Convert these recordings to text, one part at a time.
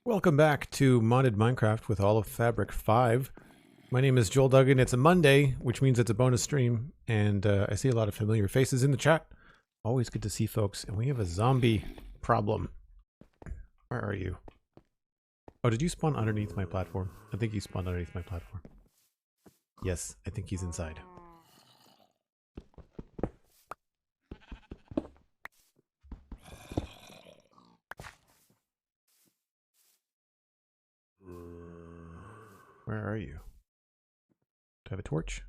Welcome back to Modded Minecraft with all of Fabric 5. My name is Joel Duggan. It's a Monday, which means it's a bonus stream, and I see a lot of familiar faces in the chat. Always good to see folks, and we have a zombie problem. Where are you? Oh, did you spawn underneath my platform? I think you spawned underneath my platform. Yes, I think he's inside. Where are you? Do I have a torch?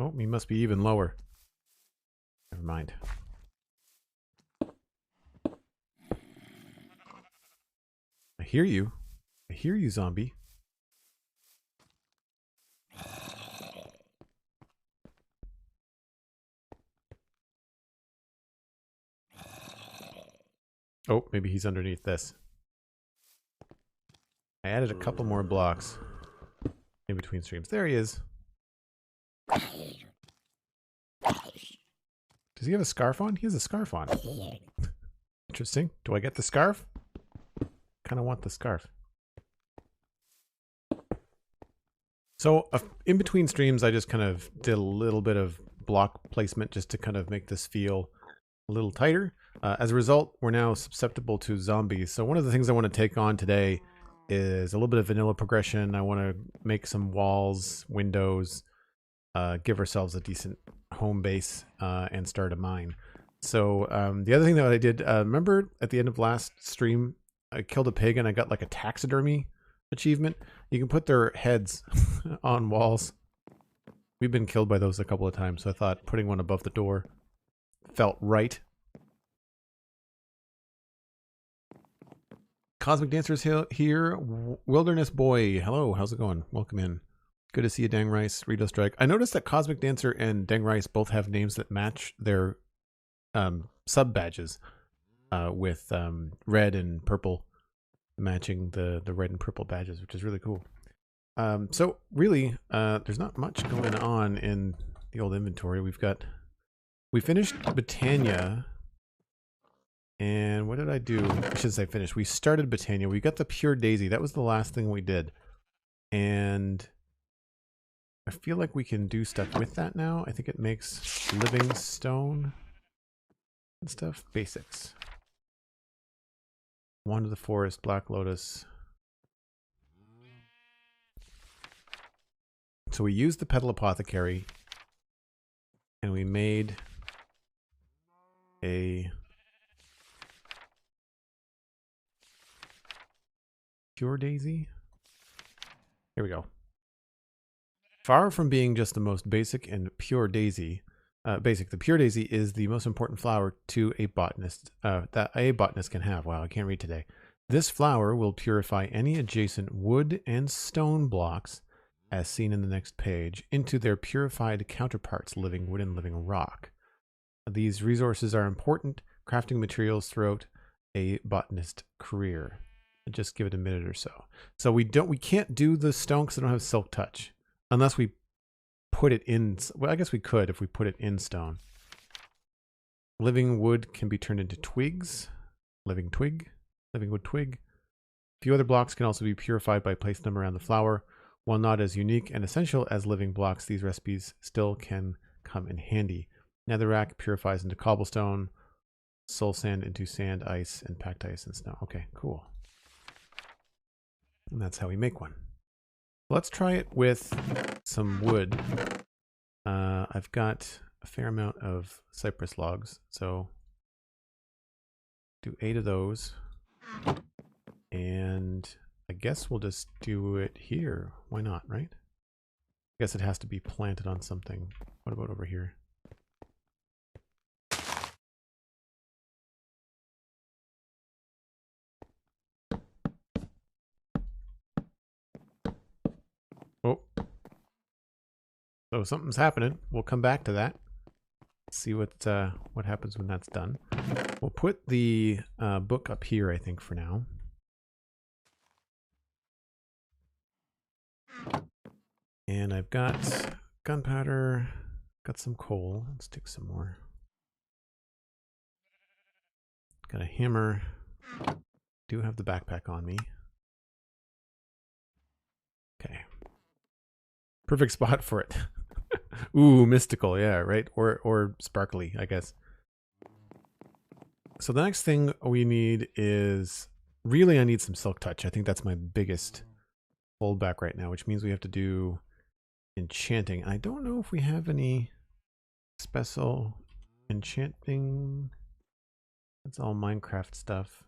Oh, he must be even lower. Never mind. I hear you. I hear you, zombie. Oh, maybe he's underneath this. I added a couple more blocks in between streams. There he is. Does he have a scarf on? He has a scarf on. Interesting. Do I get the scarf? Kind of want the scarf. So in between streams, I just kind of did a little bit of block placement just to kind of make this feel a little tighter. As a result, we're now susceptible to zombies. So one of the things I want to take on today is a little bit of vanilla progression. I want to make some walls, windows, give ourselves a decent home base, and start a mine. So the other thing that I did, remember at the end of last stream, I killed a pig and I got like a taxidermy achievement. You can put their heads on walls. We've been killed by those a couple of times, so I thought putting one above the door felt right. Cosmic Dancer's here. Wilderness Boy, hello, how's it going? Welcome in. Good to see you, Dang Rice. Rito Strike. I noticed that Cosmic Dancer and Dang Rice both have names that match their sub badges, with red and purple matching the red and purple badges, which is really cool. So really, there's not much going on in the old inventory. We finished Botania, and what did I do? I shouldn't say finished. We started Botania. We got the pure daisy. That was the last thing we did, and I feel like we can do stuff with that now. I think it makes living stone and stuff. Basics. Wand of the Forest, Black Lotus. So we used the Petal Apothecary and we made a pure daisy. Here we go. Far from being just the most basic and pure daisy, the pure daisy is the most important flower to a botanist, that a botanist can have. Wow, I can't read today. This flower will purify any adjacent wood and stone blocks, as seen in the next page, into their purified counterparts, living wood and living rock. These resources are important crafting materials throughout a botanist career. Just give it a minute or so. So we can't do the stone because I don't have silk touch. Unless we put it in, well, I guess we could if we put it in stone. Living wood can be turned into twigs. Living wood twig. A few other blocks can also be purified by placing them around the flower. While not as unique and essential as living blocks, these recipes still can come in handy. Netherrack purifies into cobblestone. Soul sand into sand, ice, and packed ice and snow. Okay, cool. And that's how we make one. Let's try it with some wood. I've got a fair amount of cypress logs, so do 8 of those. And I guess we'll just do it here. Why not, right? I guess it has to be planted on something. What about over here? Oh. So something's happening. We'll come back to that. Let's see what happens when that's done. We'll put the book up here, I think, for now. And I've got gunpowder, got some coal. Let's take some more. Got a hammer. Do have the backpack on me. Okay. Perfect spot for it. Ooh, mystical, yeah, right? Or sparkly, I guess. So the next thing we need is, really I need some silk touch. I think that's my biggest holdback right now, which means we have to do enchanting. I don't know if we have any special enchanting. That's all Minecraft stuff.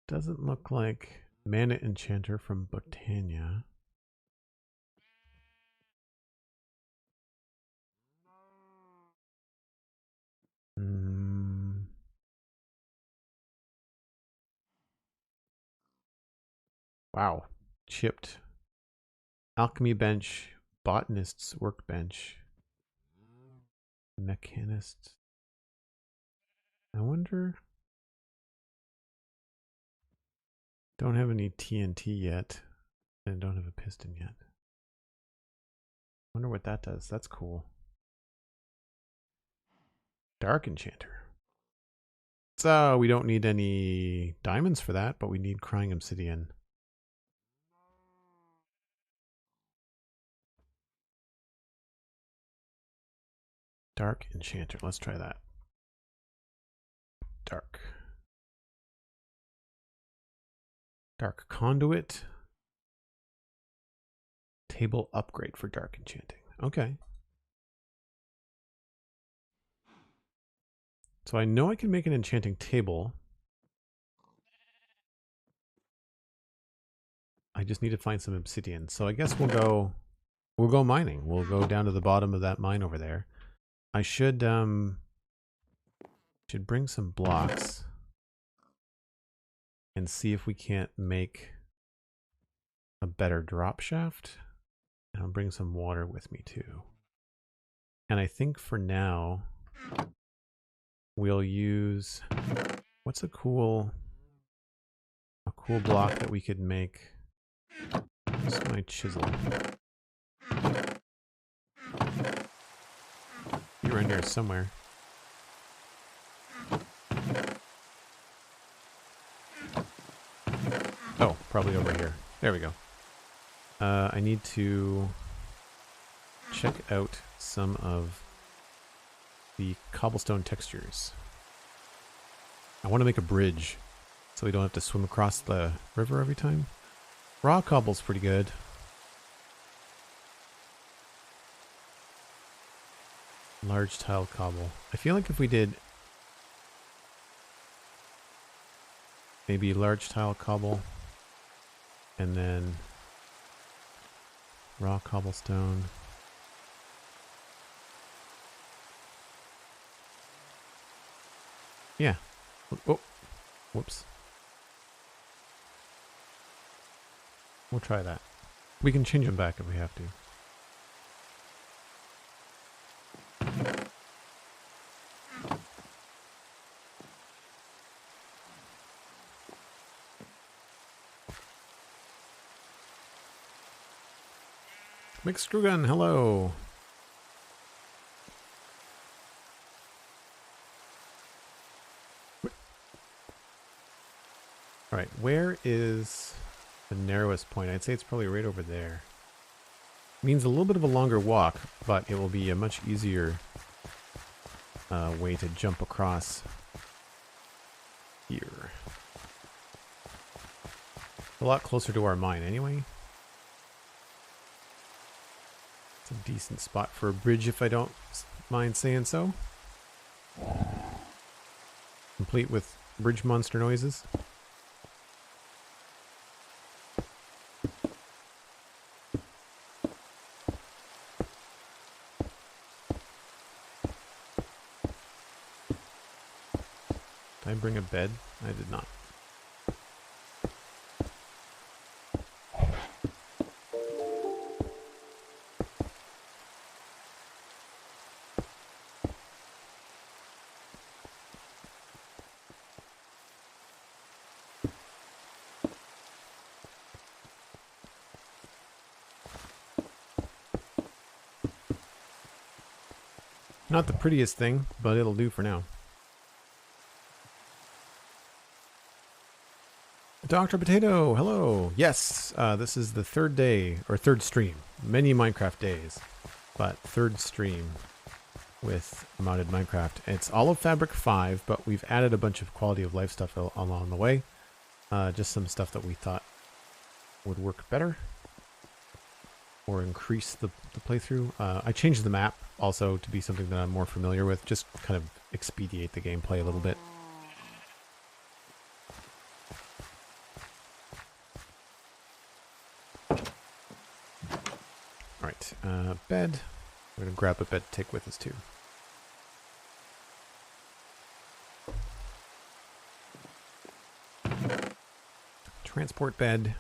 Doesn't look like mana enchanter from Botania. Wow. Chipped. Alchemy bench. Botanist's workbench. Mechanist. I wonder. Don't have any TNT yet. And don't have a piston yet. Wonder what that does. That's cool. Dark enchanter. So we don't need any diamonds for that, but we need crying obsidian. Dark enchanter. Let's try that. Dark. Dark conduit. Table upgrade for dark enchanting. Okay. So I know I can make an enchanting table. I just need to find some obsidian. So I guess we'll go mining. We'll go down to the bottom of that mine over there. I should bring some blocks and see if we can't make a better drop shaft. And I'll bring some water with me too. And I think for now we'll use, what's a cool block that we could make? This is my chisel. Be around here somewhere. Oh, probably over here. There we go. I need to check out some of the cobblestone textures. I want to make a bridge so we don't have to swim across the river every time. Raw cobble's pretty good. Large tile cobble. I feel like if we did maybe large tile cobble and then raw cobblestone. Yeah. Oh, whoops. We'll try that. We can change them back if we have to. Duggan, hello. Alright, where is the narrowest point? I'd say it's probably right over there. Means a little bit of a longer walk, but it will be a much easier way to jump across here. A lot closer to our mine anyway. It's a decent spot for a bridge if I don't mind saying so. Complete with bridge monster noises. Did I bring a bed? I did not. Not the prettiest thing, but it'll do for now. Dr. Potato, hello. Yes, this is the third day, or third stream. Many Minecraft days, but third stream with modded Minecraft. It's all of Fabric 5, but we've added a bunch of quality of life stuff along the way. Just some stuff that we thought would work better or increase the playthrough. I changed the map also to be something that I'm more familiar with, just kind of expedite the gameplay a little bit. Alright, bed. We're going to grab a bed to take with us too. Transport bed.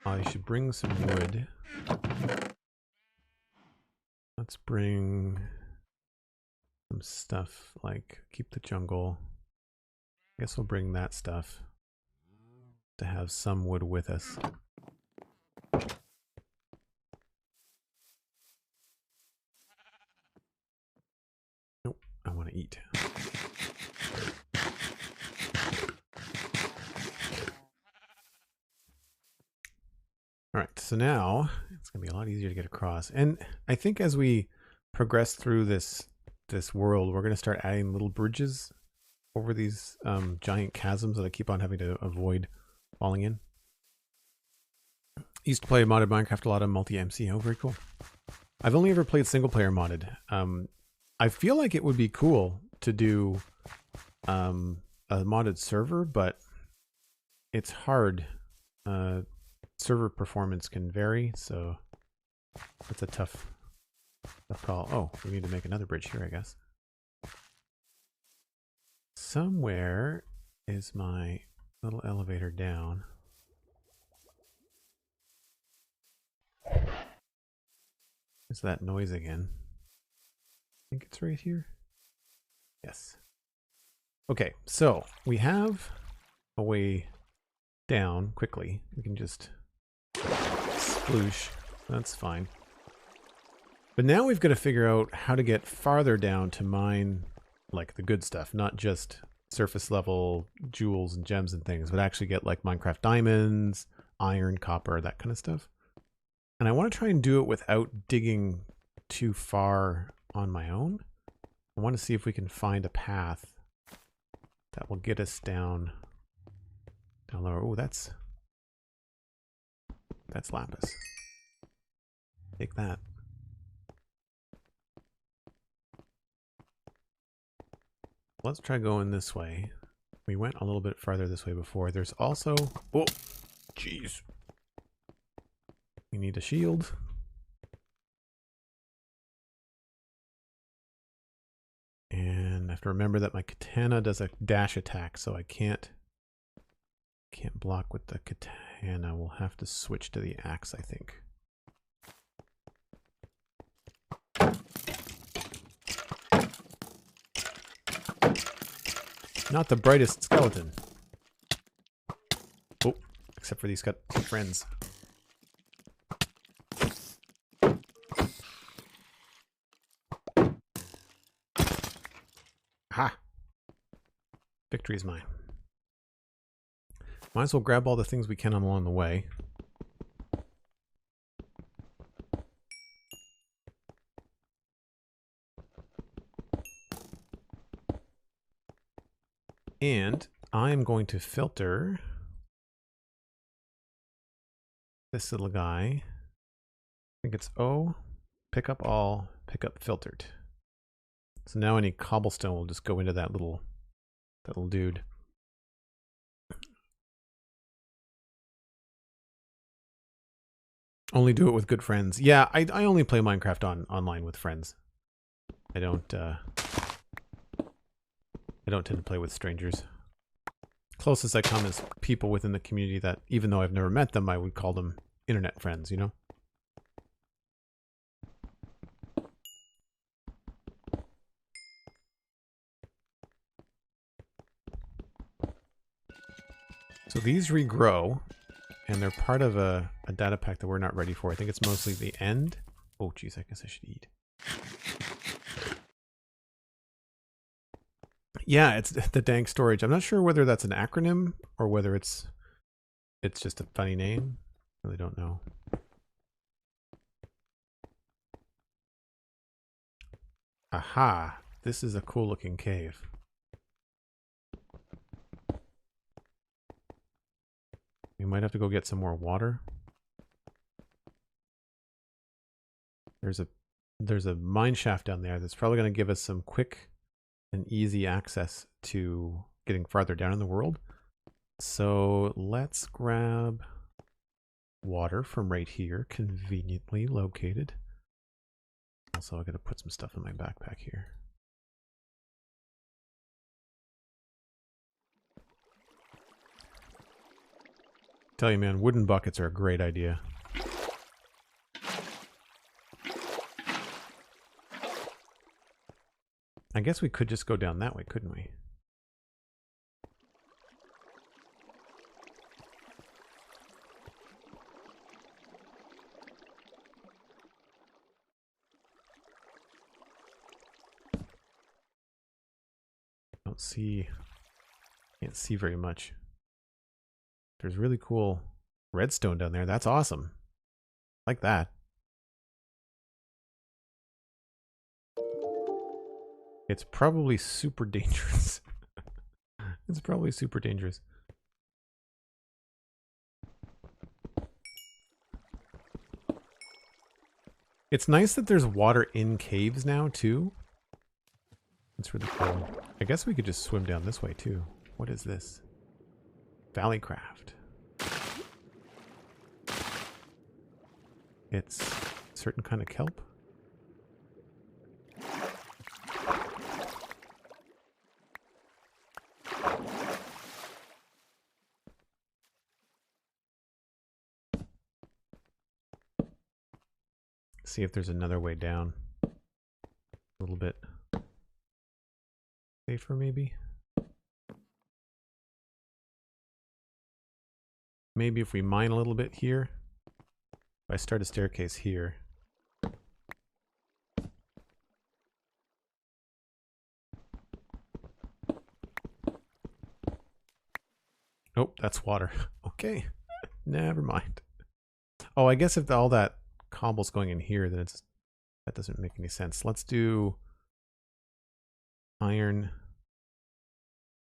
I should bring some wood. Let's bring some stuff like keep the jungle. I guess we'll bring that stuff to have some wood with us. Nope, I want to eat. Alright, so now it's going to be a lot easier to get across. And I think as we progress through this world, we're going to start adding little bridges over these giant chasms that I keep on having to avoid falling in. Used to play modded Minecraft a lot of multi-MC. Oh, very cool. I've only ever played single player modded. I feel like it would be cool to do a modded server, but it's hard. Server performance can vary, so it's a tough call. Oh, we need to make another bridge here, I guess. Somewhere is my little elevator down. Is that noise again? I think it's right here. Yes. Okay, so we have a way down quickly. We can just sploosh. That's fine. But now we've got to figure out how to get farther down to mine like the good stuff, not just surface level jewels and gems and things, but actually get like Minecraft diamonds, iron, copper, that kind of stuff. And I want to try and do it without digging too far on my own. I want to see if we can find a path that will get us down lower. Oh, that's lapis. Take that. Let's try going this way. We went a little bit farther this way before. There's also... Oh, jeez. We need a shield. And I have to remember that my katana does a dash attack, so I can't block with the katana. We'll have to switch to the axe, I think. Not the brightest skeleton. Oh, except for these got two friends. Ha! Victory is mine. Might as well grab all the things we can along the way. And I'm going to filter this little guy. I think it's O, pick up all, pick up filtered. So now any cobblestone will just go into that little dude. Only do it with good friends. Yeah, I only play Minecraft online with friends. I don't tend to play with strangers. Closest I come is people within the community that, even though I've never met them, I would call them internet friends, you know? So these regrow, and they're part of a data pack that we're not ready for. I think it's mostly the end. Oh, geez, I guess I should eat. Yeah, it's the dank storage. I'm not sure whether that's an acronym or whether it's just a funny name. Really don't know. Aha! This is a cool looking cave. We might have to go get some more water. There's a mine shaft down there that's probably going to give us some quick and easy access to getting farther down in the world. So let's grab water from right here, conveniently located. Also, I got to put some stuff in my backpack here. Tell you, man, wooden buckets are a great idea. I guess we could just go down that way, couldn't we? Don't see, can't see very much. There's really cool redstone down there. That's awesome. Like that. It's probably super dangerous. It's probably super dangerous. It's nice that there's water in caves now, too. It's really cool. I guess we could just swim down this way, too. What is this? Valleycraft. It's a certain kind of kelp. See if there's another way down. A little bit safer, maybe. Maybe if we mine a little bit here. If I start a staircase here. Oh, that's water. Okay. Never mind. Oh, I guess if all that cobble's going in here, then that doesn't make any sense. Let's do iron,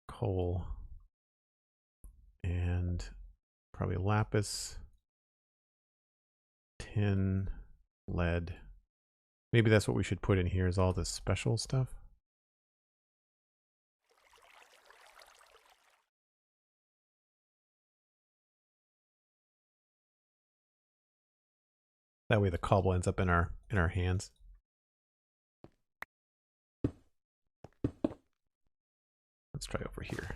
coal, and probably lapis, tin, lead. Maybe that's what we should put in here, is all this special stuff. That way the cobble ends up in our hands. Let's try over here.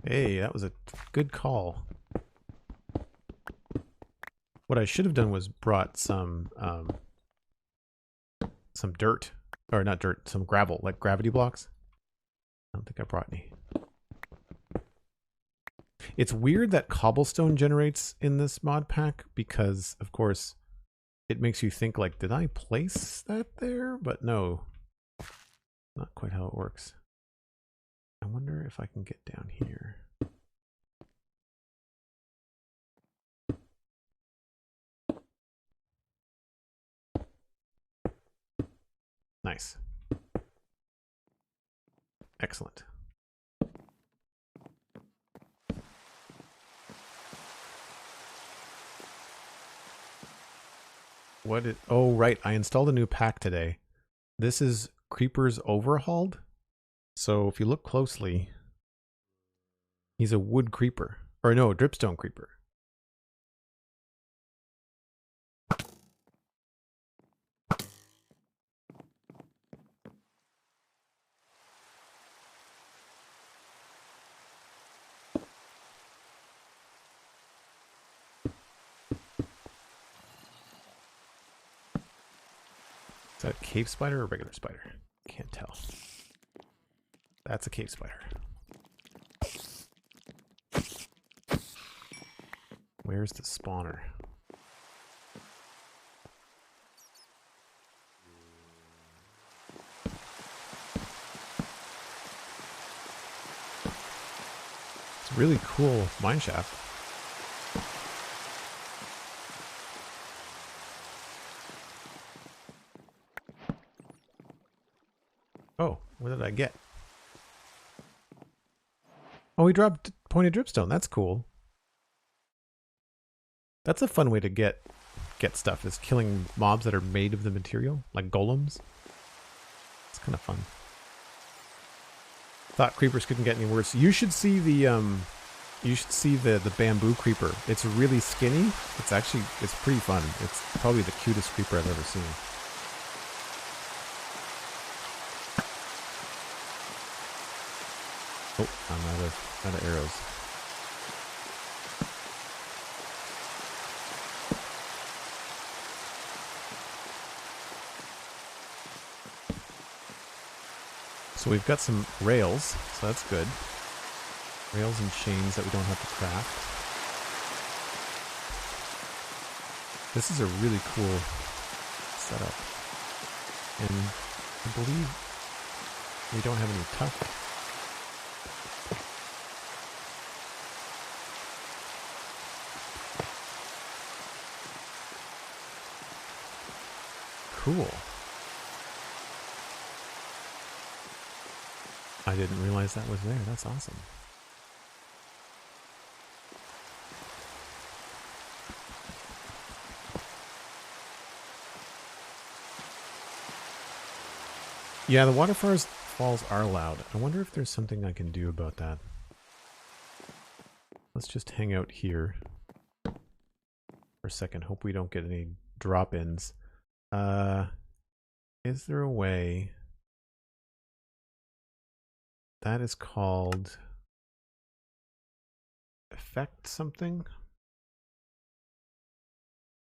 Hey, that was a good call. What I should have done was brought some dirt. Or not dirt, some gravel, like gravity blocks. I don't think I brought any. It's weird that cobblestone generates in this mod pack because, of course, it makes you think like, did I place that there? But no, not quite how it works. I wonder if I can get down here. Nice. Excellent. Oh, right. I installed a new pack today. This is Creepers Overhauled. So if you look closely, he's a wood creeper. Or no, a dripstone creeper. Is that a cave spider or a regular spider? Can't tell. That's a cave spider. Where's the spawner? It's a really cool mine shaft. Oh, what did I get? Oh, we dropped pointed dripstone. That's cool. That's a fun way to get stuff, is killing mobs that are made of the material, like golems. It's kind of fun. Thought creepers couldn't get any worse. You should see the bamboo creeper. It's really skinny. It's pretty fun. It's probably the cutest creeper I've ever seen. Oh, I'm out of arrows. So we've got some rails, so that's good. Rails and chains that we don't have to craft. This is a really cool setup. And I believe we don't have any tuff. Cool. I didn't realize that was there. That's awesome. Yeah, the waterfalls are loud. I wonder if there's something I can do about that. Let's just hang out here for a second. Hope we don't get any drop-ins. Is there a way? That is called effect something.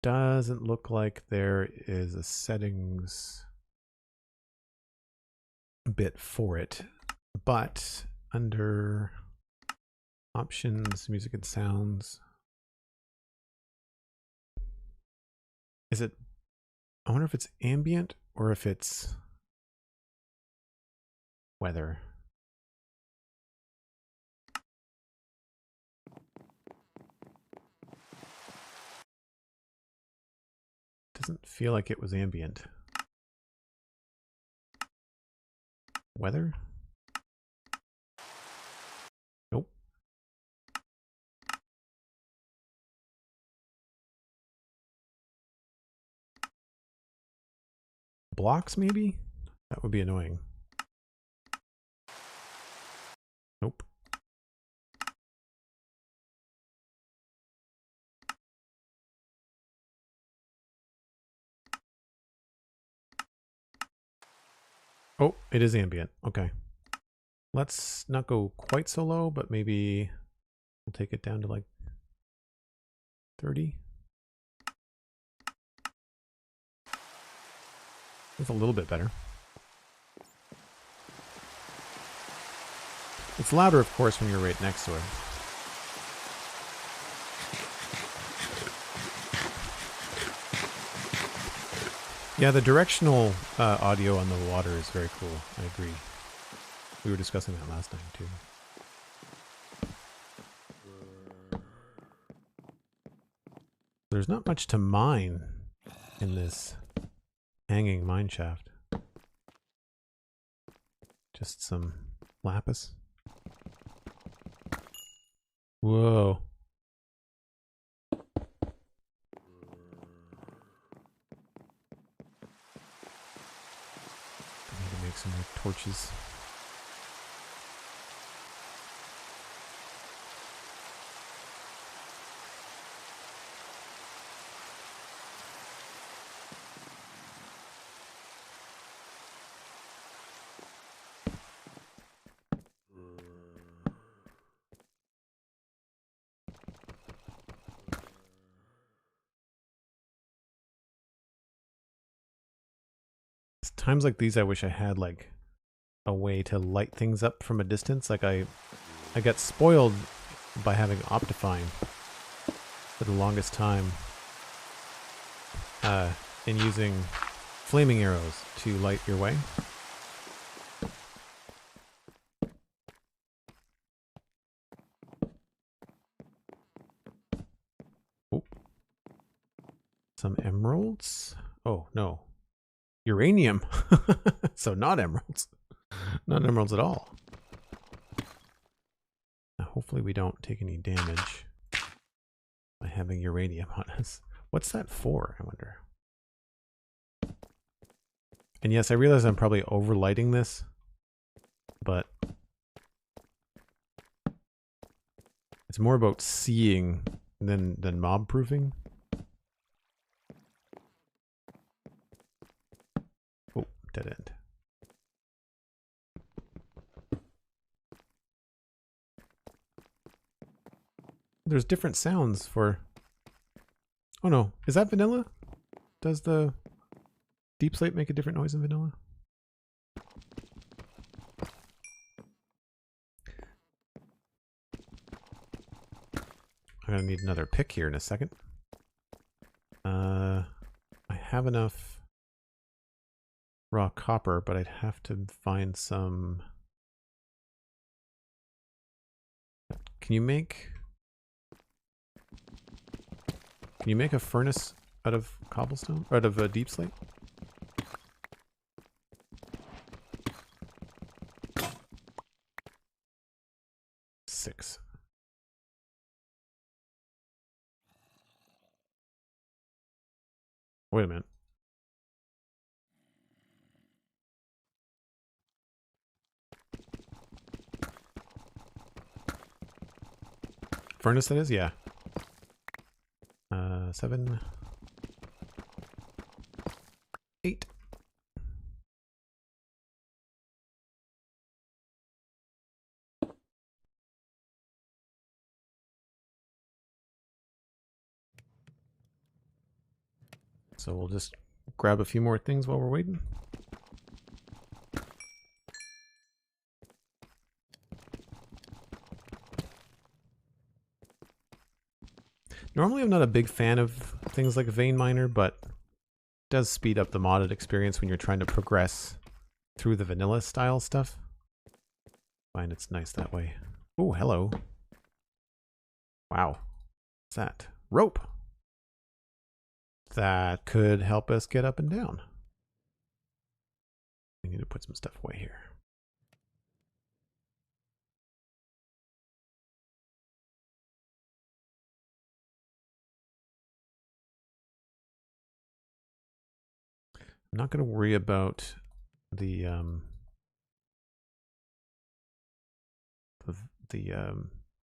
Doesn't look like there is a settings bit for it, but under options, music and sounds, is it? I wonder if it's ambient or if it's weather. Doesn't feel like it was ambient. Weather? Nope. Blocks, maybe? That would be annoying. Nope. Oh, it is ambient. Okay. Let's not go quite so low, but maybe we'll take it down to like 30. It's a little bit better. It's louder, of course, when you're right next to it. Yeah, the directional audio on the water is very cool. I agree. We were discussing that last time, too. There's not much to mine in this hanging mine shaft. Just some lapis. Whoa. Some more torches. It's times like these I wish I had like a way to light things up from a distance. Like I got spoiled by having Optifine. for the longest time in using flaming arrows to light your way. Oh. Some emeralds? Oh, no. Uranium. So not emeralds. Not emeralds at all. Now, hopefully we don't take any damage by having uranium on us. What's that for, I wonder? And yes, I realize I'm probably overlighting this, but it's more about seeing than mob proofing. Oh, dead end. There's different sounds for... Oh no, is that vanilla? Does the deep slate make a different noise in vanilla? I'm gonna need another pick here in a second. I have enough raw copper, but I'd have to find some... Can you make a furnace out of cobblestone? Or out of a deep slate? Six. Wait a minute. Furnace that is? Yeah. 7, 8. So we'll just grab a few more things while we're waiting. Normally I'm not a big fan of things like Vein Miner, but it does speed up the modded experience when you're trying to progress through the vanilla style stuff. I find it's nice that way. Oh, hello. Wow. What's that? Rope. That could help us get up and down. We need to put some stuff away here. I'm not going to worry about the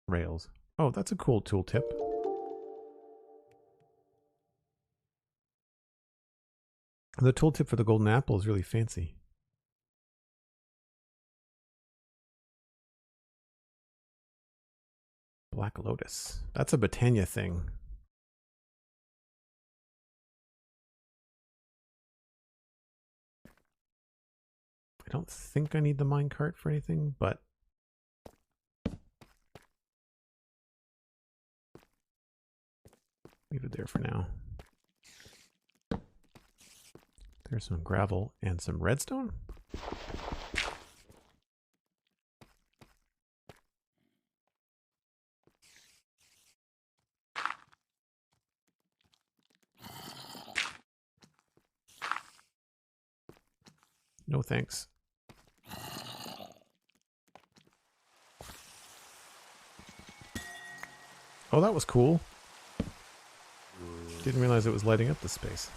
rails. Oh, that's a cool tooltip. The tooltip for the golden apple is really fancy. Black Lotus. That's a Botania thing. I don't think I need the minecart for anything, but leave it there for now. There's some gravel and some redstone. No thanks. Oh, that was cool. Didn't realize it was lighting up the space.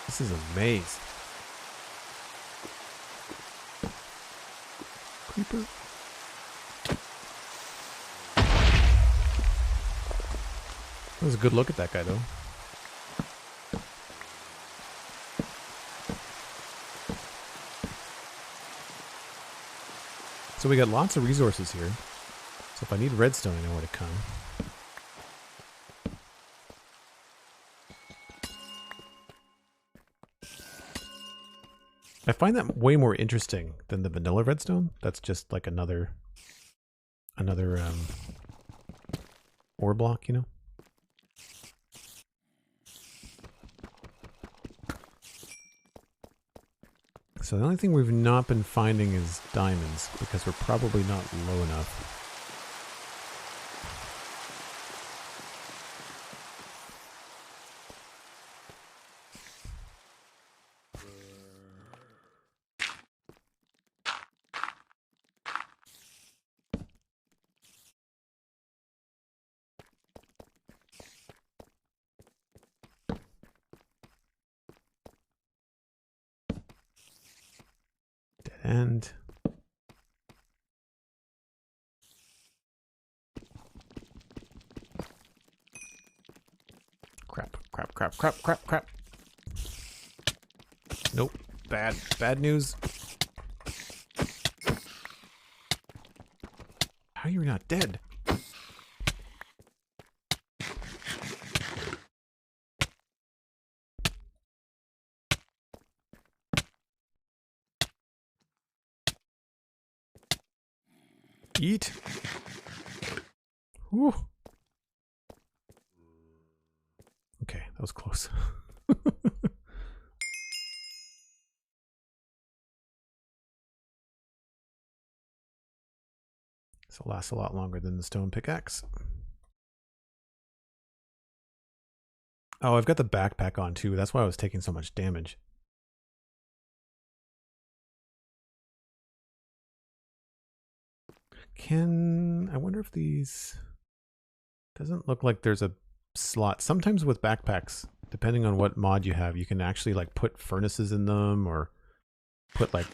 This is a maze. Creeper. That was a good look at that guy, though. So we got lots of resources here. So if I need redstone, I know where to come. I find that way more interesting than the vanilla redstone. That's just like another ore block, you know? So the only thing we've not been finding is diamonds, because we're probably not low enough. Dead end. Crap. Nope. Bad news. How are you not dead? Eat. Whew. Okay, that was close. This will last a lot longer than the stone pickaxe. Oh, I've got the backpack on too. That's why I was taking so much damage. I wonder if these... Doesn't look like there's a slot. Sometimes with backpacks, depending on what mod you have, you can actually like put furnaces in them or put like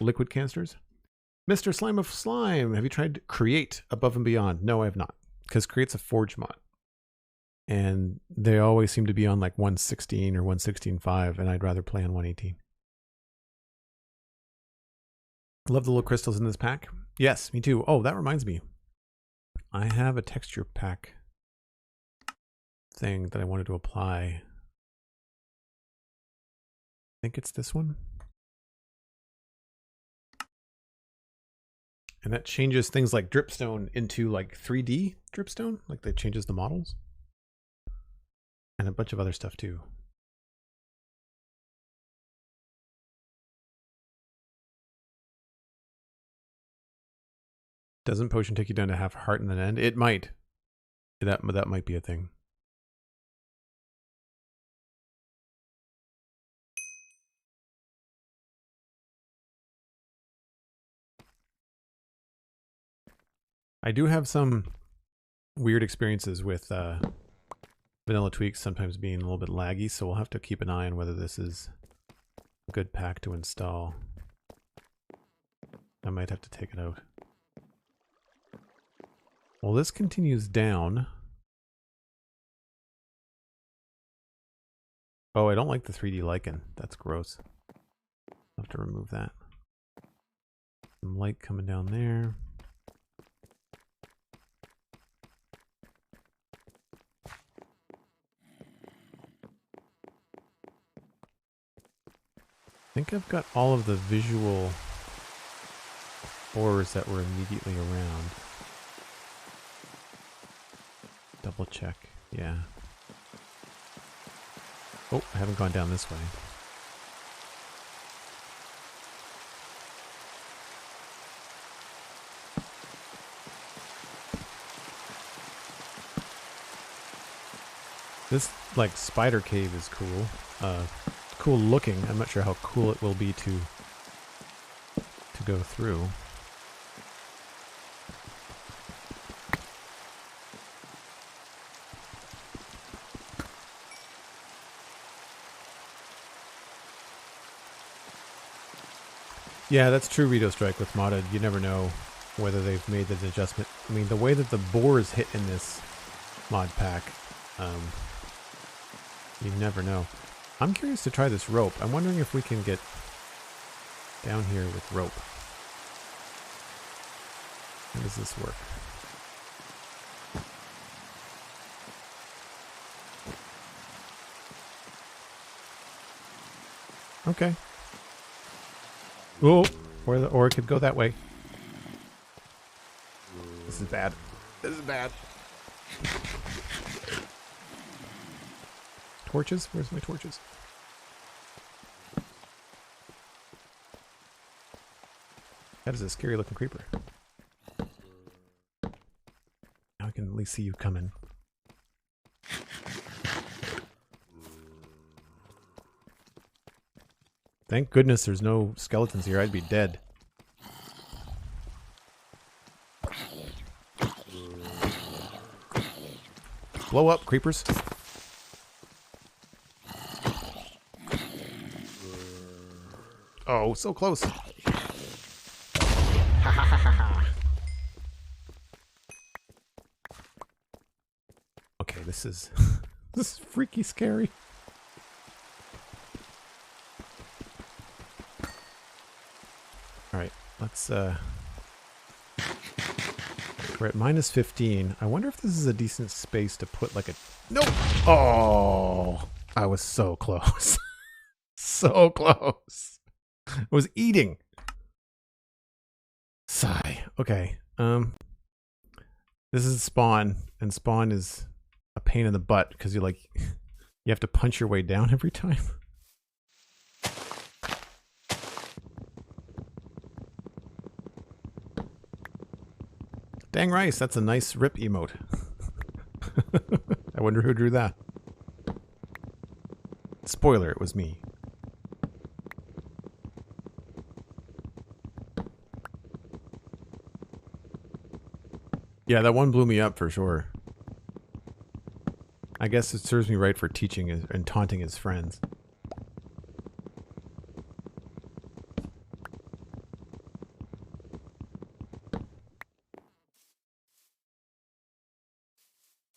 liquid canisters. Mr. Slime of Slime, have you tried Create Above and Beyond? No, I have not, because Create's a Forge mod. And they always seem to be on like 116 or 116.5, and I'd rather play on 118. Love the little crystals in this pack. Yes, me too. Oh, that reminds me. I have a texture pack thing that I wanted to apply. I think it's this one. And that changes things like dripstone into like 3D dripstone. Like that changes the models. And a bunch of other stuff too. Doesn't potion take you down to half heart in the end? It might. That might be a thing. I do have some weird experiences with vanilla tweaks sometimes being a little bit laggy, so we'll have to keep an eye on whether this is a good pack to install. I might have to take it out. Well, this continues down. Oh, I don't like the 3D lichen. That's gross. I'll have to remove that. Some light coming down there. I think I've got all of the visual ores that were immediately around. Double check. Yeah. Oh, I haven't gone down this way. This, like, spider cave is cool. Cool looking. I'm not sure how cool it will be to go through. Yeah, that's true, Rito Strike, with modded. You never know whether they've made the adjustment. I mean, the way that the boars hit in this mod pack, you never know. I'm curious to try this rope. I'm wondering if we can get down here with rope. How does this work? Okay. Oh, or it could go that way. This is bad. This is bad. Torches? Where's my torches? That is a scary looking creeper. Now I can at least see you coming. Thank goodness there's no skeletons here. I'd be dead. Blow up, creepers. Oh, so close. Okay, this is this is freaky scary. All right, let's we're at minus 15. I wonder if this is a decent space to put like a... Nope! Oh! I was so close. So close. I was eating. Sigh. Okay. This is spawn, and spawn is a pain in the butt because you have to punch your way down every time. Dang rice, that's a nice rip emote. I wonder who drew that. Spoiler, it was me. Yeah, that one blew me up for sure. I guess it serves me right for teaching and taunting his friends.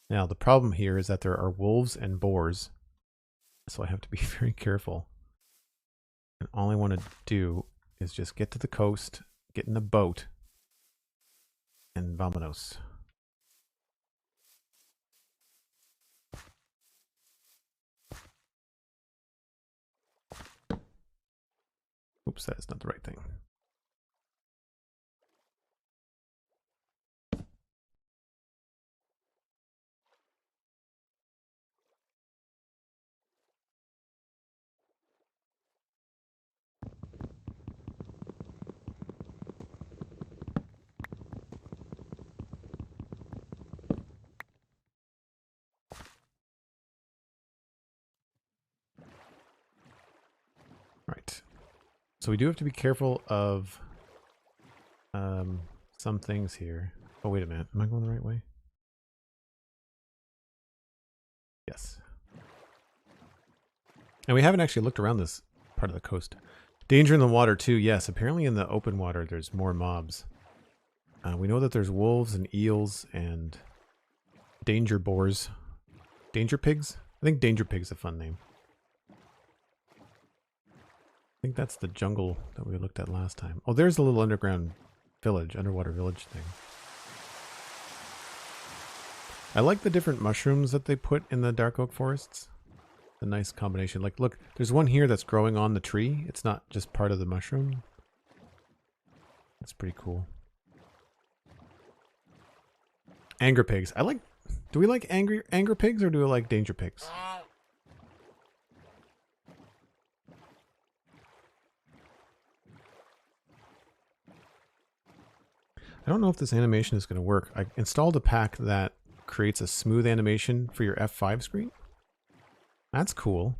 Now, the problem here is that there are wolves and boars, so I have to be very careful. And all I want to do is just get to the coast, get in a boat, and vamonos. Oops, that is not the right thing. Right. So we do have to be careful of some things here. Oh, wait a minute. Am I going the right way? Yes. And we haven't actually looked around this part of the coast. Danger in the water too. Yes, apparently in the open water there's more mobs. We know that there's wolves and eels and danger boars. Danger pigs? I think danger pig's a fun name. I think that's the jungle that we looked at last time. Oh, there's a little underground village, underwater village thing. I like the different mushrooms that they put in the dark oak forests. A nice combination. Like, look, there's one here that's growing on the tree. It's not just part of the mushroom. That's pretty cool. Anger pigs. I like... Do we like anger pigs or do we like danger pigs? I don't know if this animation is going to work. I installed a pack that creates a smooth animation for your F5 screen. That's cool.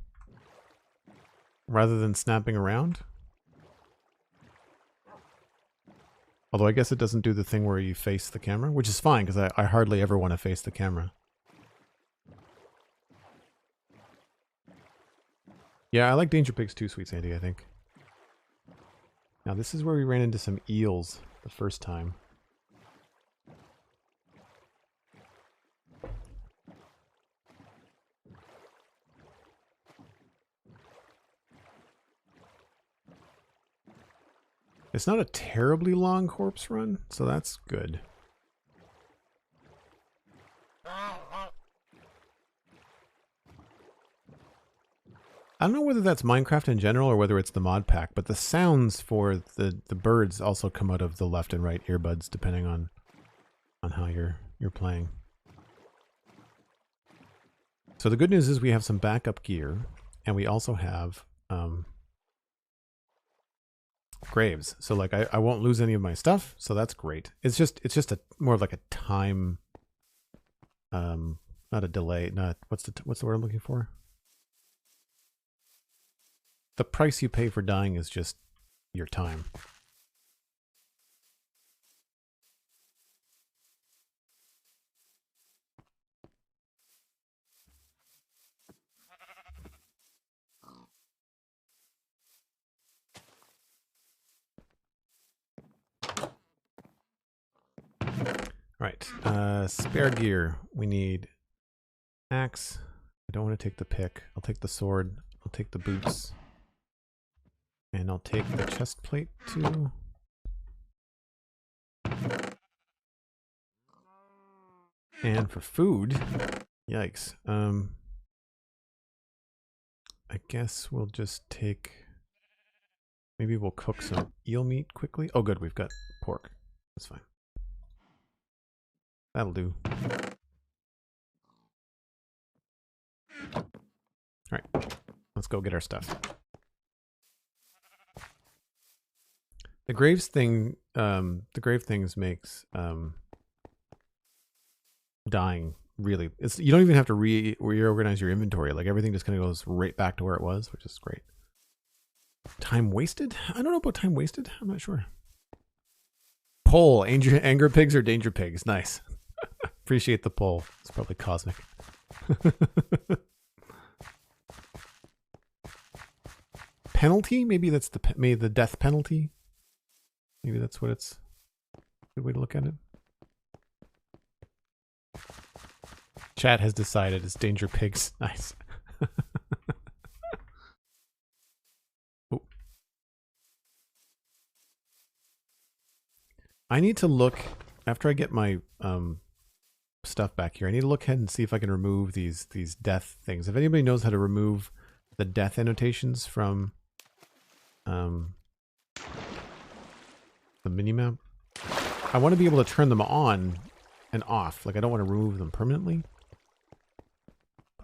Rather than snapping around. Although I guess it doesn't do the thing where you face the camera, which is fine because I hardly ever want to face the camera. Yeah, I like danger pigs too, Sweet Sandy, I think. Now this is where we ran into some eels the first time. It's not a terribly long corpse run, so that's good. I don't know whether that's Minecraft in general or whether it's the mod pack, but the sounds for the birds also come out of the left and right earbuds depending on how you're playing. So the good news is we have some backup gear, and we also have graves. So like I won't lose any of my stuff, so that's great. It's just a more of like a time, not a delay, not what's the word I'm looking for? The price you pay for dying is just your time. Right. Spare gear. We need axe. I don't want to take the pick. I'll take the sword. I'll take the boots. And I'll take the chest plate too. And for food, yikes. I guess we'll just take, maybe we'll cook some eel meat quickly. Oh good, we've got pork. That's fine. That'll do. Alright, let's go get our stuff. The graves thing, the grave things makes dying really, you don't even have to reorganize your inventory. Like everything just kind of goes right back to where it was, which is great. Time wasted? I don't know about time wasted. I'm not sure. Poll, anger pigs or danger pigs? Nice. Appreciate the poll. It's probably cosmic. Penalty? Maybe that's the death penalty. Maybe that's what it's a good way to look at it. Chat has decided it's danger pigs. Nice. Oh. I need to look, after I get my stuff back here, I need to look ahead and see if I can remove these death things. If anybody knows how to remove the death annotations from the minimap, I want to be able to turn them on and off. Like I don't want to remove them permanently.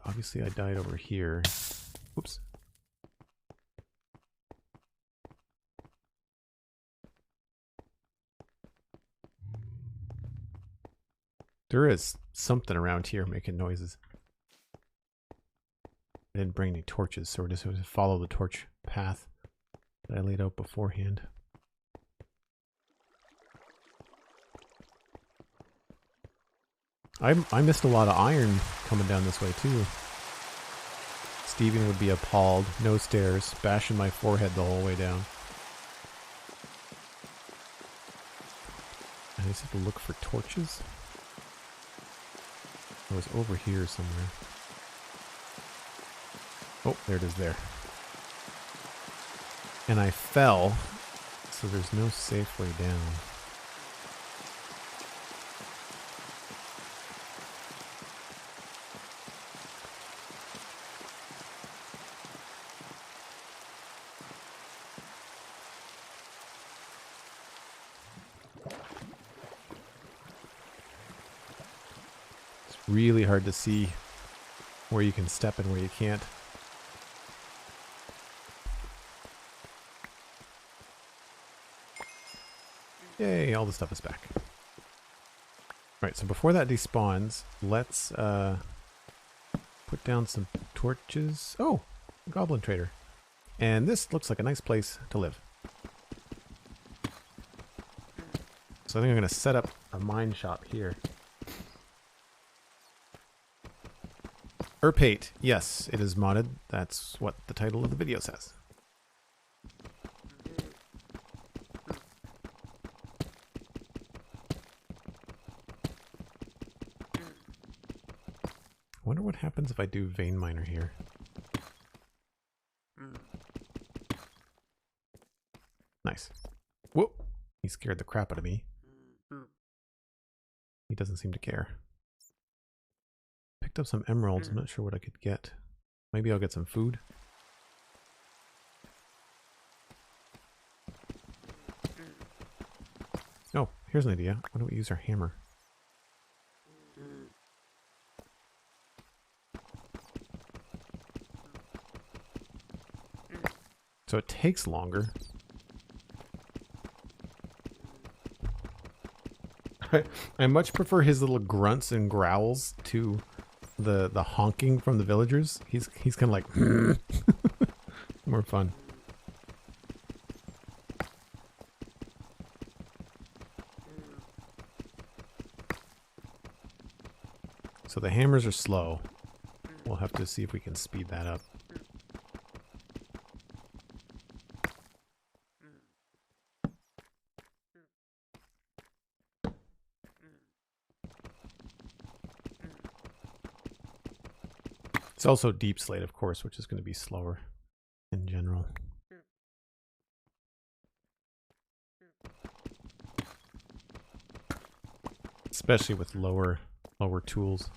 Obviously I died over here. Oops. There is something around here making noises. I didn't bring any torches, so we're just going to follow the torch path that I laid out beforehand. I missed a lot of iron coming down this way too. Steven would be appalled. No stairs, bashing my forehead the whole way down. I just have to look for torches. It was over here somewhere. Oh, there it is there. And I fell, so there's no safe way down. Really hard to see where you can step and where you can't. Yay, all the stuff is back. Alright, so before that despawns, let's put down some torches. Oh, a goblin trader. And this looks like a nice place to live. So I think I'm going to set up a mine shop here. Erpate, yes, it is modded. That's what the title of the video says. I wonder what happens if I do vein miner here. Nice. Whoop! He scared the crap out of me. He doesn't seem to care. Picked up some emeralds. I'm not sure what I could get. Maybe I'll get some food. Oh, here's an idea. Why don't we use our hammer? So it takes longer. I much prefer his little grunts and growls to the honking from the villagers. He's kind of like more fun. So the hammers are slow. We'll have to see if we can speed that up. It's also deep slate, of course, which is going to be slower in general. Especially with lower tools.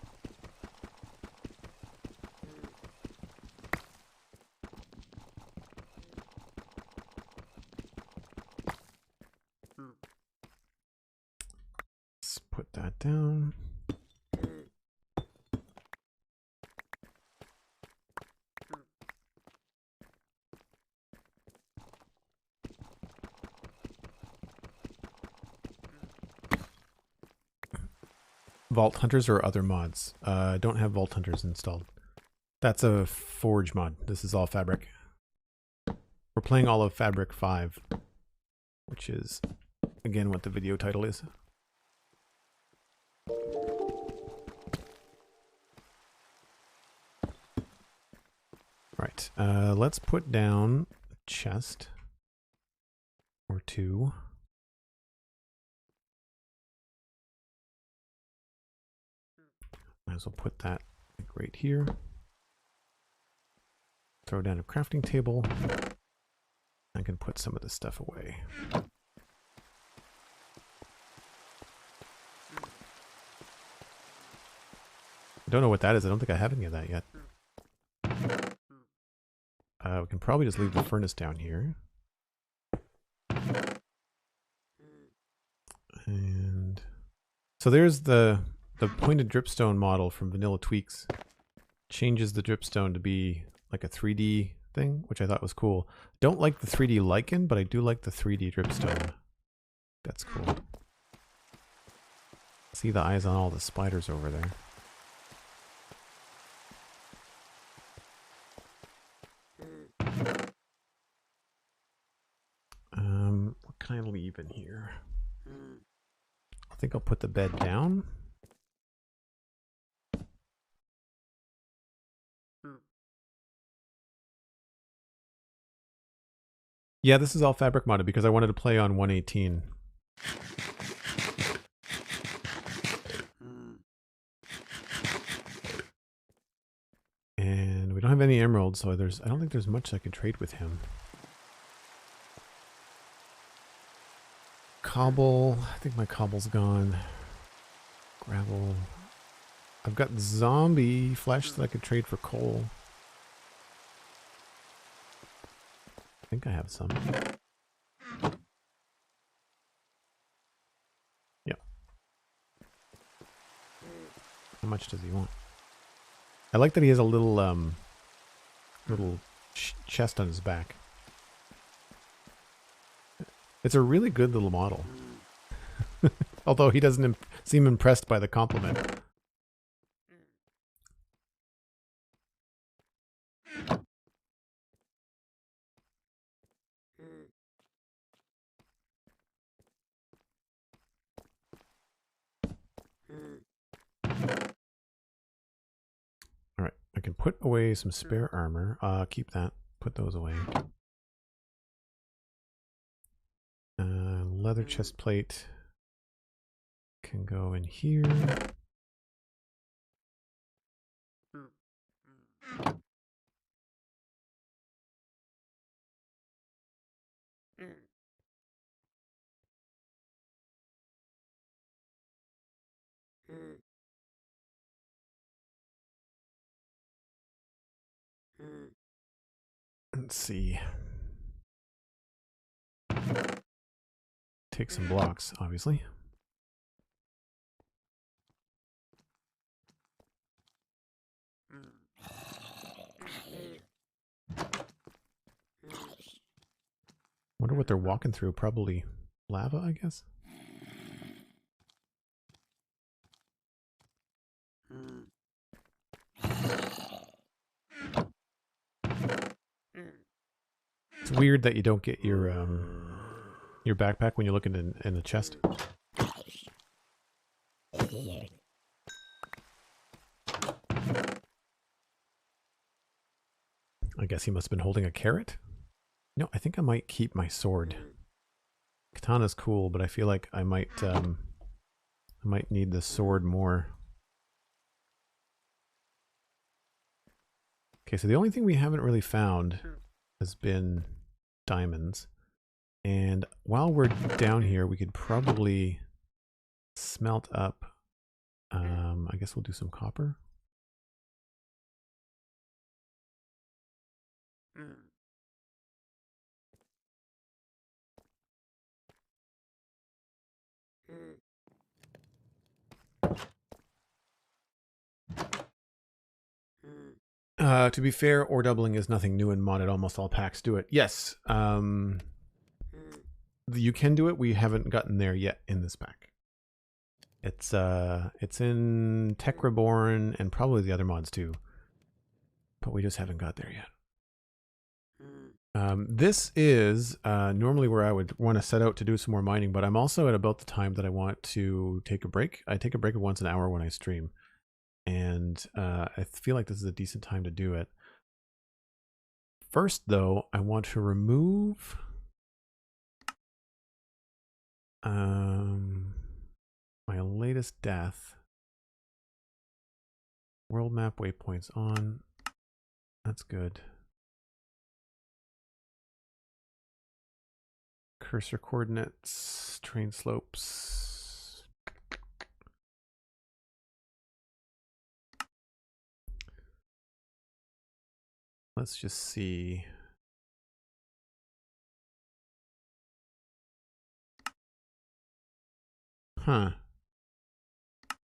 Let's put that down. Vault Hunters or other mods? I don't have Vault Hunters installed. That's a Forge mod. This is all Fabric. We're playing all of Fabric 5, which is, again, what the video title is. Right, let's put down a chest or two. Might as well put that like right here. Throw down a crafting table. I can put some of this stuff away. I don't know what that is. I don't think I have any of that yet. We can probably just leave the furnace down here. And so there's the pointed dripstone model from Vanilla Tweaks. Changes the dripstone to be like a 3D thing, which I thought was cool. Don't like the 3D lichen, but I do like the 3D dripstone. That's cool. See the eyes on all the spiders over there. What can I leave in here? I think I'll put the bed down. Yeah, this is all fabric modded because I wanted to play on 118. And we don't have any emeralds, so I don't think there's much I can trade with him. Cobble, I think my cobble's gone. Gravel. I've got zombie flesh that I could trade for coal. I think I have some. Yep. How much does he want? I like that he has a little chest on his back. It's a really good little model. Although he doesn't seem impressed by the compliment. Alright, I can put away some spare armor. Keep that. Put those away. Leather chest plate can go in here. Let's see. take some blocks, obviously. Wonder what they're walking through. Probably lava, I guess. It's weird that you don't get your backpack when you look in the chest. I guess he must have been holding a carrot. No, I think I might keep my sword. Katana's cool, but I feel like I might need the sword more. Okay, so the only thing we haven't really found has been diamonds. And while we're down here, we could probably smelt up. I guess we'll do some copper. To be fair, ore doubling is nothing new in modded. Almost all packs do it. Yes, you can do it. We haven't gotten there yet in this pack. It's in Tech Reborn and probably the other mods too, but we just haven't got there yet. This is normally where I would want to set out to do some more mining, but I'm also at about the time that I want to take a break. I take a break of once an hour when I stream, and I feel like this is a decent time to do it. First, though, I want to remove my latest death. World map waypoints on. That's good. Cursor coordinates, terrain slopes. Let's just see. Huh.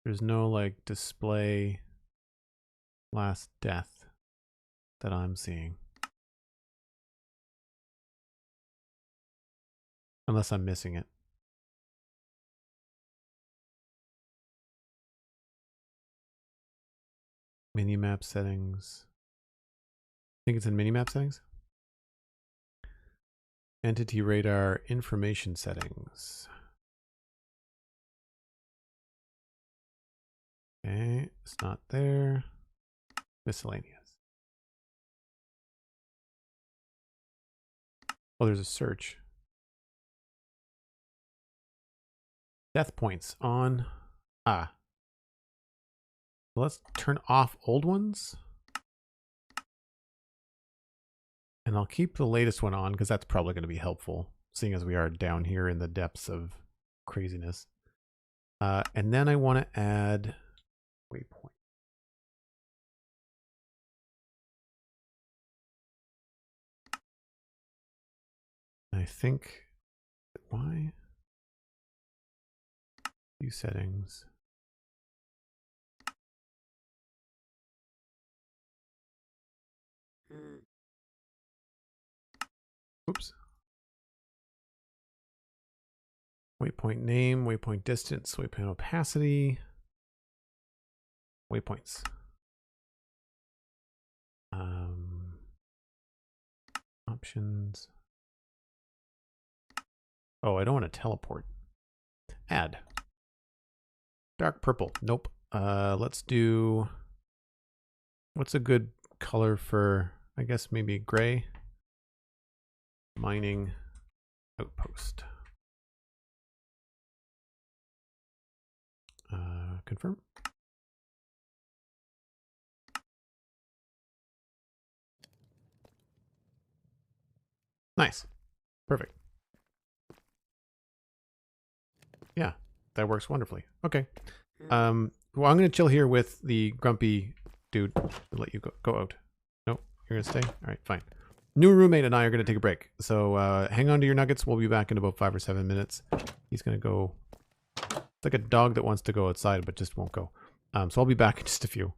There's no like display last death that I'm seeing. Unless I'm missing it. Minimap settings. I think it's in minimap settings. Entity radar information settings. Okay, it's not there. Miscellaneous. Oh, there's a search. Death points on. Ah. Let's turn off old ones. And I'll keep the latest one on because that's probably going to be helpful, seeing as we are down here in the depths of craziness. And then I want to add waypoint. I think, why? View settings. Oops. Waypoint name, waypoint distance, waypoint opacity, waypoints. Options. Oh, I don't want to teleport. Add. Dark purple. Nope. Let's do. What's a good color for? I guess maybe gray. Mining outpost. Confirm. Nice. Perfect. Yeah, that works wonderfully. Okay. Well, I'm going to chill here with the grumpy dude. I'll let you go out. Nope, you're going to stay? All right, fine. new roommate and I are going to take a break. So hang on to your nuggets. We'll be back in about 5 or 7 minutes. He's going to go. It's like a dog that wants to go outside but just won't go. So I'll be back in just a few.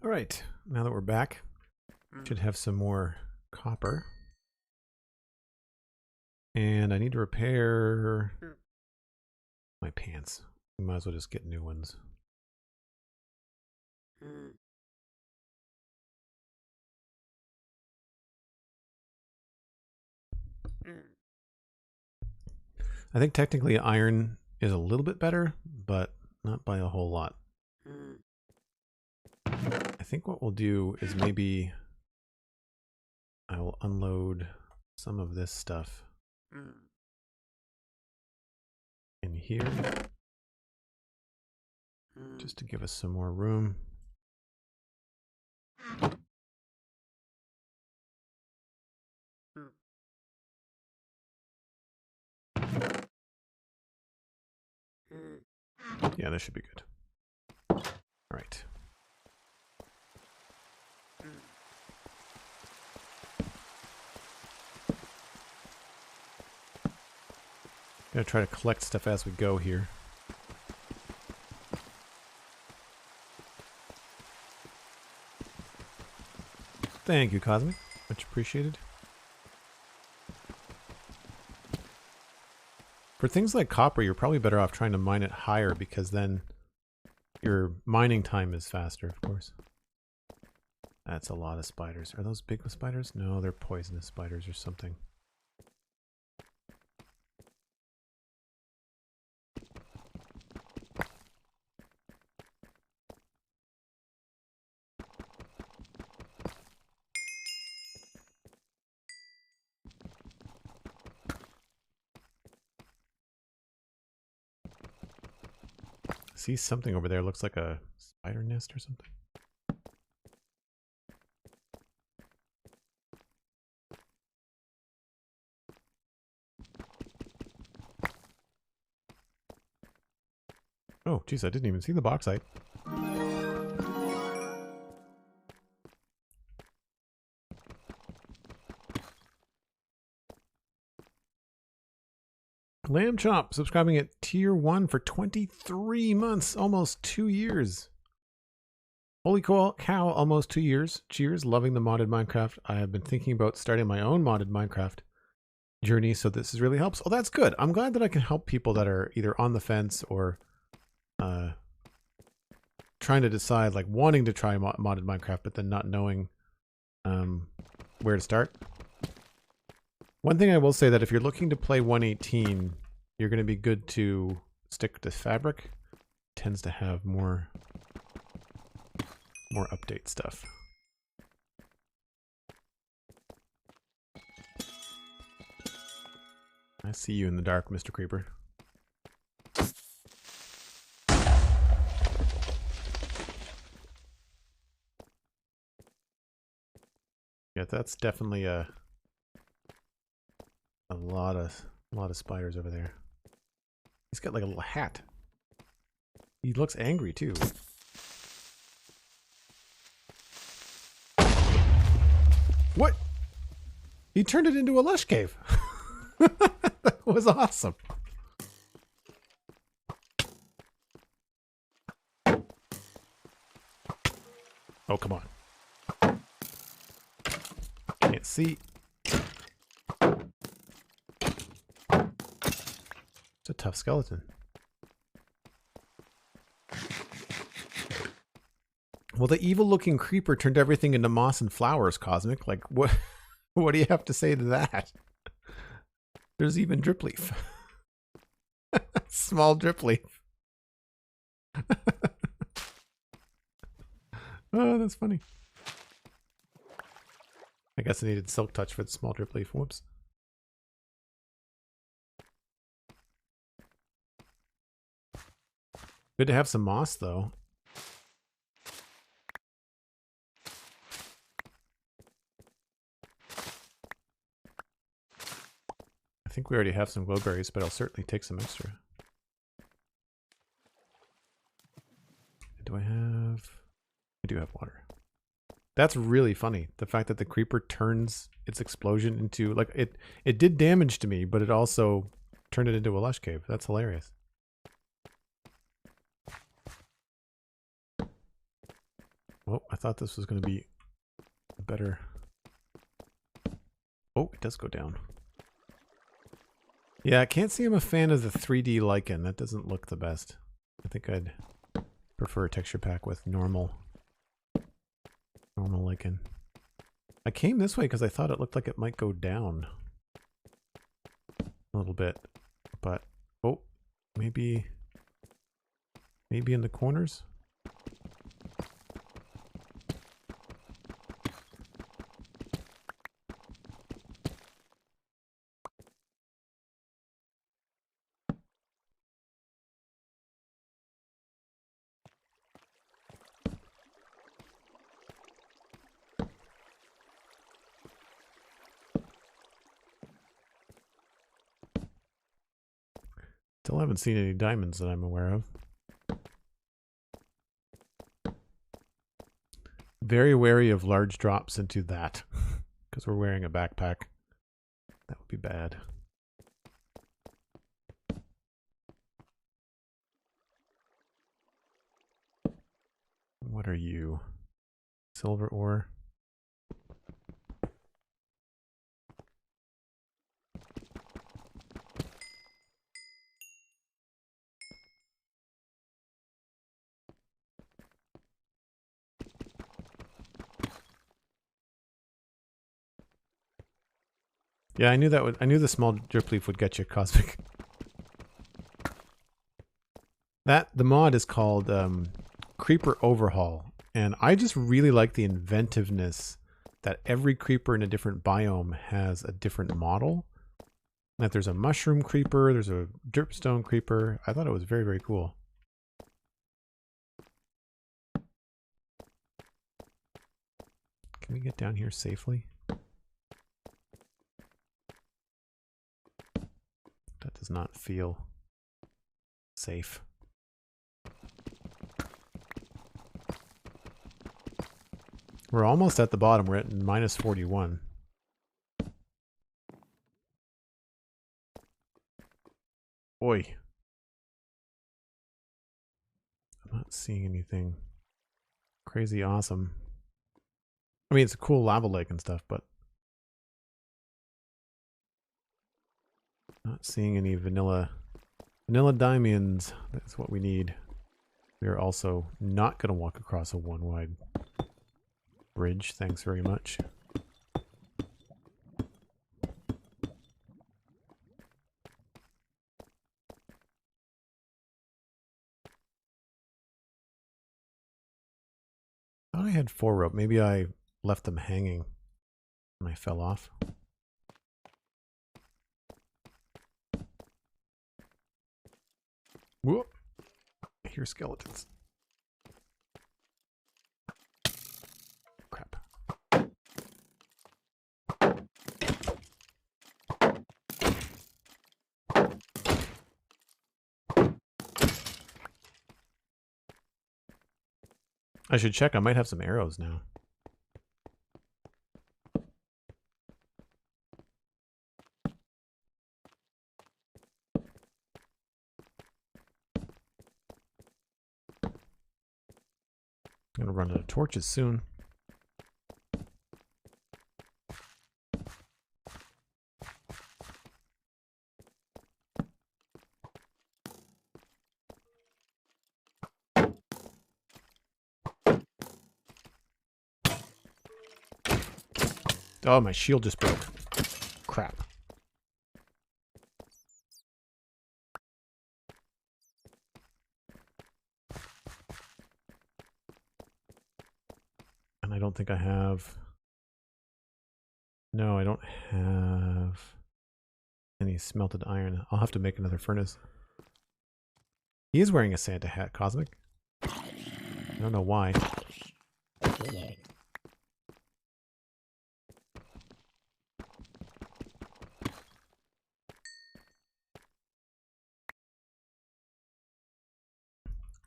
All right, now that we're back, should have some more copper. And I need to repair my pants. We might as well just get new ones. I think technically iron is a little bit better, but not by a whole lot. I think what we'll do is maybe I will unload some of this stuff in here just to give us some more room. Yeah, this should be good. All right. Gonna try to collect stuff as we go here. Thank you, Cosmic. Much appreciated. For things like copper, you're probably better off trying to mine it higher because then your mining time is faster, of course. That's a lot of spiders. Are those big spiders? No, they're poisonous spiders or something. See something over there, looks like a spider nest or something. Oh, geez, I didn't even see the bauxite. Lamb Chop subscribing at tier 1 for 23 months, almost 2 years. Holy cow, almost 2 years. Cheers, loving the modded Minecraft. I have been thinking about starting my own modded Minecraft journey, so this really helps. Oh, that's good. I'm glad that I can help people that are either on the fence or trying to decide, like wanting to try modded Minecraft, but then not knowing where to start. One thing I will say that if you're looking to play 1.18, you're going to be good to stick to Fabric. It tends to have more update stuff. I see you in the dark, Mr. Creeper. Yeah, that's definitely a lot of spiders over there. He's got like a little hat. He looks angry too. What? He turned it into a lush cave. That was awesome. Oh, come on. Can't see. It's a tough skeleton. Well, the evil-looking creeper turned everything into moss and flowers, Cosmic. Like, what? What do you have to say to that? There's even drip leaf. Small drip leaf. Oh, that's funny. I guess I needed silk touch for the small drip leaf. Whoops. Good to have some moss, though. I think we already have some glowberries, but I'll certainly take some extra. Do I have... I do have water. That's really funny. The fact that the creeper turns its explosion into like it did damage to me, but it also turned it into a lush cave. That's hilarious. Oh, I thought this was going to be better. Oh, it does go down. Yeah, I can't say I'm a fan of the 3D lichen. That doesn't look the best. I think I'd prefer a texture pack with normal lichen. I came this way because I thought it looked like it might go down a little bit, but oh, maybe in the corners. Still haven't seen any diamonds that I'm aware of. Very wary of large drops into that because we're wearing a backpack. That would be bad. What are you? Silver ore? Yeah, I knew that would. I knew the small drip leaf would get you, Cosmic. The mod is called Creeper Overhaul, and I just really like the inventiveness that every creeper in a different biome has a different model. That there's a mushroom creeper, there's a dripstone creeper. I thought it was very, very cool. Can we get down here safely? That does not feel safe. We're almost at the bottom. We're at minus 41. Boy. I'm not seeing anything crazy awesome. I mean, it's a cool lava lake and stuff, but not seeing any vanilla diamonds. That's what we need. We are also not going to walk across a one-wide bridge. Thanks very much. I thought I had 4 rope. Maybe I left them hanging and I fell off. Whoop! I hear skeletons. Crap. I should check. I might have some arrows now. I'm gonna run out of torches soon. Oh, my shield just broke. Crap. And I don't think I have... No, I don't have any smelted iron. I'll have to make another furnace. He is wearing a Santa hat, Cosmic. I don't know why.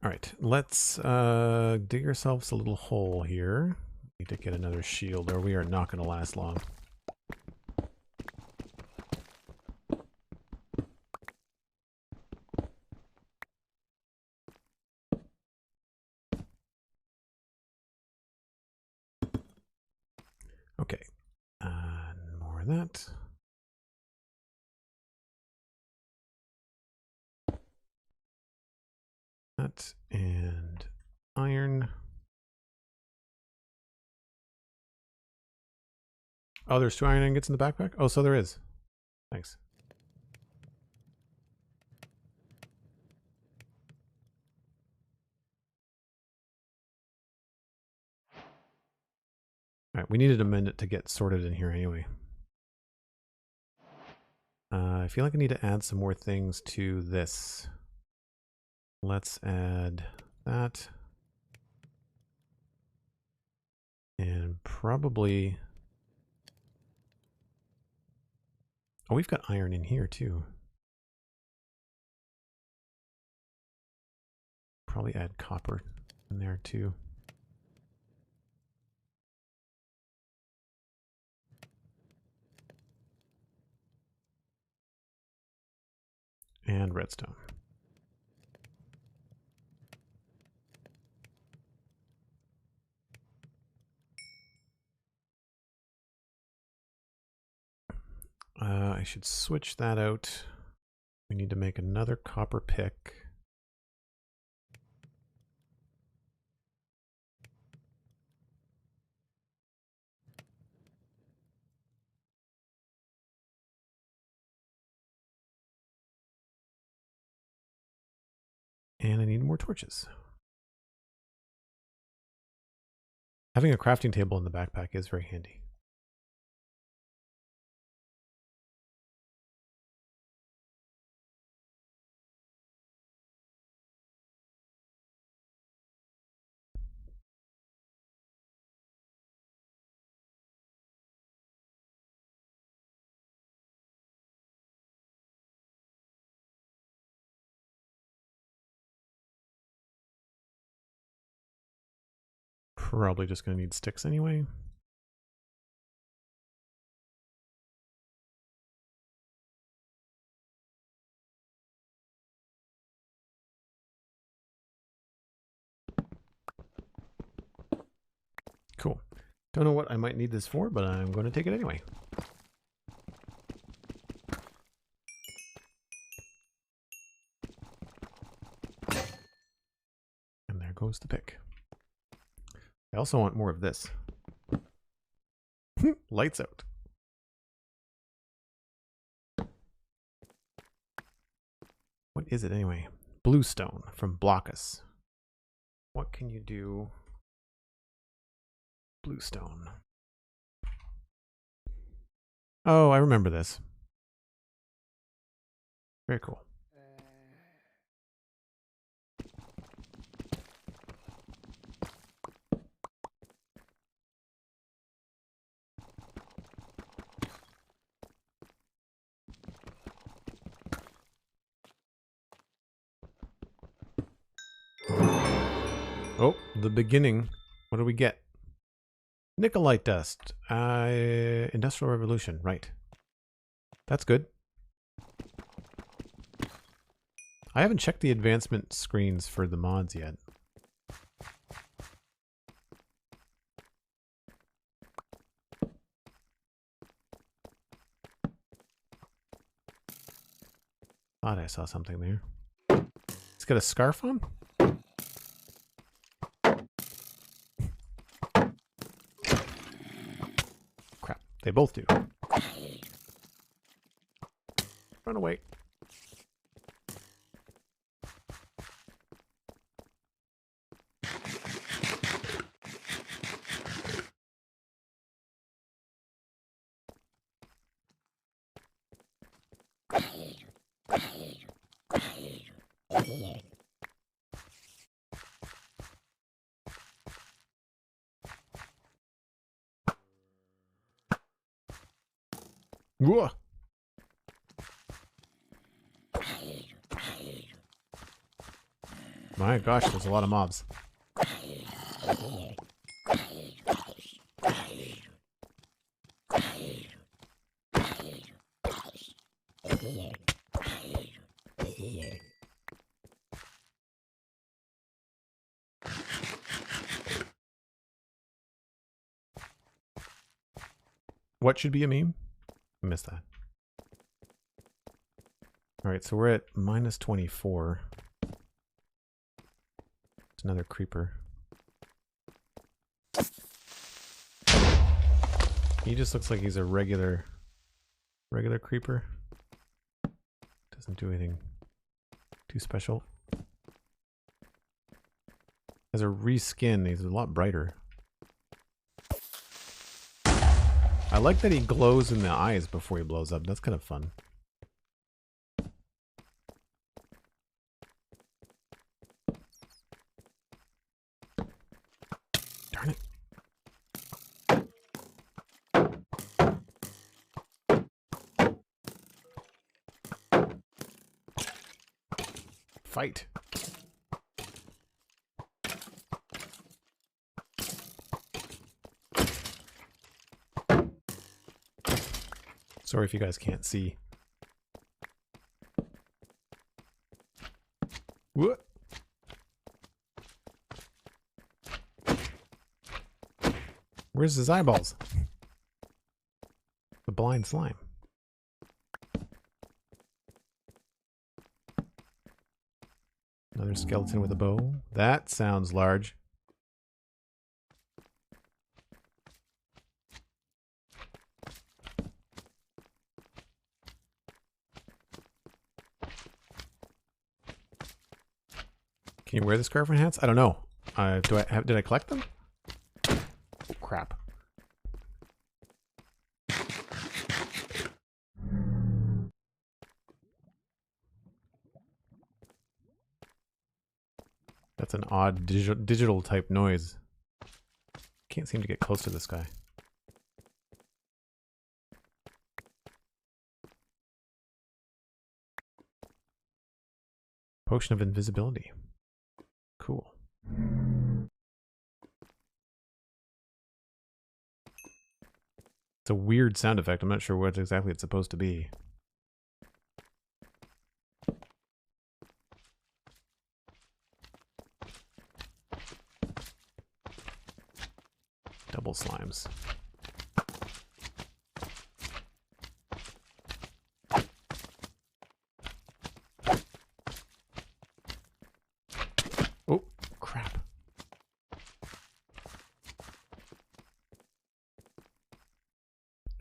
All right, let's dig ourselves a little hole here. Need to get another shield or we are not going to last long. Okay. More of that. That and iron. Oh, there's 2 iron ingots in the backpack? Oh, so there is. Thanks. All right, we needed a minute to get sorted in here anyway. I feel like I need to add some more things to this. Let's add that. And probably... Oh, we've got iron in here too. Probably add copper in there too. And redstone. I should switch that out. We need to make another copper pick. And I need more torches. Having a crafting table in the backpack is very handy. Probably just going to need sticks anyway. Cool. Don't know what I might need this for, but I'm going to take it anyway. And there goes the pick. I also want more of this. Lights out. What is it anyway? Bluestone from Blockus. What can you do? Bluestone. Oh, I remember this. Very cool. Oh, the beginning. What do we get? Nickelite dust. Industrial Revolution. Right. That's good. I haven't checked the advancement screens for the mods yet. Thought I saw something there. It's got a scarf on? Crap. They both do. Run away. Whoa. My gosh, there's a lot of mobs. What should be a meme? I missed that. Alright, so we're at minus 24. There's another creeper. He just looks like he's a regular creeper. Doesn't do anything too special. Has a reskin, he's a lot brighter. I like that he glows in the eyes before he blows up. That's kind of fun. Darn it. Fight. Sorry if you guys can't see. What? Where's his eyeballs? The blind slime. Another skeleton with a bow. That sounds large. Can you wear the scarf and hats? I don't know. Did I collect them? Oh, crap. That's an odd digital type noise. Can't seem to get close to this guy. Potion of invisibility. Cool. It's a weird sound effect. I'm not sure what exactly it's supposed to be. Double slimes. Oh, crap.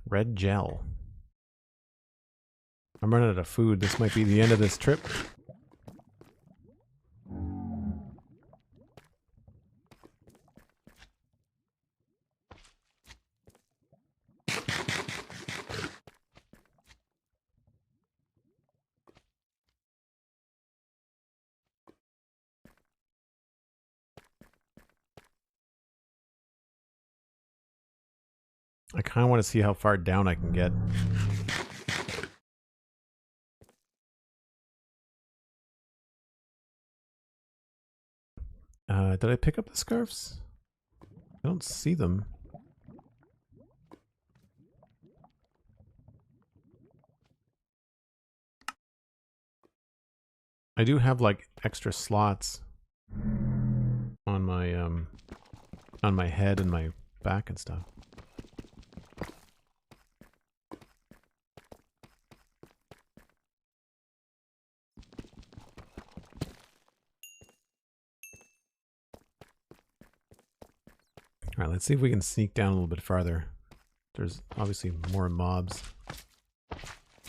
Red gel. I'm running out of food. This might be the end of this trip. I kind of want to see how far down I can get. Did I pick up the scarves? I don't see them. I do have like extra slots on my head and my back and stuff. Alright, let's see if we can sneak down a little bit farther. There's obviously more mobs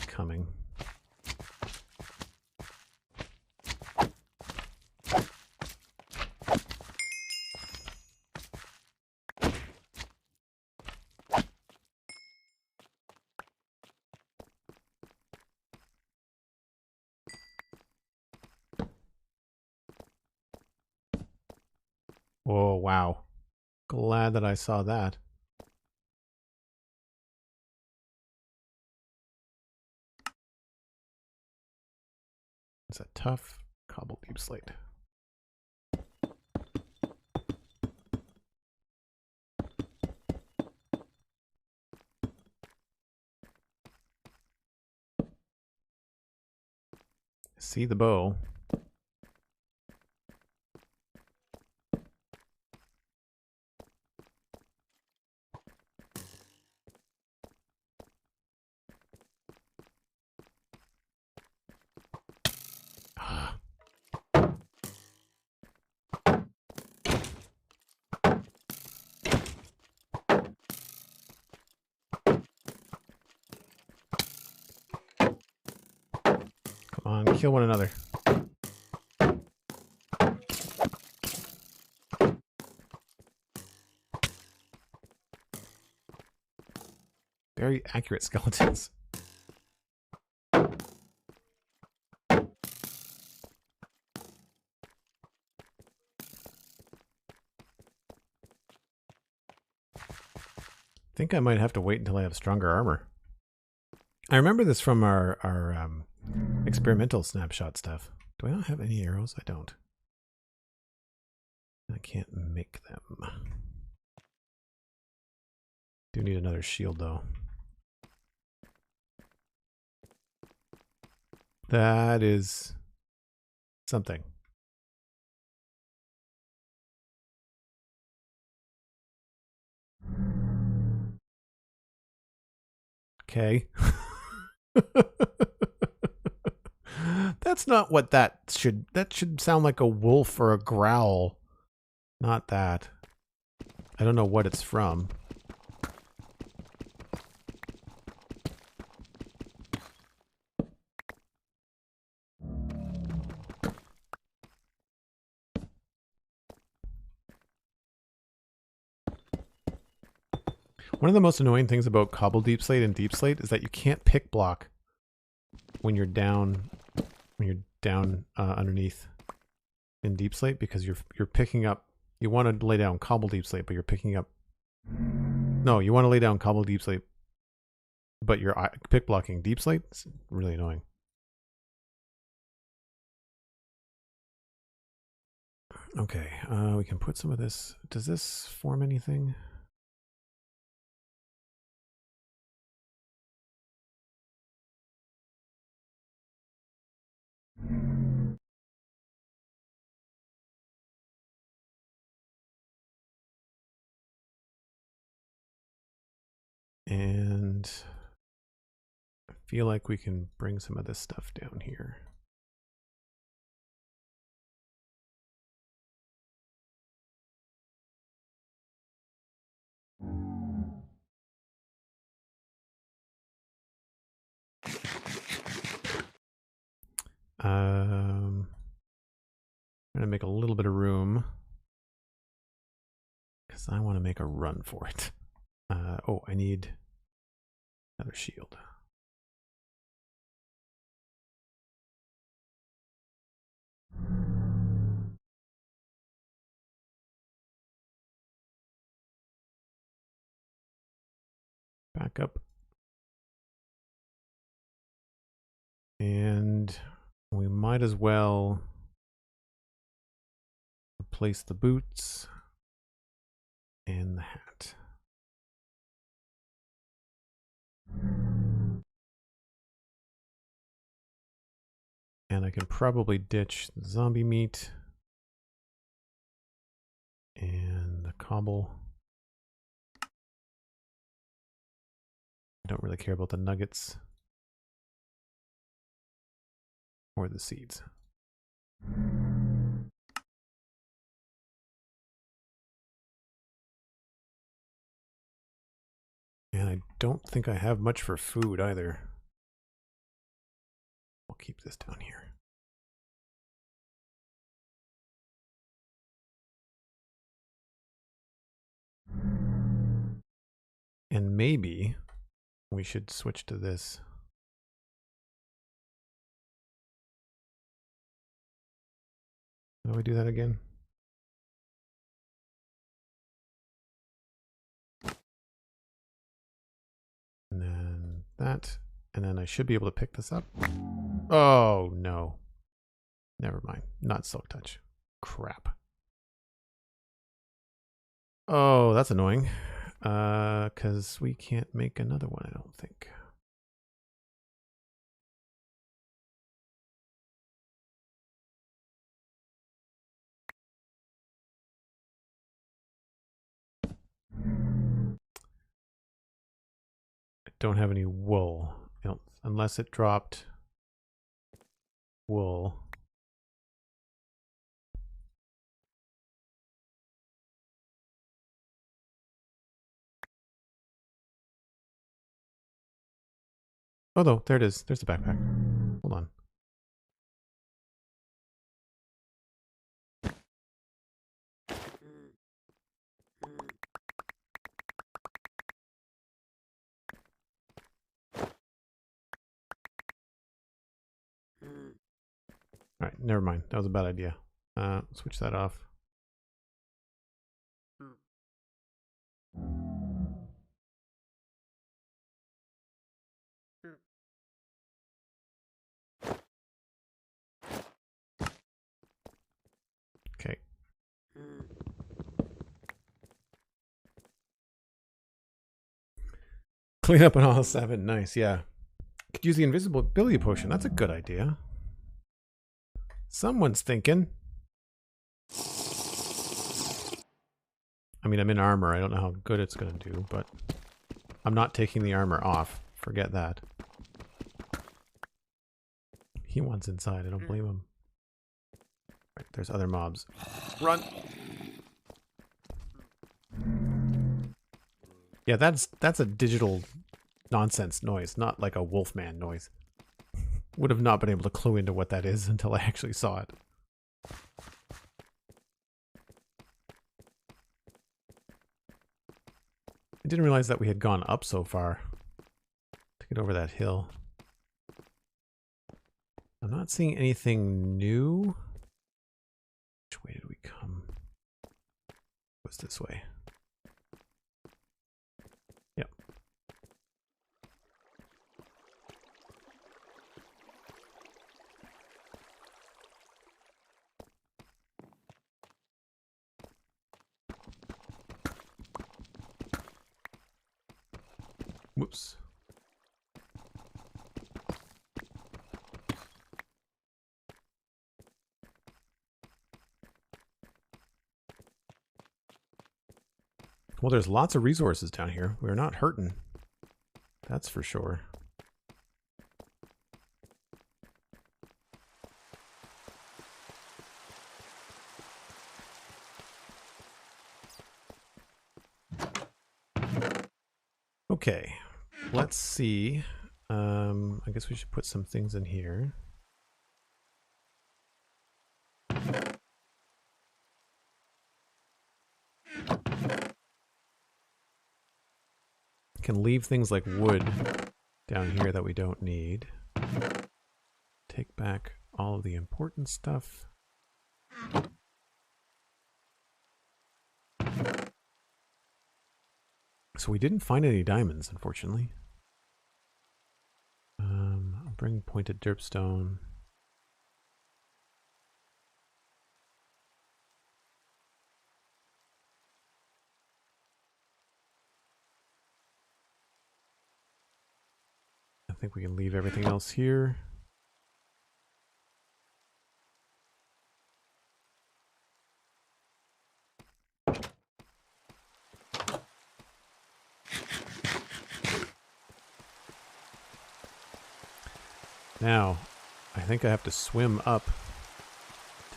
coming. Oh, wow. Glad that I saw that. It's a tough cobble deep slate. see the bow. Come on, kill one another. Very accurate skeletons. I think I might have to wait until I have stronger armor. I remember this from our experimental snapshot stuff. Do I not have any arrows? I don't. I can't make them. Do need another shield though. That is something. Okay. That's not what that should sound like a wolf or a growl. Not that. I don't know what it's from. One of the most annoying things about cobble deep slate and deep slate is that you can't pick block when you're down underneath in deep slate, because you're picking up. You want to lay down cobble deep slate, but you're picking up. No, you want to lay down cobble deep slate, but you're pick blocking deep slate. It's really annoying. Okay, we can put some of this. Does this form anything? And I feel like we can bring some of this stuff down here. I'm gonna make a little bit of room because I want to make a run for it. Oh, I need another shield. Back up. And we might as well replace the boots and the hat. And I can probably ditch the zombie meat and the cobble. I don't really care about the nuggets or the seeds. And I don't think I have much for food either. I'll keep this down here. And maybe we should switch to this. How do we do that again? And then that. And then I should be able to pick this up. Oh, no. Never mind. Not silk touch. Crap. Oh, that's annoying. Because we can't make another one, I don't think. don't have any wool. Unless it dropped wool. Oh, no, there it is. There's the backpack. Hold on. All right, never mind. That was a bad idea. Switch that off. Okay. Clean up on all 7. Nice, yeah. Could use the invisibility potion. That's a good idea. Someone's thinking. I mean, I'm in armor. I don't know how good it's going to do, but I'm not taking the armor off. Forget that. He wants inside. I don't blame him. Right, there's other mobs. Run! Yeah, that's a digital nonsense noise, not like a wolfman noise. Would have not been able to clue into what that is until I actually saw it. I didn't realize that we had gone up so far to get over that hill. I'm not seeing anything new. Which way did we come? What's this way? Yep. Whoops. Well, there's lots of resources down here. We're not hurting. That's for sure. Okay, let's see. I guess we should put some things in here. Can leave things like wood down here that we don't need. Take back all of the important stuff. So we didn't find any diamonds, unfortunately. I'll bring pointed derpstone. I think we can leave everything else here. Now, I think I have to swim up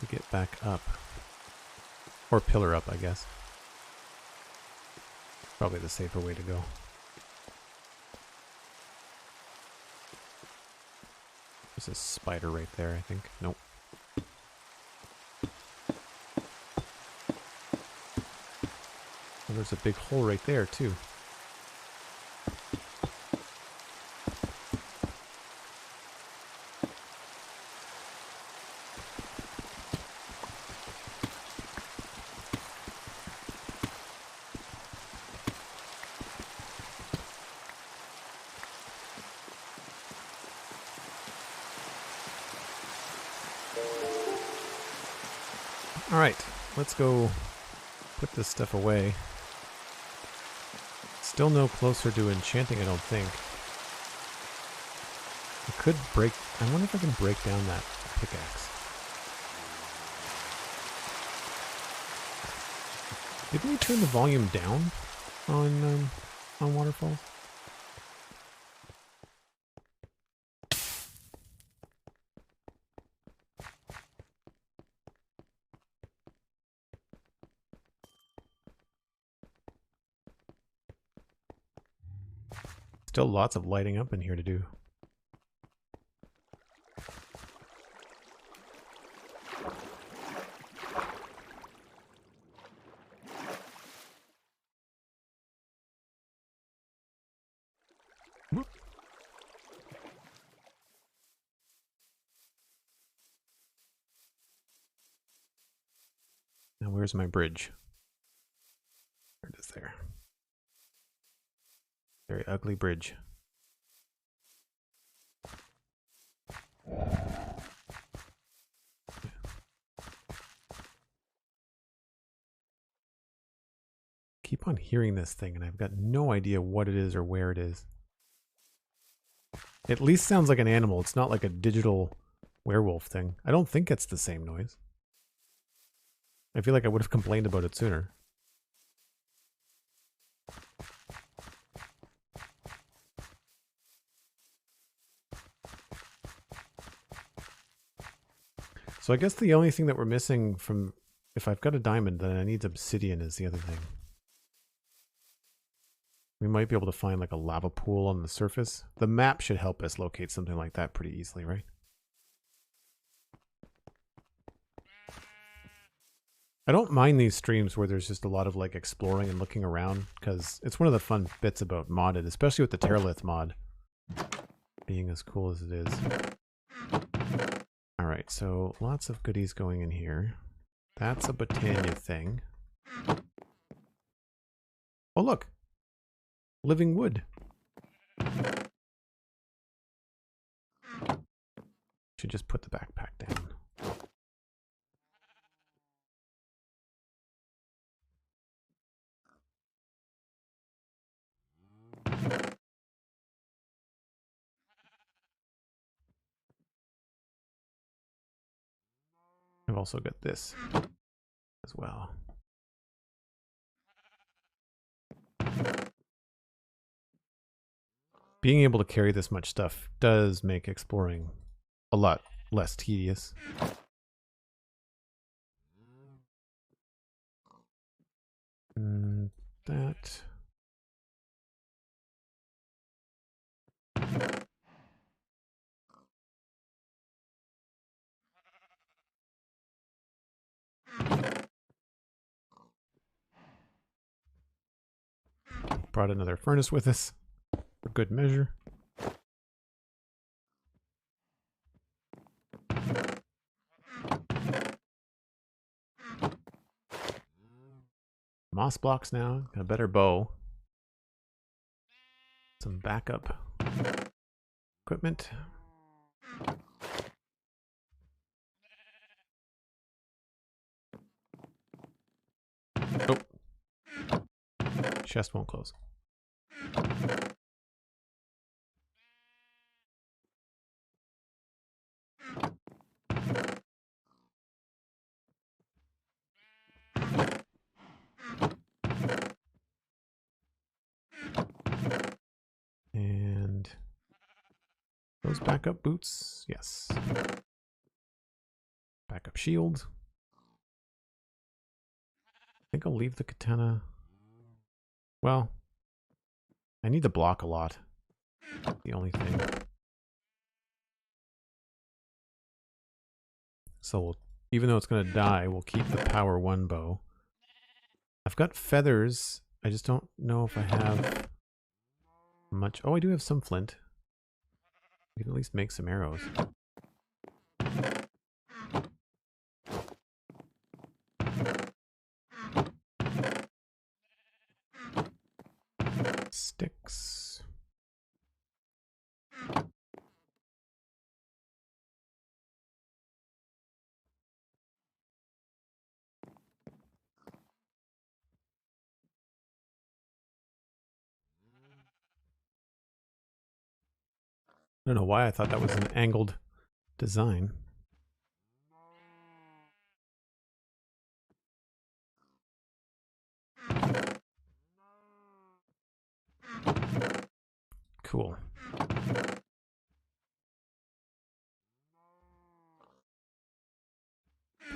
to get back up. Or pillar up, I guess. Probably the safer way to go. There's a spider right there, I think. Nope. Well, there's a big hole right there, too. Alright, let's go put this stuff away. Still no closer to enchanting, I don't think. I could break... I wonder if I can break down that pickaxe. Didn't we turn the volume down on waterfalls? Still lots of lighting up in here to do. Whoop. Now where's my bridge? There it is there. Very ugly bridge. Keep on hearing this thing and I've got no idea what it is or where it is. It at least sounds like an animal. It's not like a digital werewolf thing. I don't think it's the same noise. I feel like I would have complained about it sooner. So I guess the only thing that we're missing from... If I've got a diamond, then I need obsidian is the other thing. We might be able to find like a lava pool on the surface. The map should help us locate something like that pretty easily, right? I don't mind these streams where there's just a lot of like exploring and looking around, because it's one of the fun bits about modded, especially with the Terralith mod being as cool as it is. Alright, so lots of goodies going in here. That's a Botania thing. Oh look! Living wood. Should just put the backpack down. I've also got this as well. Being able to carry this much stuff does make exploring a lot less tedious. That. Brought another furnace with us for good measure. Moss blocks now, got a better bow. Some backup equipment. Oh. Chest won't close. And those backup boots, yes. Backup shield. I think I'll leave the katana. Well, I need to block a lot. The only thing. So even though it's going to die, we'll keep the power 1 bow. I've got feathers. I just don't know if I have much. Oh, I do have some flint. We can at least make some arrows. Sticks. I don't know why I thought that was an angled design. Cool.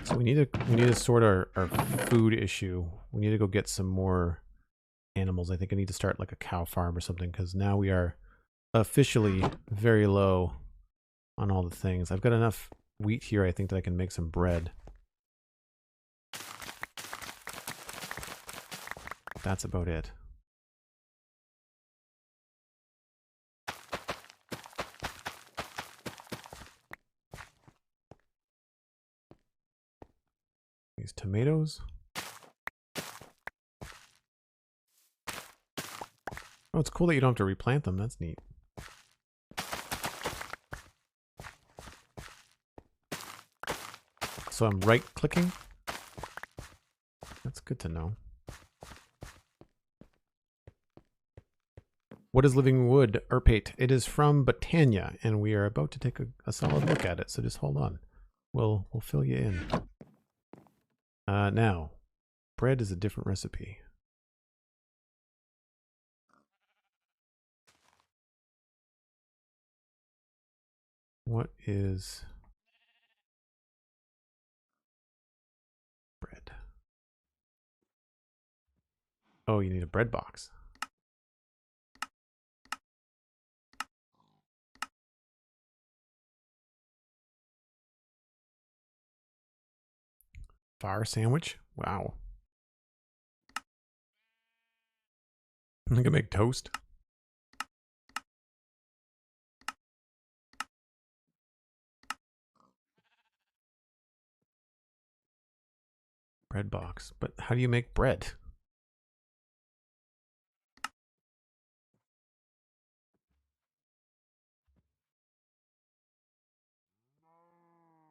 So we need to sort our food issue. We need to go get some more animals. I think I need to start like a cow farm or something, because now we are officially very low on all the things. I've got enough wheat here, I think, that I can make some bread. That's about it. These tomatoes. Oh, it's cool that you don't have to replant them. That's neat. So I'm right-clicking. That's good to know. What is living wood? Erpate. It is from Botania, and we are about to take a solid look at it, so just hold on. We'll fill you in. Now, bread is a different recipe. What is bread? Oh, you need a bread box. Fire sandwich? Wow. I can make toast. Bread box. But how do you make bread?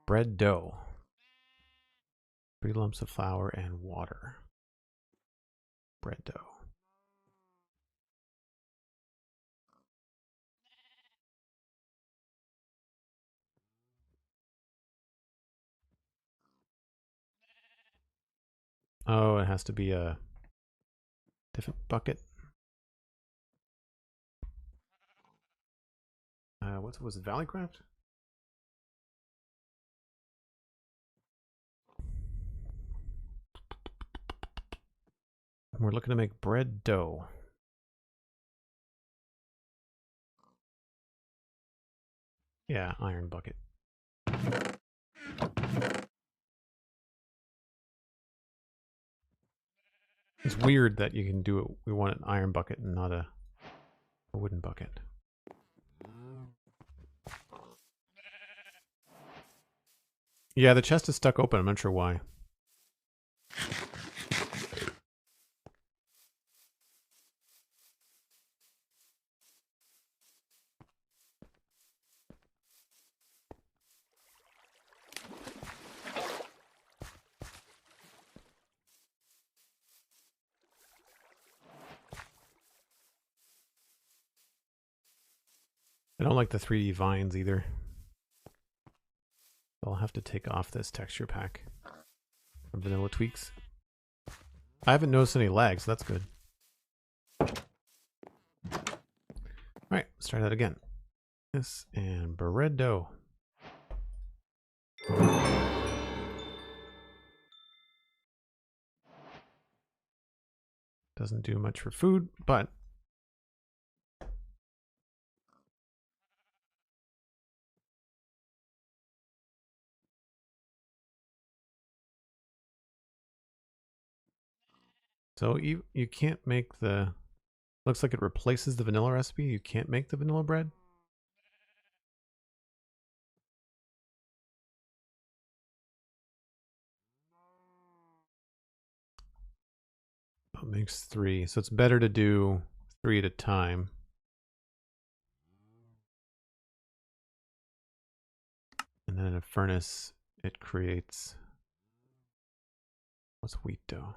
Bread dough. 3 lumps of flour and water. Bread dough. Oh, it has to be a different bucket. What was it? Valleycraft? We're looking to make bread dough. Yeah, iron bucket. It's weird that you can do it. We want an iron bucket and not a wooden bucket. Yeah, the chest is stuck open. I'm not sure why. I don't like the 3D vines either. I'll have to take off this texture pack from Vanilla Tweaks. I haven't noticed any lag, so that's good. Alright, let's try that again. This and bread dough. Doesn't do much for food, but so you can't make the, looks like it replaces the vanilla recipe. You can't make the vanilla bread. It makes 3, so it's better to do 3 at a time. And then in a furnace, it creates, what's wheat dough?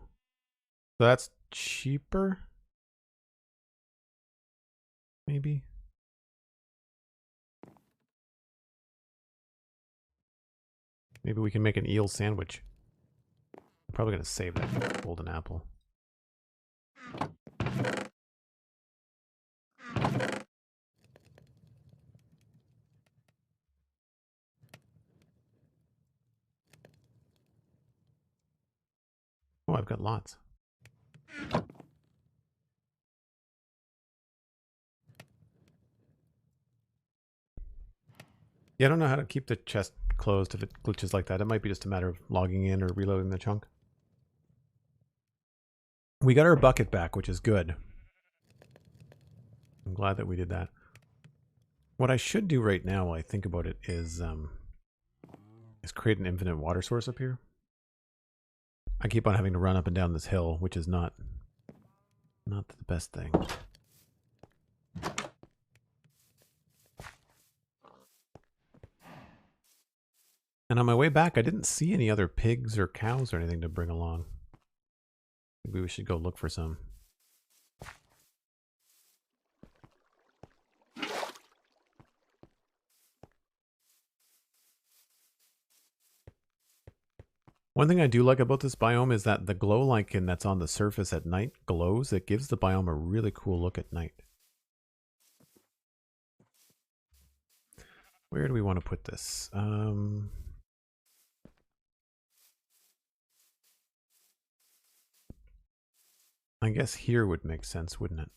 So that's cheaper? Maybe? Maybe we can make an eel sandwich. I'm probably going to save that golden apple. Oh, I've got lots. Yeah, I don't know how to keep the chest closed if it glitches like that. It might be just a matter of logging in or reloading the chunk. We got our bucket back, which is good. I'm glad that we did that. What I should do right now while I think about it is create an infinite water source up here. I keep on having to run up and down this hill, which is not the best thing. And on my way back, I didn't see any other pigs or cows or anything to bring along. Maybe we should go look for some. One thing I do like about this biome is that the glow lichen that's on the surface at night glows. It gives the biome a really cool look at night. Where do we want to put this? I guess here would make sense, wouldn't it?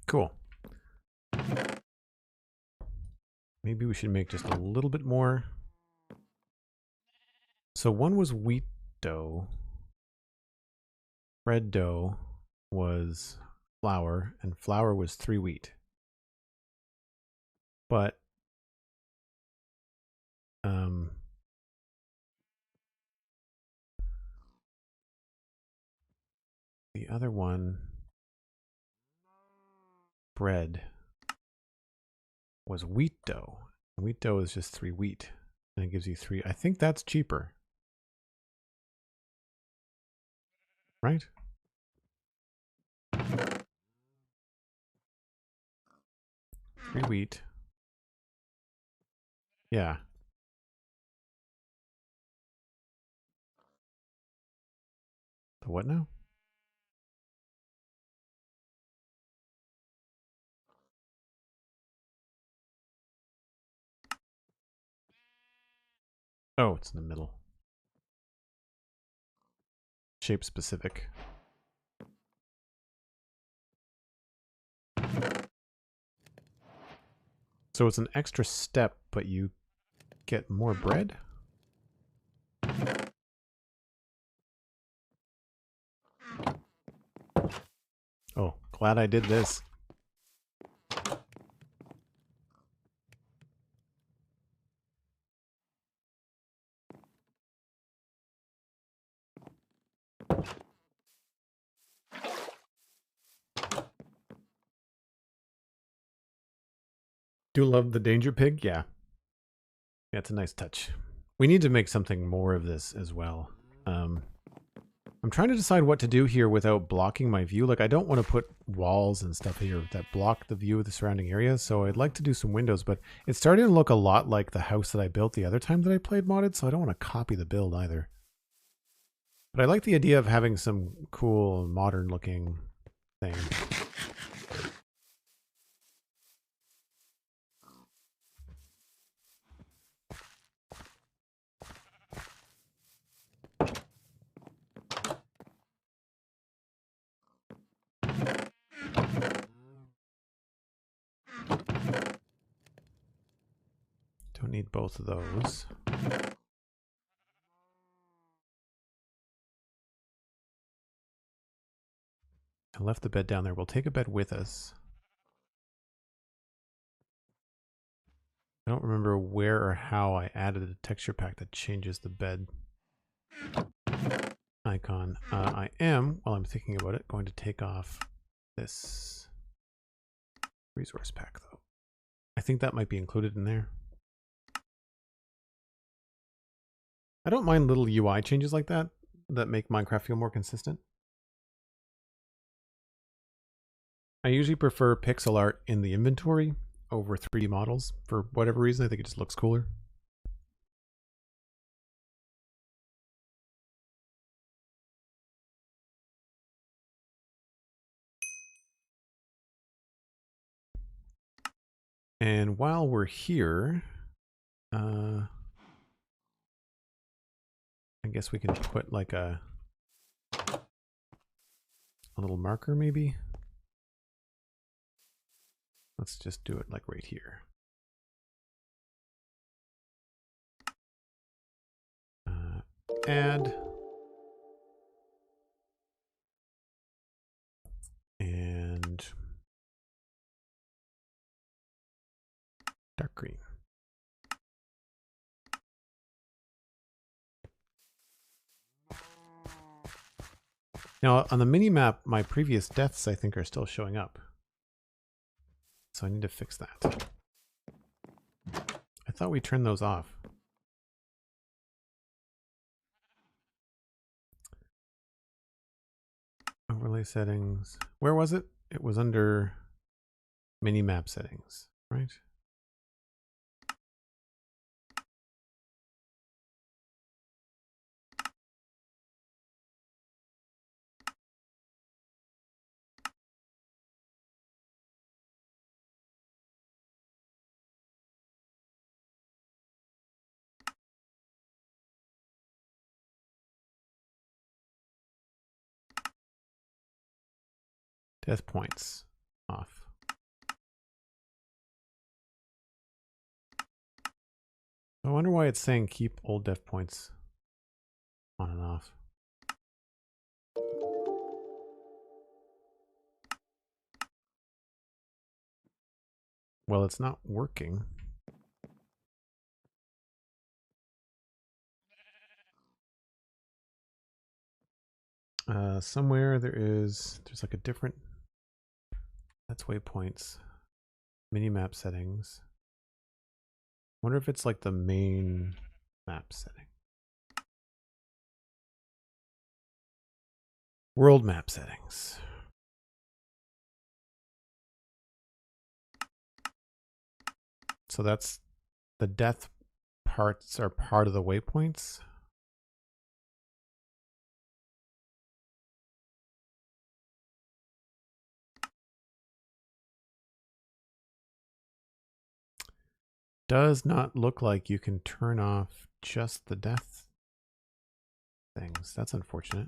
Cool. Maybe we should make just a little bit more. So one was wheat dough. Bread dough was flour, and flour was 3 wheat. But the other one, bread, was wheat dough. And wheat dough is just 3 wheat, and it gives you 3. I think that's cheaper. Right? Three wheat. Yeah. The what now? Oh, it's in the middle. Shape specific. So it's an extra step, but you get more bread? Oh, glad I did this. Do love the danger pig? Yeah. Yeah, it's a nice touch. We need to make something more of this as well. I'm trying to decide what to do here without blocking my view. Like, I don't want to put walls and stuff here that block the view of the surrounding area, so I'd like to do some windows, but it's starting to look a lot like the house that I built the other time that I played modded, so I don't want to copy the build either. But I like the idea of having some cool, modern-looking thing. Don't need both of those. I left the bed down there. We'll take a bed with us. I don't remember where or how I added a texture pack that changes the bed icon. I am, while I'm thinking about it, going to take off this resource pack, though. I think that might be included in there. I don't mind little UI changes like that that make Minecraft feel more consistent. I usually prefer pixel art in the inventory over 3D models for whatever reason. I think it just looks cooler. And while we're here, I guess we can put like a little marker maybe. Let's just do it like right here. Add. And dark green. Now on the mini map, my previous deaths I think are still showing up. So I need to fix that. I thought we turned those off. Overlay settings. Where was it? It was under mini map settings, right? Death points off. I wonder why it's saying keep old death points on and off. Well, it's not working. Somewhere there's like a different, that's waypoints, mini-map settings. Wonder if it's like the main map setting. World map settings. So that's the death parts are part of the waypoints. Does not look like you can turn off just the death things. That's unfortunate.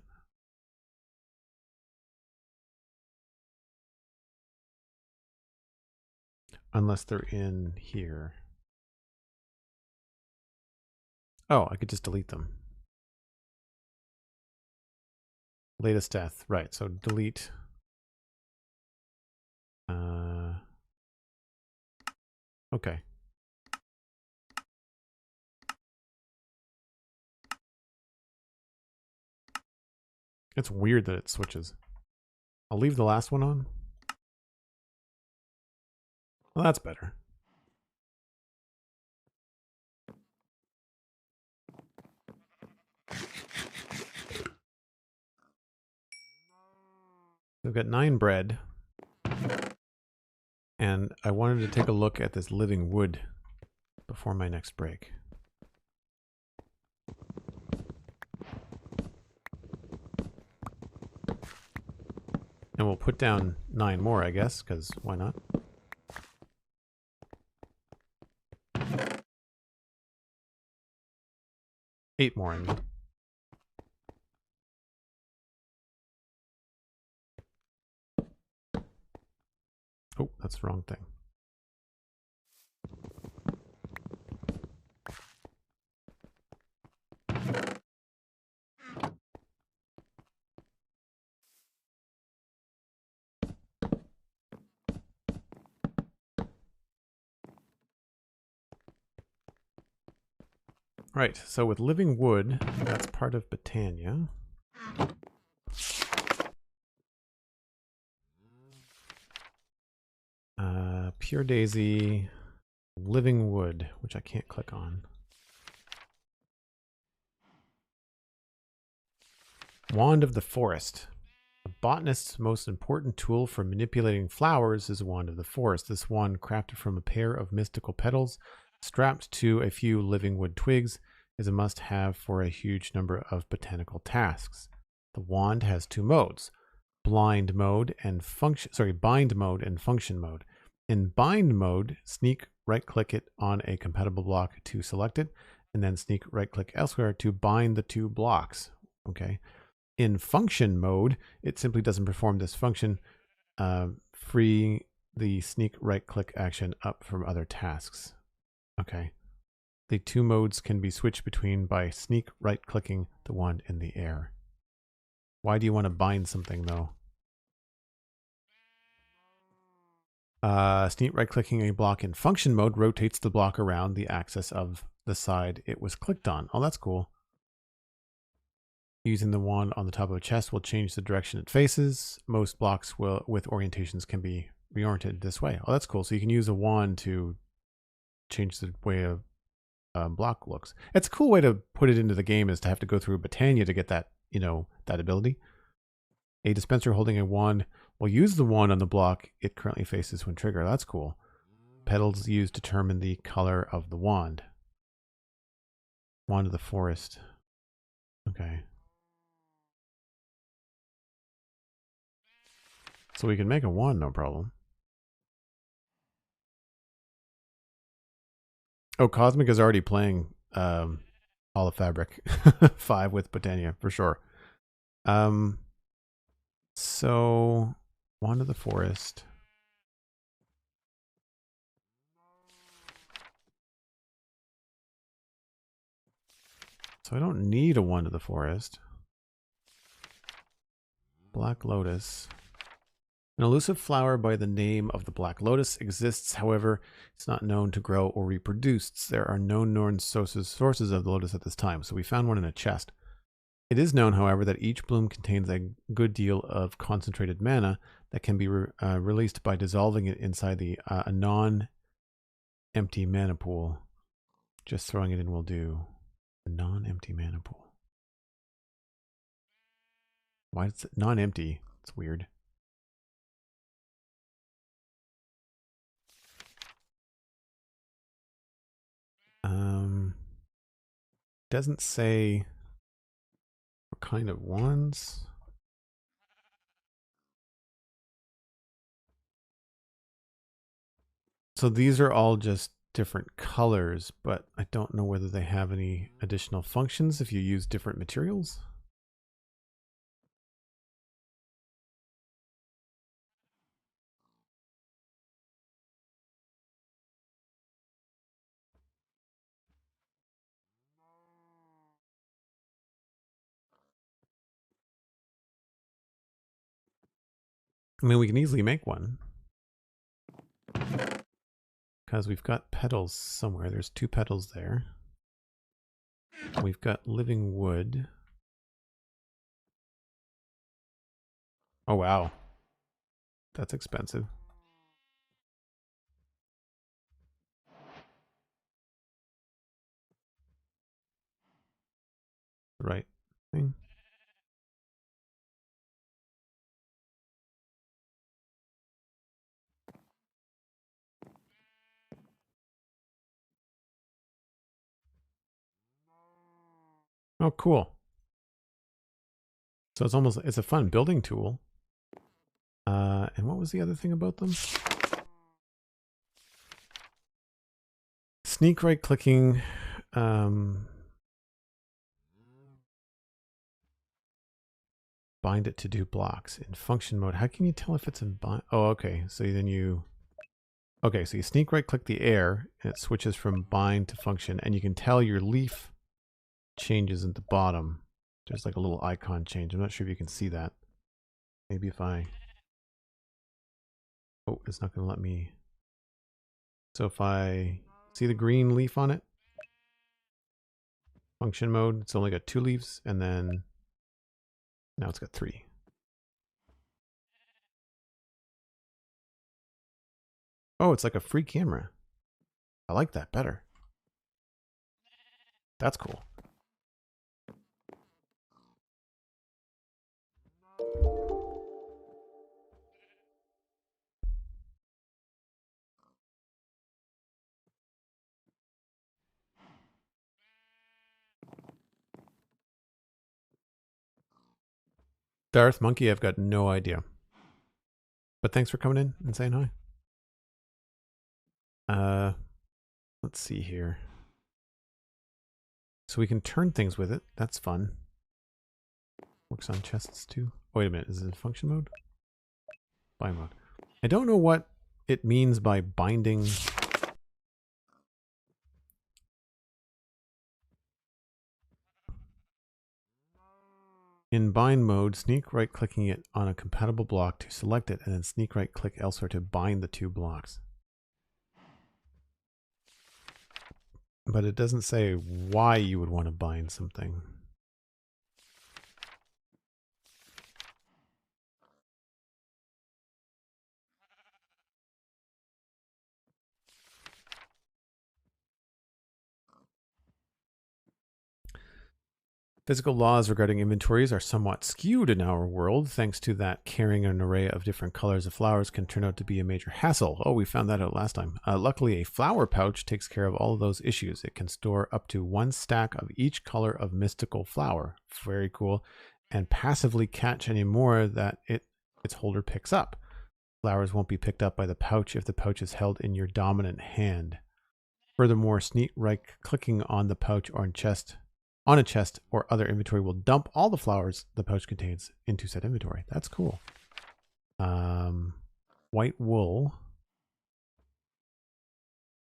Unless they're in here. Oh, I could just delete them. Latest death. Right, so delete. Okay. It's weird that it switches. I'll leave the last one on. Well, that's better. We've got 9 bread. And I wanted to take a look at this living wood before my next break. And we'll put down 9 more, I guess, because why not? Eight more, I mean. Oh, that's the wrong thing. Right, so with living wood, that's part of Botania. Pure daisy, living wood, which I can't click on. Wand of the Forest. A botanist's most important tool for manipulating flowers is a wand of the forest. This wand, crafted from a pair of mystical petals strapped to a few living wood twigs, is a must-have for a huge number of botanical tasks. The wand has two modes: bind mode and function mode. In bind mode, sneak right-click it on a compatible block to select it, and then sneak right-click elsewhere to bind the two blocks. Okay. In function mode, it simply doesn't perform this function, freeing the sneak right-click action up from other tasks. Okay. The two modes can be switched between by sneak right-clicking the wand in the air. Why do you want to bind something, though? Sneak right-clicking a block in function mode rotates the block around the axis of the side it was clicked on. Oh, that's cool. Using the wand on the top of a chest will change the direction it faces. Most blocks with orientations can be reoriented this way. Oh, that's cool. So you can use a wand to change the way a block looks. It's a cool way to put it into the game, is to have to go through Botania to get that, that ability. A dispenser holding a wand will use the wand on the block it currently faces when triggered. That's cool. Petals used determine the color of the wand. Wand of the forest. Okay. So we can make a wand, no problem. Oh, Cosmic is already playing Hall of Fabric 5 with Botania, for sure. So, Wand of the Forest. So I don't need a Wand of the Forest. Black Lotus. An elusive flower by the name of the Black Lotus exists. However, it's not known to grow or reproduce. There are no known sources of the lotus at this time, so we found one in a chest. It is known, however, that each bloom contains a good deal of concentrated mana that can be released by dissolving it inside a non-empty mana pool. Just throwing it in will do. A non-empty mana pool. Why is it non-empty? It's weird. Doesn't say what kind of ones. So these are all just different colors, but I don't know whether they have any additional functions if you use different materials. I mean, we can easily make one. Because we've got petals somewhere. There's 2 petals there. We've got living wood. Oh, wow. That's expensive. Right thing. Oh, cool. So it's a fun building tool. And what was the other thing about them? Sneak right clicking. Bind it to do blocks in function mode. How can you tell if it's in bind? Oh, okay. So then okay, so you sneak right click the air and it switches from bind to function, and you can tell your leaf changes at the bottom. There's like a little icon change. I'm not sure if you can see that. Maybe if I... Oh, it's not going to let me... So if I see the green leaf on it, function mode, it's only got 2 leaves, and then now it's got 3. Oh, it's like a free camera. I like that better. That's cool. Darth Monkey, I've got no idea. But thanks for coming in and saying hi. Let's see here. So we can turn things with it. That's fun. Works on chests too. Wait a minute, is it function mode? Bind mode. I don't know what it means by binding. In bind mode, sneak right clicking it on a compatible block to select it and then sneak right click elsewhere to bind the two blocks. But it doesn't say why you would want to bind something. Physical laws regarding inventories are somewhat skewed in our world, thanks to that carrying an array of different colors of flowers can turn out to be a major hassle. Oh, we found that out last time. Luckily, a flower pouch takes care of all of those issues. It can store up to 1 stack of each color of mystical flower. Very cool. And passively catch any more that its holder picks up. Flowers won't be picked up by the pouch if the pouch is held in your dominant hand. Furthermore, sneak right clicking on the pouch or on a chest or other inventory will dump all the flowers the pouch contains into said inventory. That's cool. White wool.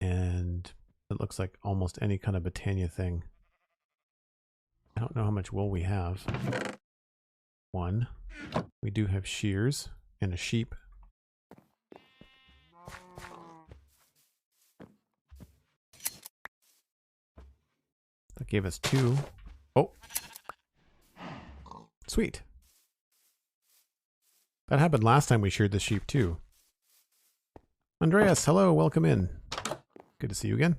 And it looks like almost any kind of Botania thing. I don't know how much wool we have. 1. We do have shears and a sheep. That gave us 2. Oh. Sweet. That happened last time we sheared the sheep too. Andreas, hello, welcome in. Good to see you again.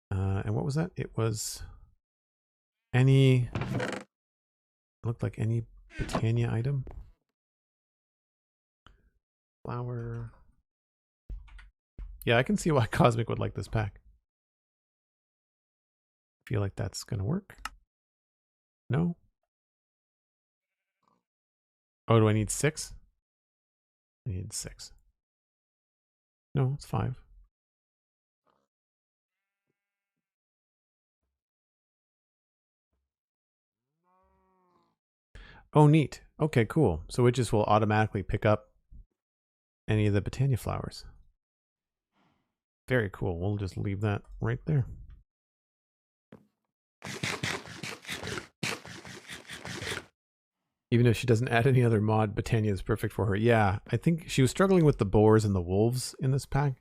And what was that? It was any... looked like any Botania item. Flower. Yeah, I can see why Cosmic would like this pack. Feel like that's gonna work. No? Oh, do I need 6? I need 6. No, it's 5. Oh, neat. Okay, cool. So it just will automatically pick up any of the Botania flowers. Very cool. We'll just leave that right there. Even if she doesn't add any other mod, Botania is perfect for her. Yeah, I think she was struggling with the boars and the wolves in this pack.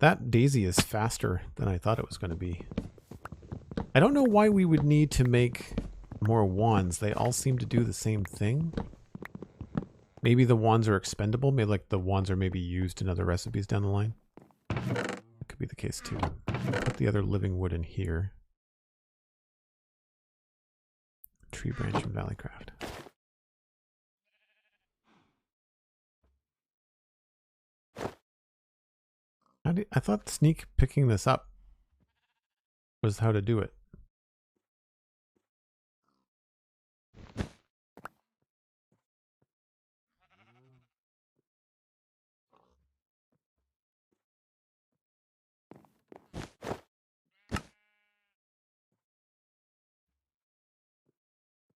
That daisy is faster than I thought it was going to be. I don't know why we would need to make more wands. They all seem to do the same thing. Maybe the wands are expendable. Maybe like the wands are maybe used in other recipes down the line. That could be the case too. Put the other living wood in here. Tree branch and Valleycraft. I thought sneak picking this up was how to do it.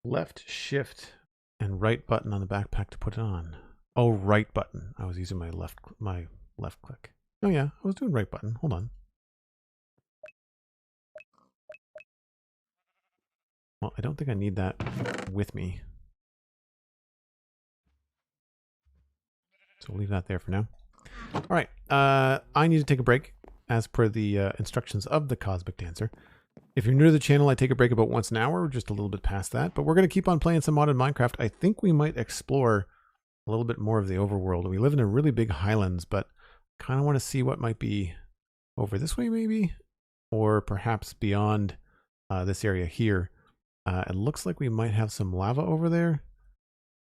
Left shift and right button on the backpack to put it on. Oh, right button. I was using my left click. Oh yeah, I was doing right button. Hold on. Well, I don't think I need that with me. So we'll leave that there for now. All right, I need to take a break as per the instructions of the Cosmic Dancer. If you're new to the channel, I take a break about once an hour, just a little bit past that. But we're going to keep on playing some modded Minecraft. I think we might explore a little bit more of the overworld. We live in a really big highlands, but kind of want to see what might be over this way maybe, or perhaps beyond this area here. It looks like we might have some lava over there.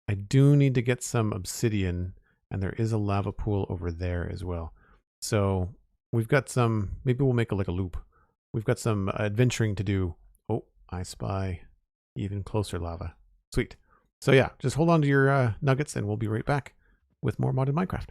I do need to get some obsidian, and there is a lava pool over there as well. So we've got some, maybe we'll make like a loop. We've got some adventuring to do. Oh, I spy even closer lava. Sweet. So yeah, just hold on to your nuggets and we'll be right back with more modded Minecraft.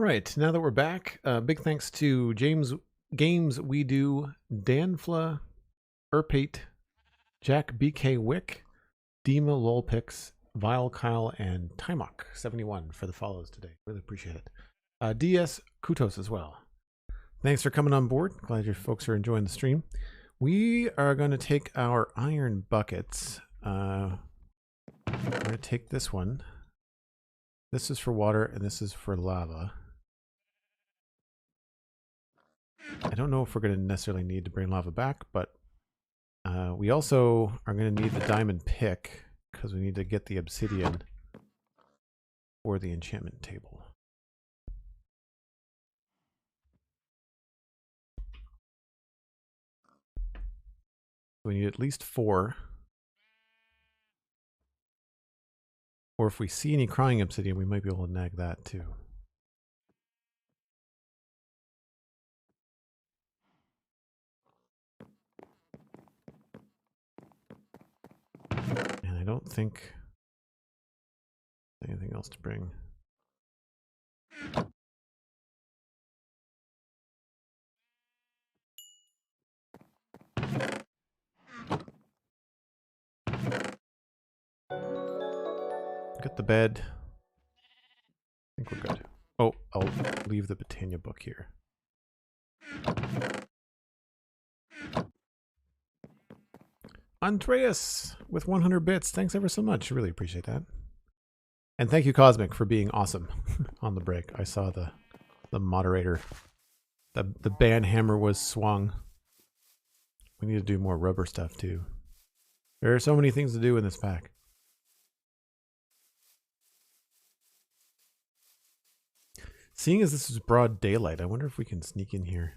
right, now that we're back, big thanks to James Games We Do, Danfla, Erpate, Jack BK Wick, Dima Lolpix, Vile Kyle, and Timok71 for the follows today. Really appreciate it. DS Kutos as well. Thanks for coming on board. Glad you folks are enjoying the stream. We are going to take our iron buckets. We're going to take this one. This is for water, and this is for lava. I don't know if we're going to necessarily need to bring lava back, but we also are going to need the diamond pick because we need to get the obsidian for the enchantment table. We need at least 4. Or if we see any crying obsidian, we might be able to nag that too. And I don't think anything else to bring. Got the bed. I think we're good. Oh, I'll leave the Botania book here. Andreas with 100 bits. Thanks ever so much. Really appreciate that. And thank you, Cosmic, for being awesome on the break. I saw the moderator. The band hammer was swung. We need to do more rubber stuff too. There are so many things to do in this pack. Seeing as this is broad daylight, I wonder if we can sneak in here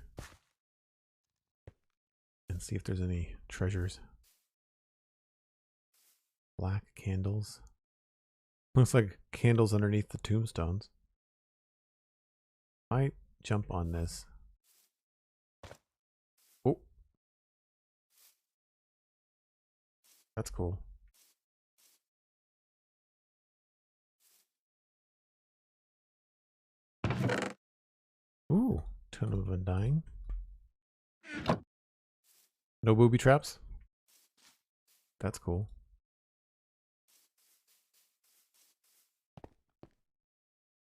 and see if there's any treasures. Black candles. Looks like candles underneath the tombstones. I jump on this. Oh. That's cool. Ooh, Ton of Undying. No booby traps? That's cool.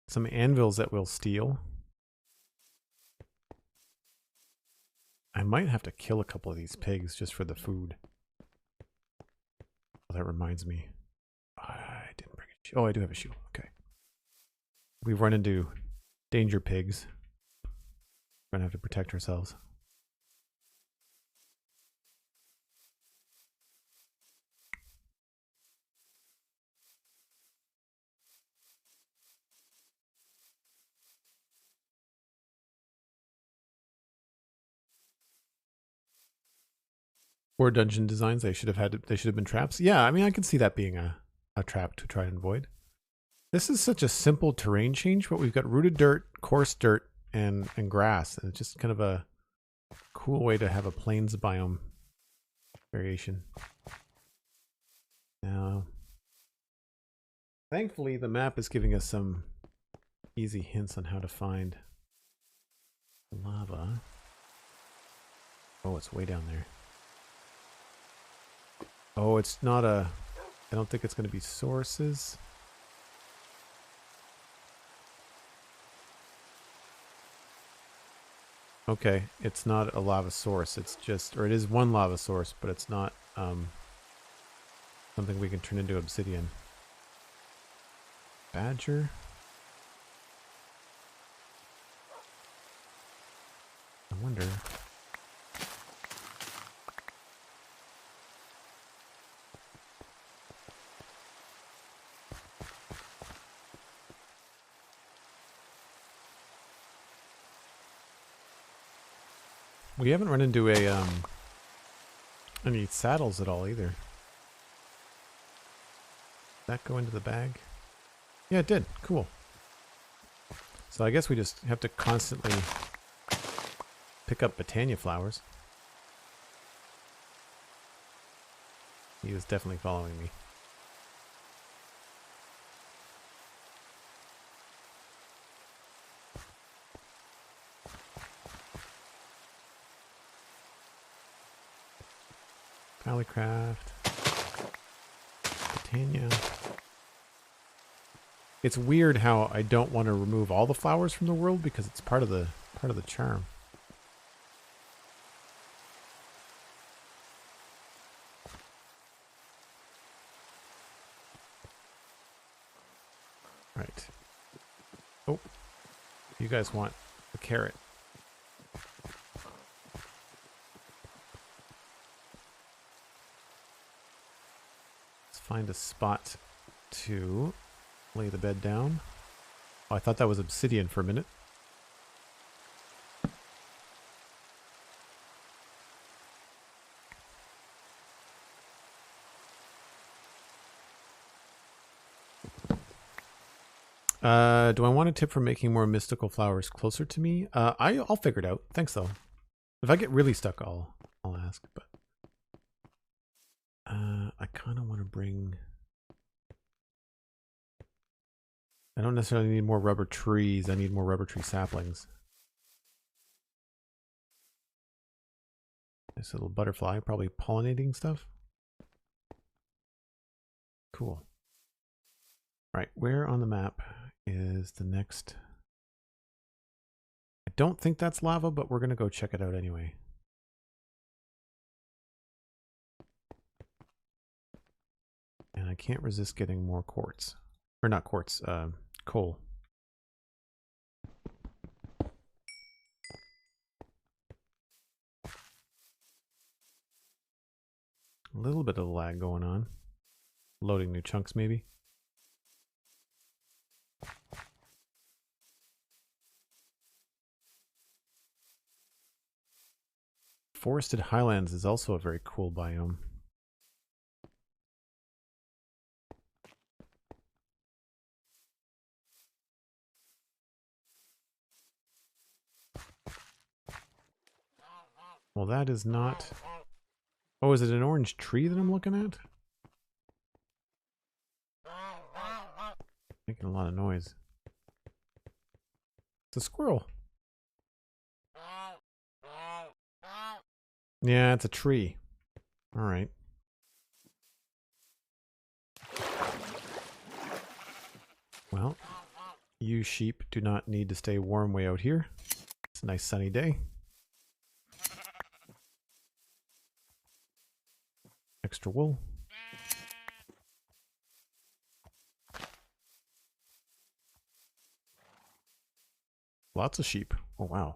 Some anvils that we'll steal. I might have to kill a couple of these pigs just for the food. Oh, that reminds me. I didn't bring a shield. Oh, I do have a shield. Okay. We've run into danger pigs. We're gonna have to protect ourselves. Or dungeon designs, they should have been traps. Yeah, I mean I could see that being a trap to try and avoid. This is such a simple terrain change, but we've got rooted dirt, coarse dirt, and grass, and it's just kind of a cool way to have a plains biome variation. Now, thankfully the map is giving us some easy hints on how to find lava. Oh, it's way down there. Oh, it's not a... I don't think it's going to be sources. Okay, it's not a lava source. It's just... Or it is one lava source, but it's not something we can turn into obsidian. Badger? I wonder... We haven't run into any saddles at all either. Did that go into the bag? Yeah, it did. Cool. So I guess we just have to constantly pick up Botania flowers. He was definitely following me. Valleycraft. Botania. It's weird how I don't want to remove all the flowers from the world because it's part of the charm. Right. Oh, you guys want a carrot. Let's find a spot to lay the bed down. Oh, I thought that was obsidian for a minute. Do I want a tip for making more mystical flowers closer to me? I'll figure it out. Thanks though. If I get really stuck, I'll ask. But I kind of want to bring. I don't necessarily need more rubber trees. I need more rubber tree saplings. This little butterfly, probably pollinating stuff. Cool. Right, where on the map is the next? I don't think that's lava, but we're gonna go check it out anyway. And I can't resist getting more quartz. Or not quartz, coal. A little bit of lag going on. Loading new chunks maybe. Forested Highlands is also a very cool biome. Well, that is not... Oh, is it an orange tree that I'm looking at? Making a lot of noise. It's a squirrel. Yeah, it's a tree. All right. Well, you sheep do not need to stay warm way out here. It's a nice sunny day. Extra wool. Lots of sheep. Oh, wow.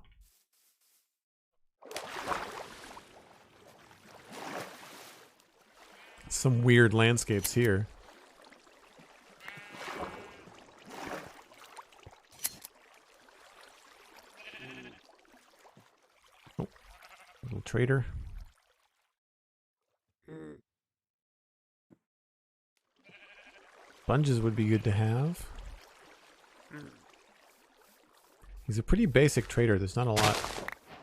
Some weird landscapes here. Oh, little trader. Sponges would be good to have. He's a pretty basic trader. There's not a lot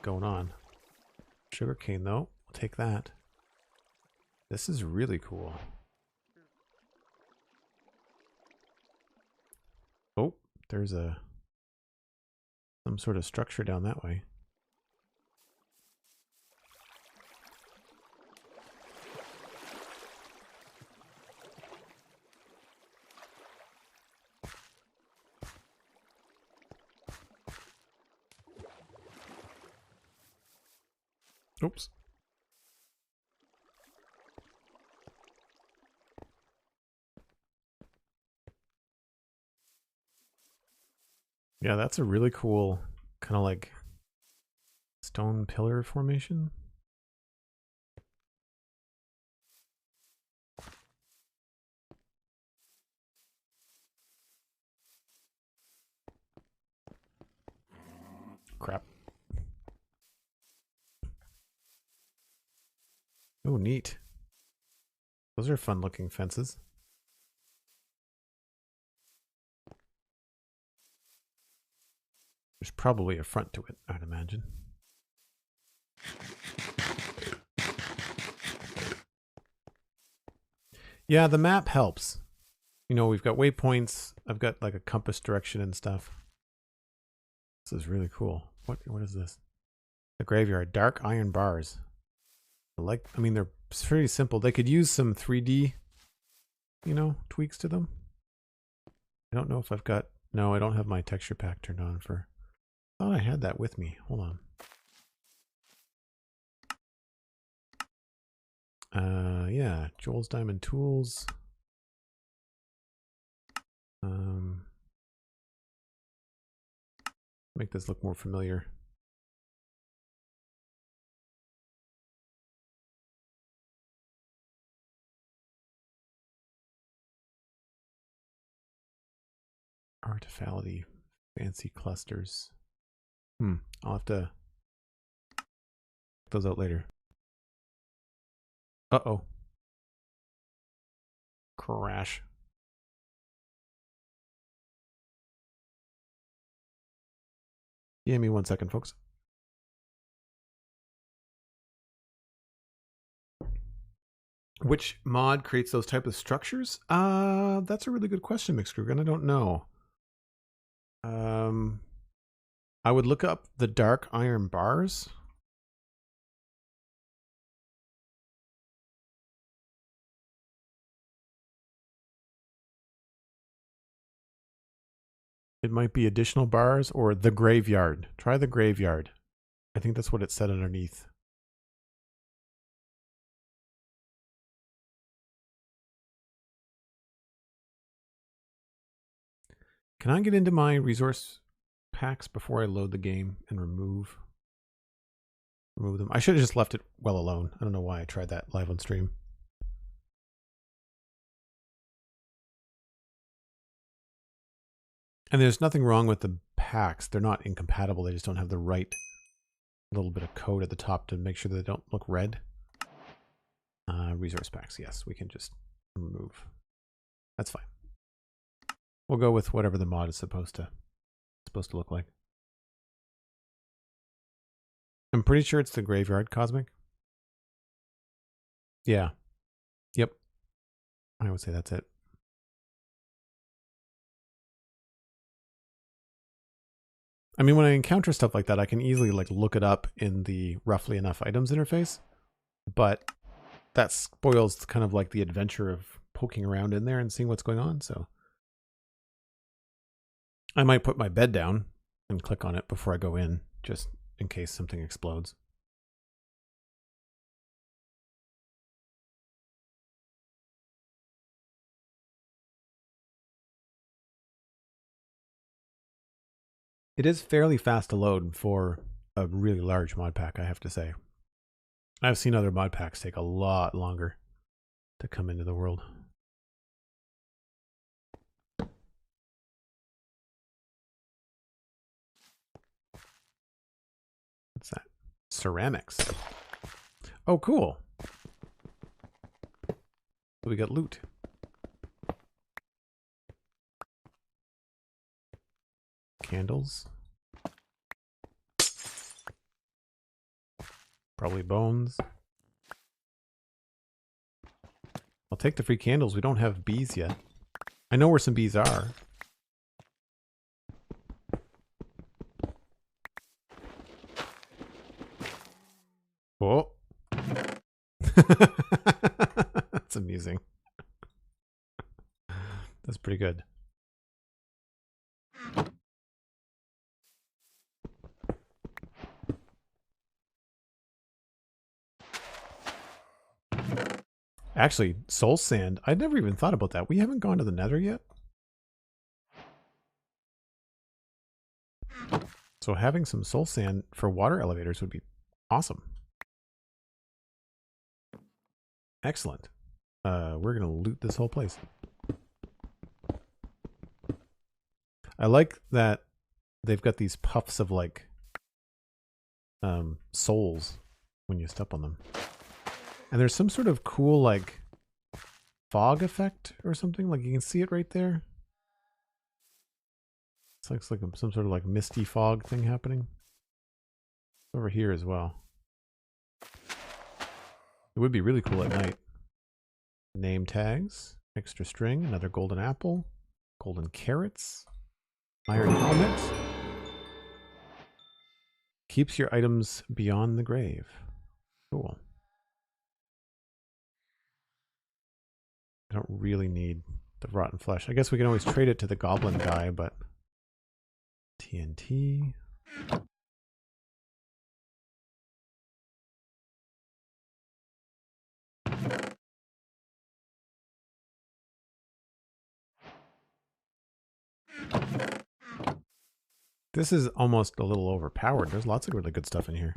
going on. Sugarcane, though. We'll take that. This is really cool. Oh, there's some sort of structure down that way. Oops. Yeah, that's a really cool kind of like stone pillar formation. Crap. Oh, neat. Those are fun looking fences. There's probably a front to it, I'd imagine. Yeah, the map helps. You know, we've got waypoints. I've got like a compass direction and stuff. This is really cool. What is this? The graveyard. Dark iron bars. I mean, they're pretty simple. They could use some 3D, you know, tweaks to them. I don't know if I've got... No, I don't have my texture pack turned on for... I thought I had that with me. Hold on. Yeah, Joel's Diamond Tools. Make this look more familiar. Artifality, fancy clusters. I'll have to check those out later. Uh-oh. Crash. Give me 1 second, folks. Which mod creates those type of structures? That's a really good question, Mixcrugan. I don't know. I would look up the dark iron bars. It might be additional bars or the graveyard. Try the graveyard. I think that's what it said underneath. Can I get into my resource packs before I load the game and remove them? I should have just left it well alone. I don't know why I tried that live on stream. And there's nothing wrong with the packs. They're not incompatible. They just don't have the right little bit of code at the top to make sure that they don't look red. Resource packs, yes, we can just remove. That's fine. We'll go with whatever the mod is supposed to look like. I'm pretty sure it's the graveyard, Cosmic. Yeah. Yep. I would say that's it. I mean, when I encounter stuff like that, I can easily like look it up in the roughly enough items interface, but that spoils kind of like the adventure of poking around in there and seeing what's going on. So I might put my bed down and click on it before I go in, just in case something explodes. It is fairly fast to load for a really large mod pack, I have to say. I've seen other mod packs take a lot longer to come into the world. What's that? Ceramics. Oh, cool. We got loot. Candles. Probably bones. I'll take the free candles. We don't have bees yet. I know where some bees are. Oh. That's amusing. That's pretty good. Actually, soul sand. I'd never even thought about that. We haven't gone to the Nether yet. So having some soul sand for water elevators would be awesome. Excellent. We're going to loot this whole place. I like that they've got these puffs of like souls when you step on them. And there's some sort of cool like fog effect or something. Like you can see it right there. It looks like some sort of like misty fog thing happening. Over here as well. It would be really cool at night. Name tags, extra string, another golden apple, golden carrots, iron helmet. Keeps your items beyond the grave. Cool. I don't really need the rotten flesh. I guess we can always trade it to the goblin guy, but TNT. This is almost a little overpowered. There's lots of really good stuff in here.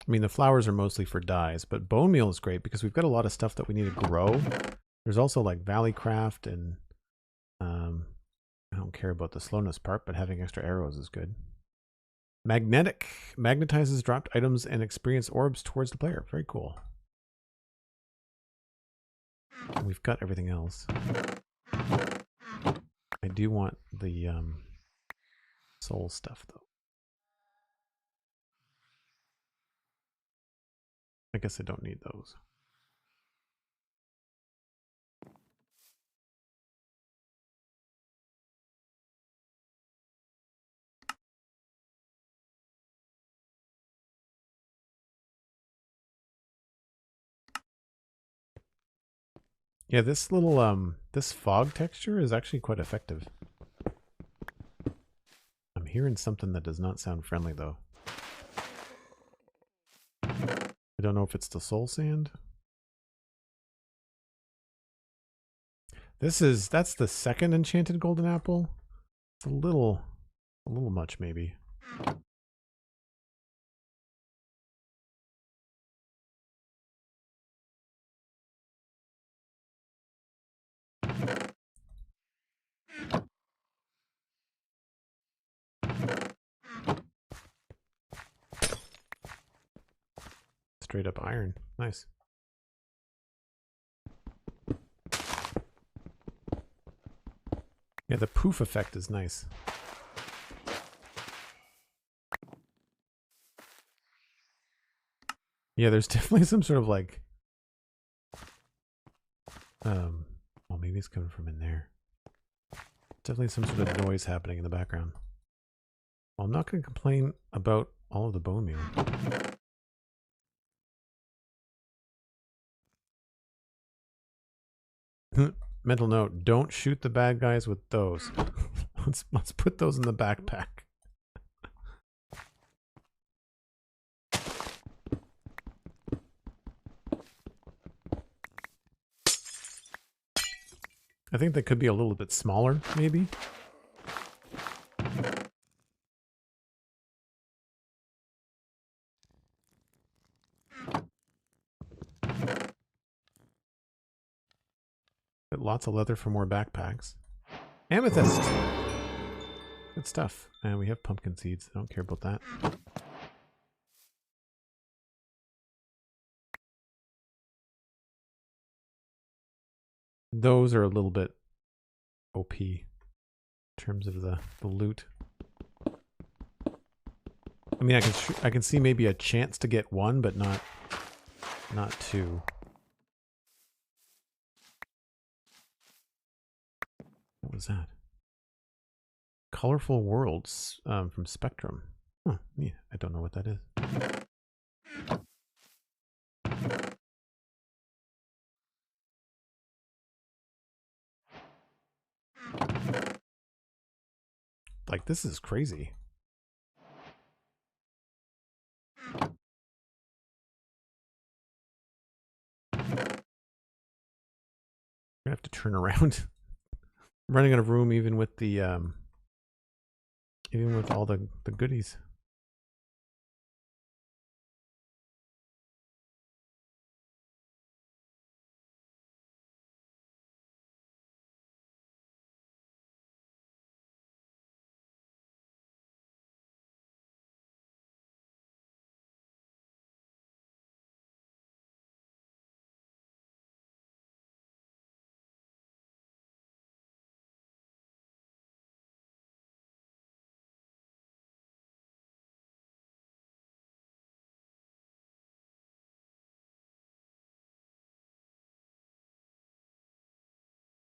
I mean, the flowers are mostly for dyes, but bone meal is great because we've got a lot of stuff that we need to grow. There's also like Valleycraft and I don't care about the slowness part, but having extra arrows is good. Magnetic. Magnetizes dropped items and experience orbs towards the player. Very cool. We've got everything else. I do want the soul stuff, though. I guess I don't need those. Yeah, this little this fog texture is actually quite effective. I'm hearing something that does not sound friendly though. I don't know if it's the soul sand. That's the second enchanted golden apple. It's a little much maybe. Straight up iron. Nice. Yeah, the poof effect is nice. Yeah, there's definitely some sort of like well maybe it's coming from in there. Definitely some sort of noise happening in the background. Well, I'm not going to complain about all of the bone meal. Mental note, don't shoot the bad guys with those. let's put those in the backpack. I think they could be a little bit smaller, maybe. But lots of leather for more backpacks. Amethyst! Good stuff. And we have pumpkin seeds. I don't care about that. Those are a little bit OP in terms of the loot. I mean, I can see maybe a chance to get one, but not two. What was that? Colorful Worlds from Spectrum. Oh, yeah, I don't know what that is. Like, this is crazy. I'm gonna have to turn around. I'm running out of room even with the even with all the goodies.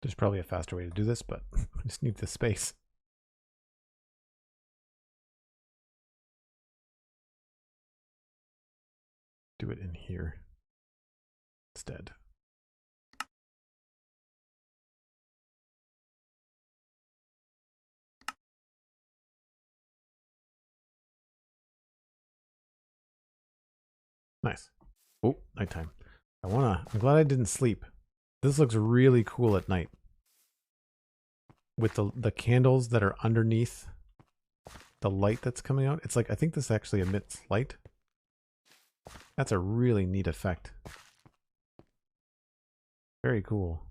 There's probably a faster way to do this, but I just need the space. do it in here instead. Nice. Oh, nighttime. I'm glad I didn't sleep. This looks really cool at night. With the candles that are underneath the light that's coming out. It's like, I think this actually emits light. That's a really neat effect. Very cool.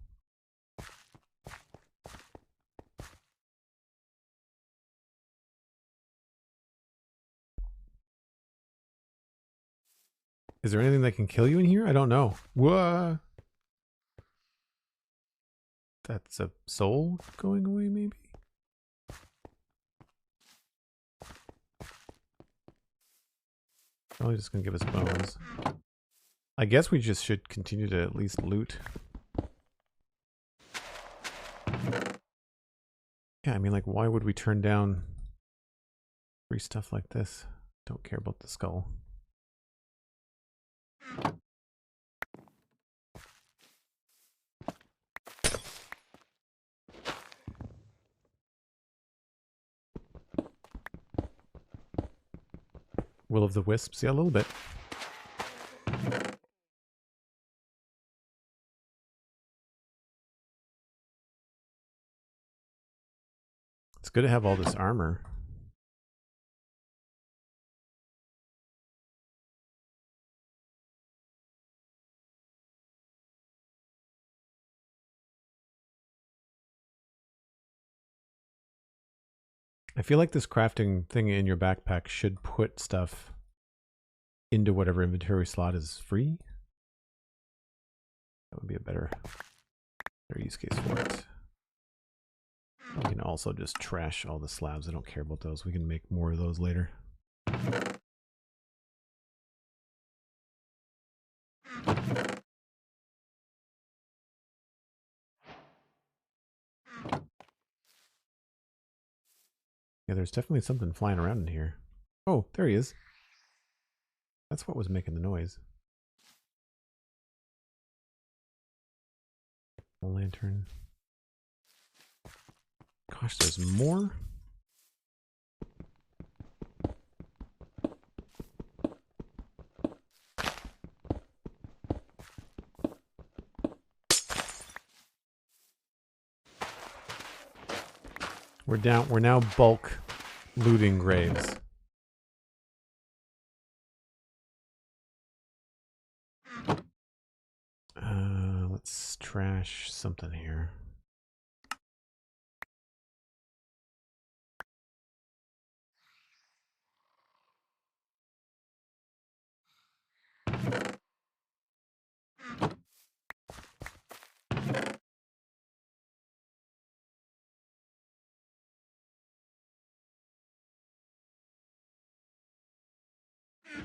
Is there anything that can kill you in here? I don't know. Whoa! That's a soul going away, maybe? Probably just gonna give us bones. I guess we just should continue to at least loot. Yeah, I mean, like, why would we turn down free stuff like this? Don't care about the skull. Will of the Wisps? Yeah, a little bit. It's good to have all this armor. I feel like this crafting thing in your backpack should put stuff into whatever inventory slot is free. That would be a better use case for it. We can also just trash all the slabs. I don't care about those. We can make more of those later. Yeah, there's definitely something flying around in here. Oh, there he is. That's what was making the noise. The lantern. Gosh, there's more? We're now bulk looting graves. Let's trash something here.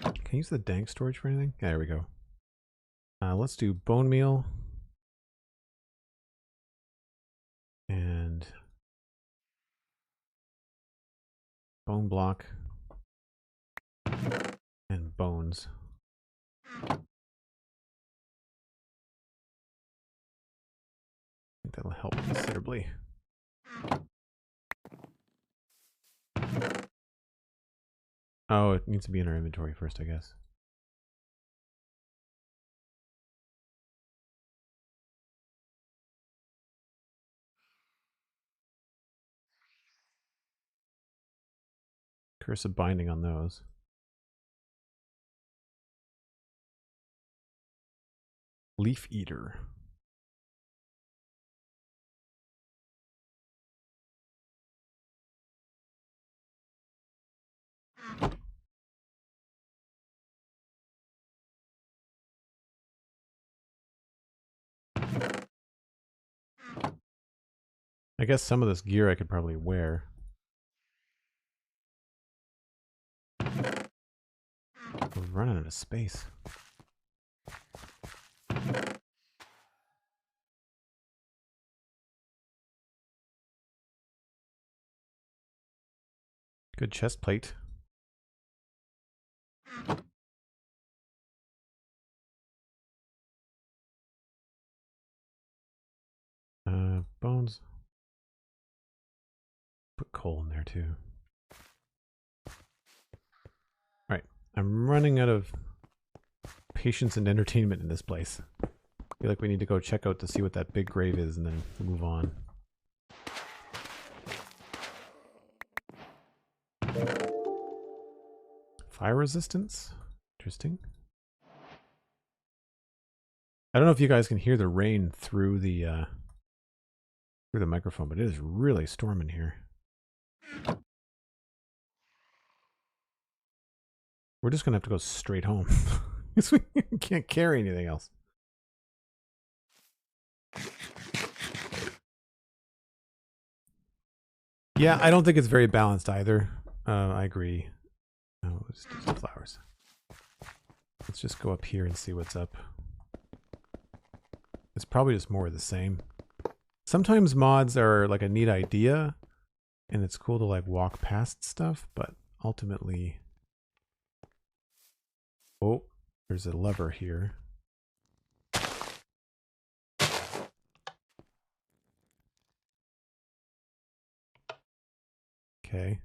Can I use the dank storage for anything? Yeah, there we go. Let's do bone meal. And bone block. And bones. I think that'll help considerably. Oh, it needs to be in our inventory first, I guess. Curse of binding on those. Leaf eater. I guess some of this gear I could probably wear. We're running out of space. Good chest plate. bones. Put coal in there too. Right. I'm running out of patience and entertainment in this place. I feel like we need to go check out to see what that big grave is and then move on. Fire resistance? Interesting. I don't know if you guys can hear the rain through the microphone, but it is really storming here. We're just gonna have to go straight home because we can't carry anything else. Yeah, I don't think it's very balanced either. I agree. Oh, let's do some flowers. Let's just go up here and see what's up. It's probably just more of the same. Sometimes mods are like a neat idea, and it's cool to like walk past stuff, but ultimately... Oh, there's a lever here. Okay.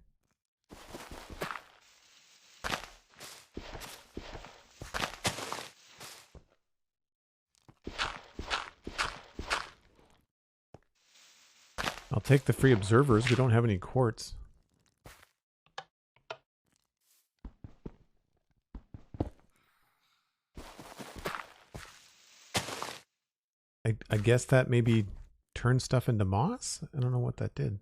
I'll take the free observers. We don't have any quartz. I guess that maybe turned stuff into moss? I don't know what that did.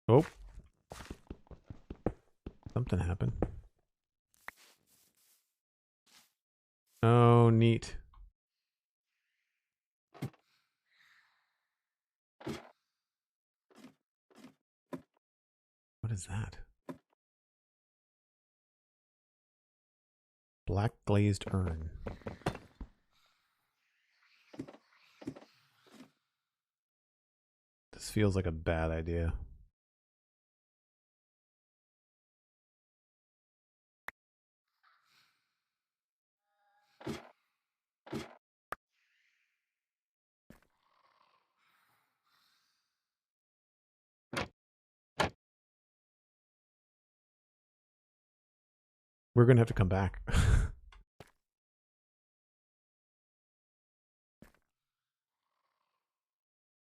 Oh. Something happened. Oh, neat. What is that? Black glazed urn. This feels like a bad idea. We're going to have to come back.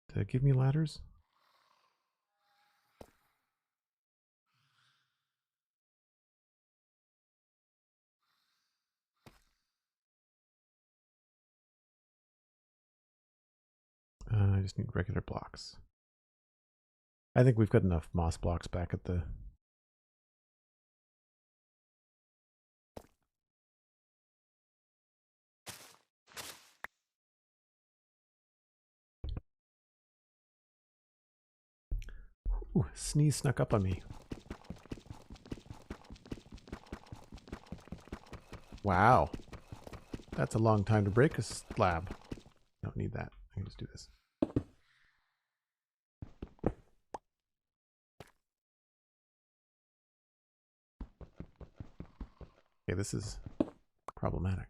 Did it give me ladders? I just need regular blocks. I think we've got enough moss blocks back at the... Ooh, sneeze snuck up on me. Wow. That's a long time to break a slab. Don't need that. I can just do this. Okay, this is problematic.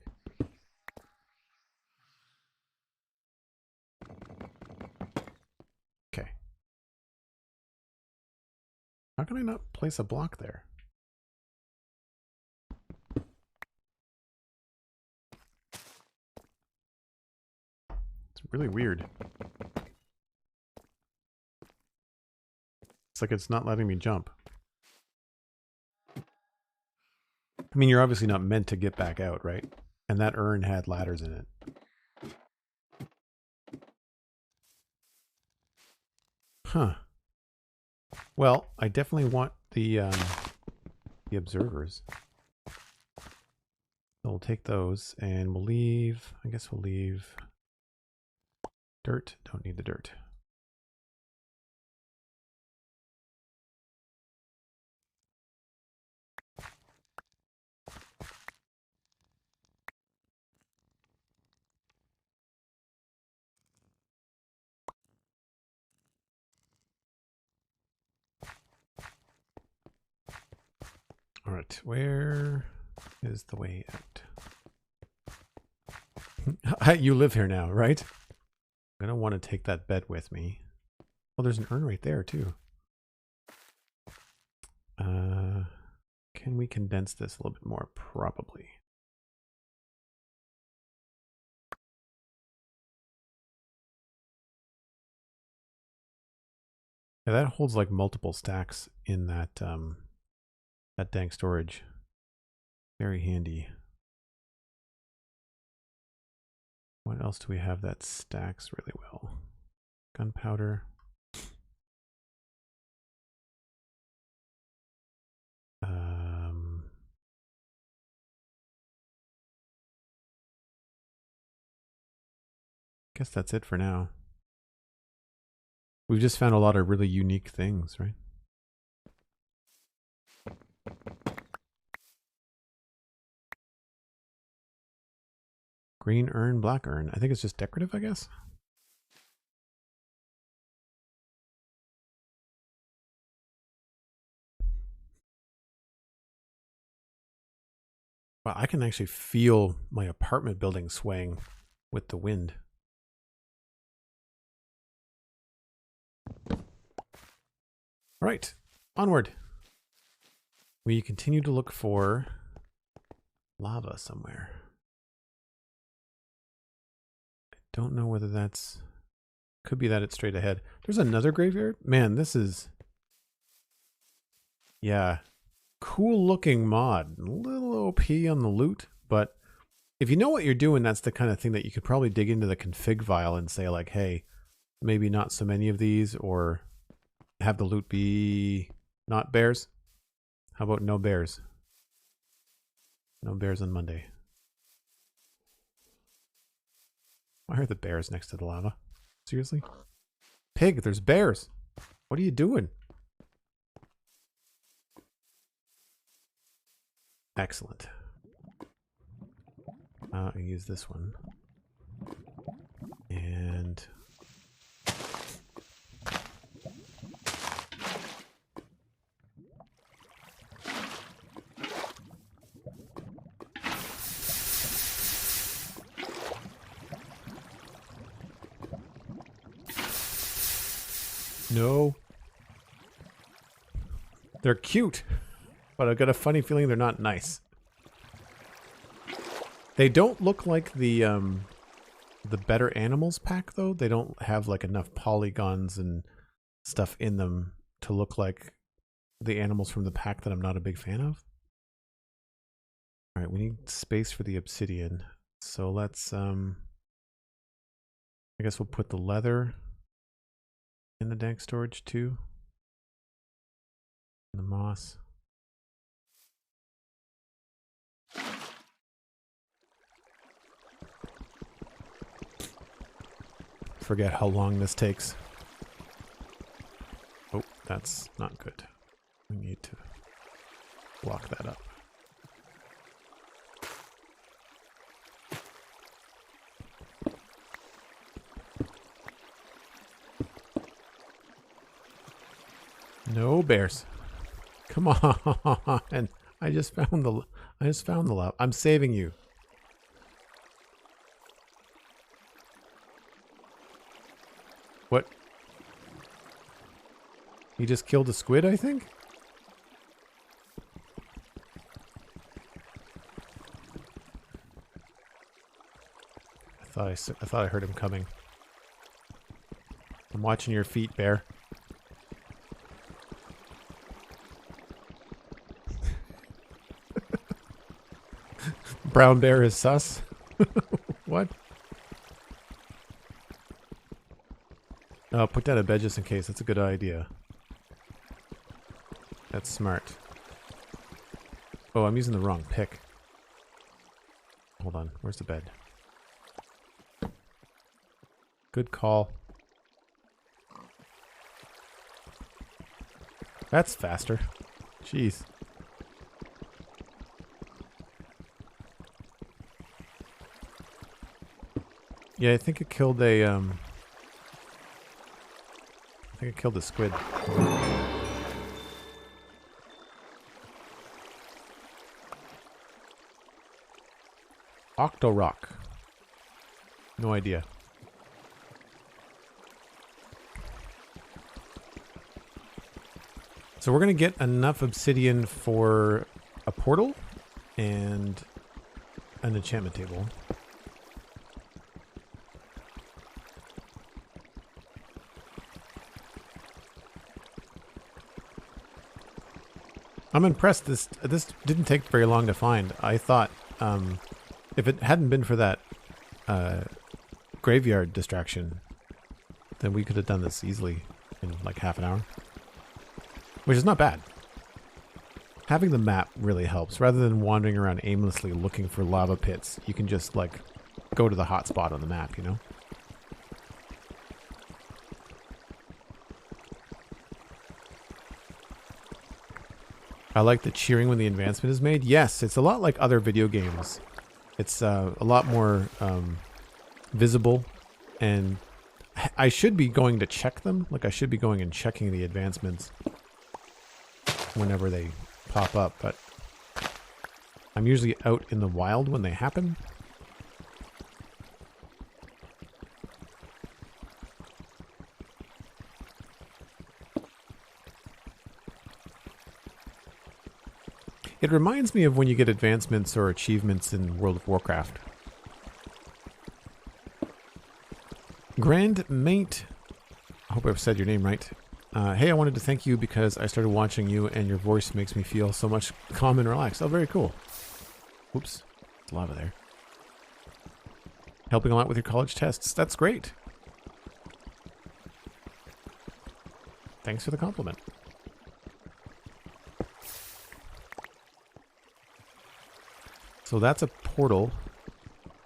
Okay. How can I not place a block there? It's really weird. It's like it's not letting me jump. I mean, you're obviously not meant to get back out, right? And that urn had ladders in it. Huh. Well, I definitely want the observers. So we'll take those and we'll leave, I guess we'll leave dirt. Don't need the dirt. All right, where is the way out? You live here now, right? I'm gonna want to take that bed with me. Oh, there's an urn right there too. Can we condense this a little bit more? Probably. Yeah, that holds like multiple stacks in that that dank storage. Very handy. What else do we have that stacks really well? Gunpowder. Guess that's it for now. We've just found a lot of really unique things, right? Green urn, black urn. I think it's just decorative, I guess. Wow, I can actually feel my apartment building swaying with the wind. All right, onward. We continue to look for lava somewhere. I don't know whether that's... Could be that it's straight ahead. There's another graveyard? Man, this is... Yeah. Cool looking mod. A little OP on the loot, but if you know what you're doing, that's the kind of thing that you could probably dig into the config file and say like, hey, maybe not so many of these, or have the loot be not bears. How about no bears? No bears on Monday. Why are the bears next to the lava? Seriously? Pig, there's bears. What are you doing? Excellent. I use this one. And... No. They're cute, but I've got a funny feeling they're not nice. They don't look like the Better Animals pack, though. They don't have like enough polygons and stuff in them to look like the animals from the pack that I'm not a big fan of. All right, we need space for the obsidian. So let's, I guess we'll put the leather in the dank storage too. And the moss. Forget how long this takes. Oh, that's not good. We need to block that up. No bears. Come on. I just found the lava. I'm saving you. What? You just killed a squid, I think? I thought I heard him coming. I'm watching your feet, bear. Brown bear is sus. What? Oh, put down a bed just in case. That's a good idea. That's smart. Oh, I'm using the wrong pick. Hold on. Where's the bed? Good call. That's faster. Jeez. Yeah, I think it killed a, I think it killed a squid. Octorock. No idea. So we're going to get enough obsidian for a portal and an enchantment table. I'm impressed. This didn't take very long to find. I thought if it hadn't been for that graveyard distraction, then we could have done this easily in like half an hour. Which is not bad. Having the map really helps. Rather than wandering around aimlessly looking for lava pits, you can just like go to the hot spot on the map, you know? I like the cheering when the advancement is made. Yes, it's a lot like other video games. It's a lot more visible, and I should be going to check them. Like I should be going and checking the advancements whenever they pop up, but I'm usually out in the wild when they happen. It reminds me of when you get advancements or achievements in World of Warcraft. Grand Mate, I hope I've said your name right. Hey, I wanted to thank you because I started watching you and your voice makes me feel so much calm and relaxed. Oh, very cool. Oops, there's lava there. Helping a lot with your college tests. That's great. Thanks for the compliment. So that's a portal,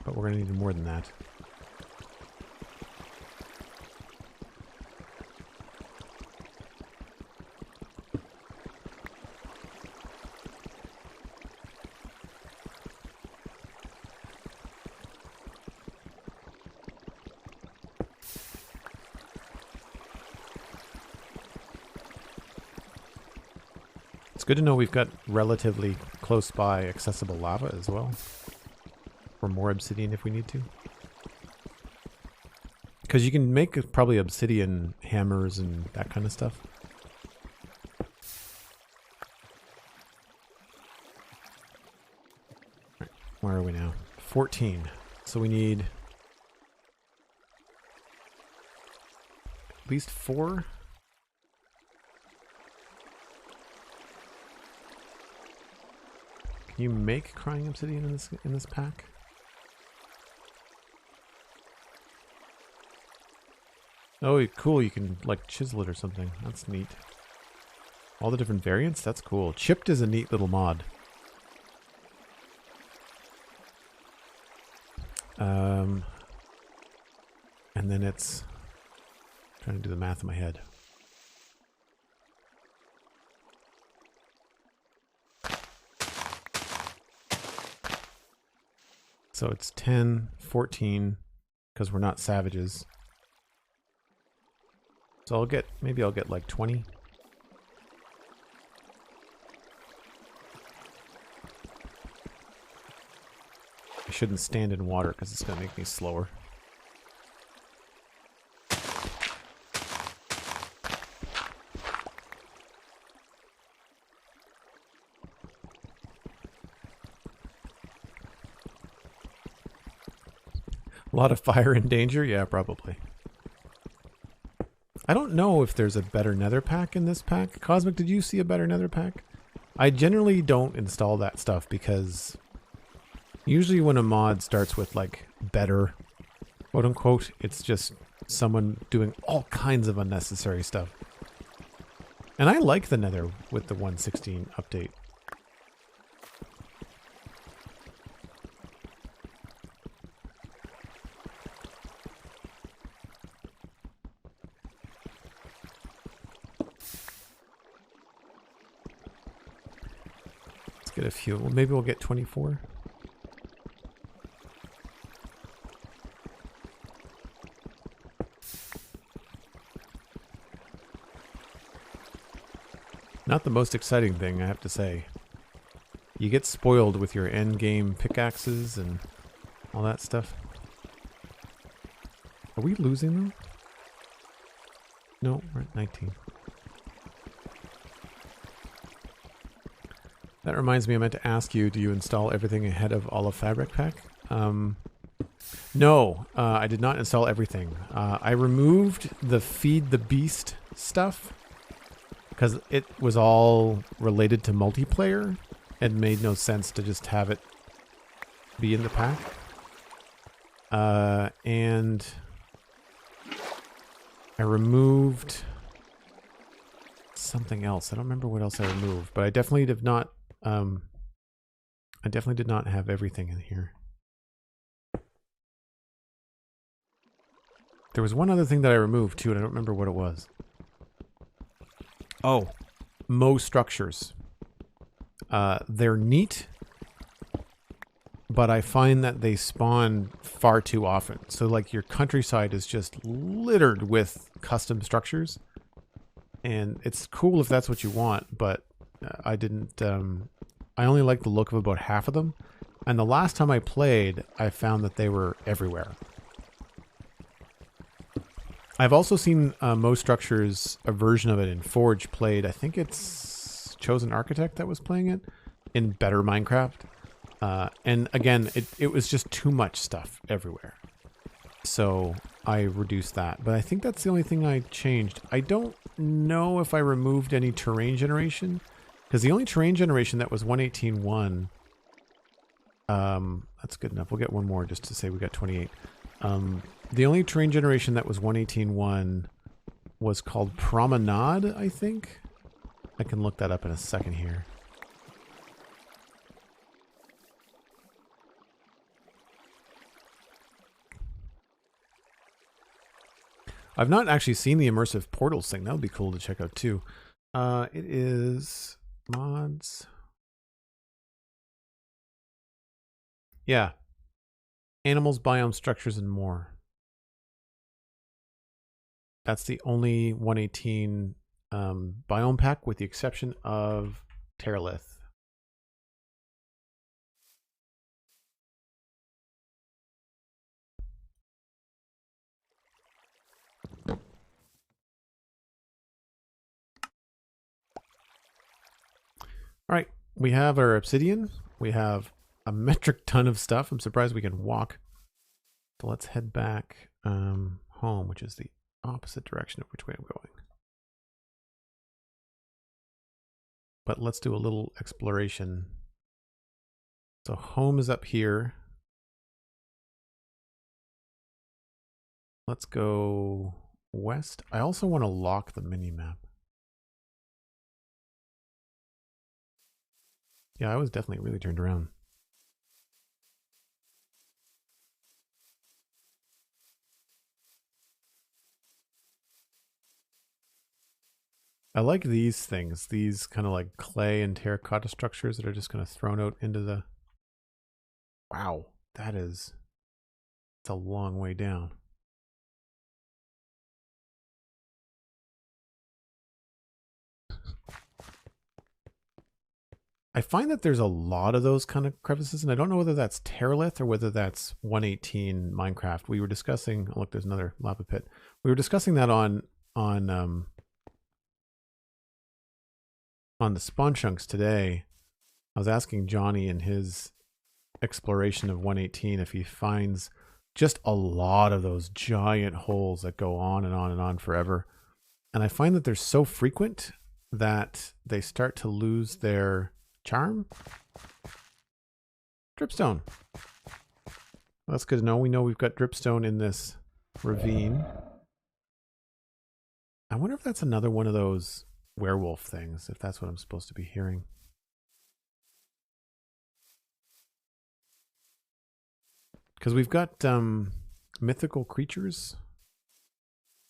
but we're going to need more than that. Good to know we've got relatively close by accessible lava as well. For more obsidian if we need to. Because you can make probably obsidian hammers and that kind of stuff. Right, where are we now? 14. So we need at least 4. Can you make crying obsidian in this pack? Oh, cool. You can like chisel it or something. That's neat. All the different variants? That's cool. Chipped is a neat little mod. And then it's trying to do the math in my head. So it's 10, 14, because we're not savages. So maybe I'll get like 20. I shouldn't stand in water because it's going to make me slower. A lot of fire and danger? Yeah, probably. I don't know if there's a better nether pack in this pack. Cosmic, did you see a better nether pack? I generally don't install that stuff because usually when a mod starts with like better, quote unquote, it's just someone doing all kinds of unnecessary stuff. And I like the nether with the 1.16 update. Get a few. Well, maybe we'll get 24. Not the most exciting thing, I have to say. You get spoiled with your end game pickaxes and all that stuff. Are we losing them? No, we're at 19. That reminds me, I meant to ask you, do you install everything ahead of all of Fabric Pack? No, I did not install everything. I removed the Feed the Beast stuff because it was all related to multiplayer and made no sense to just have it be in the pack. And I removed something else. I don't remember what else I removed, but I definitely did not. I definitely did not have everything in here. There was one other thing that I removed too, and I don't remember what it was. Oh, Mo structures. They're neat, but I find that they spawn far too often. So like your countryside is just littered with custom structures. And it's cool if that's what you want, but I didn't, I only like the look of about half of them. And the last time I played, I found that they were everywhere. I've also seen Mo Structures, a version of it in Forge played. I think it's Chosen Architect that was playing it in Better Minecraft. And again, it was just too much stuff everywhere. So I reduced that. But I think that's the only thing I changed. I don't know if I removed any terrain generation. Because the only terrain generation that was 118.1... that's good enough. We'll get one more just to say we got 28. The only terrain generation that was 118.1 was called Promenade, I think. I can look that up in a second here. I've not actually seen the immersive portals thing. That would be cool to check out too. It is mods. Yeah. Animals, biomes, structures, and more. That's the only 118 biome pack with the exception of Terralith. All right, we have our obsidian. We have a metric ton of stuff. I'm surprised we can walk. So let's head back home, which is the opposite direction of which way I'm going. But let's do a little exploration. So home is up here. Let's go west. I also want to lock the mini-map. Yeah, I was definitely really turned around. I like these things, these kind of like clay and terracotta structures that are just kind of thrown out into the... Wow, it's a long way down. I find that there's a lot of those kind of crevices, and I don't know whether that's Terralith or whether that's 118 Minecraft. We were discussing, oh, look, there's another lava pit. We were discussing that on the spawn chunks today. I was asking Johnny in his exploration of 118 if he finds just a lot of those giant holes that go on and on and on forever. And I find that they're so frequent that they start to lose their charm. Dripstone. Well, that's good to know. We know we've got dripstone in this ravine. I wonder if that's another one of those werewolf things, if that's what I'm supposed to be hearing. Because we've got mythical creatures,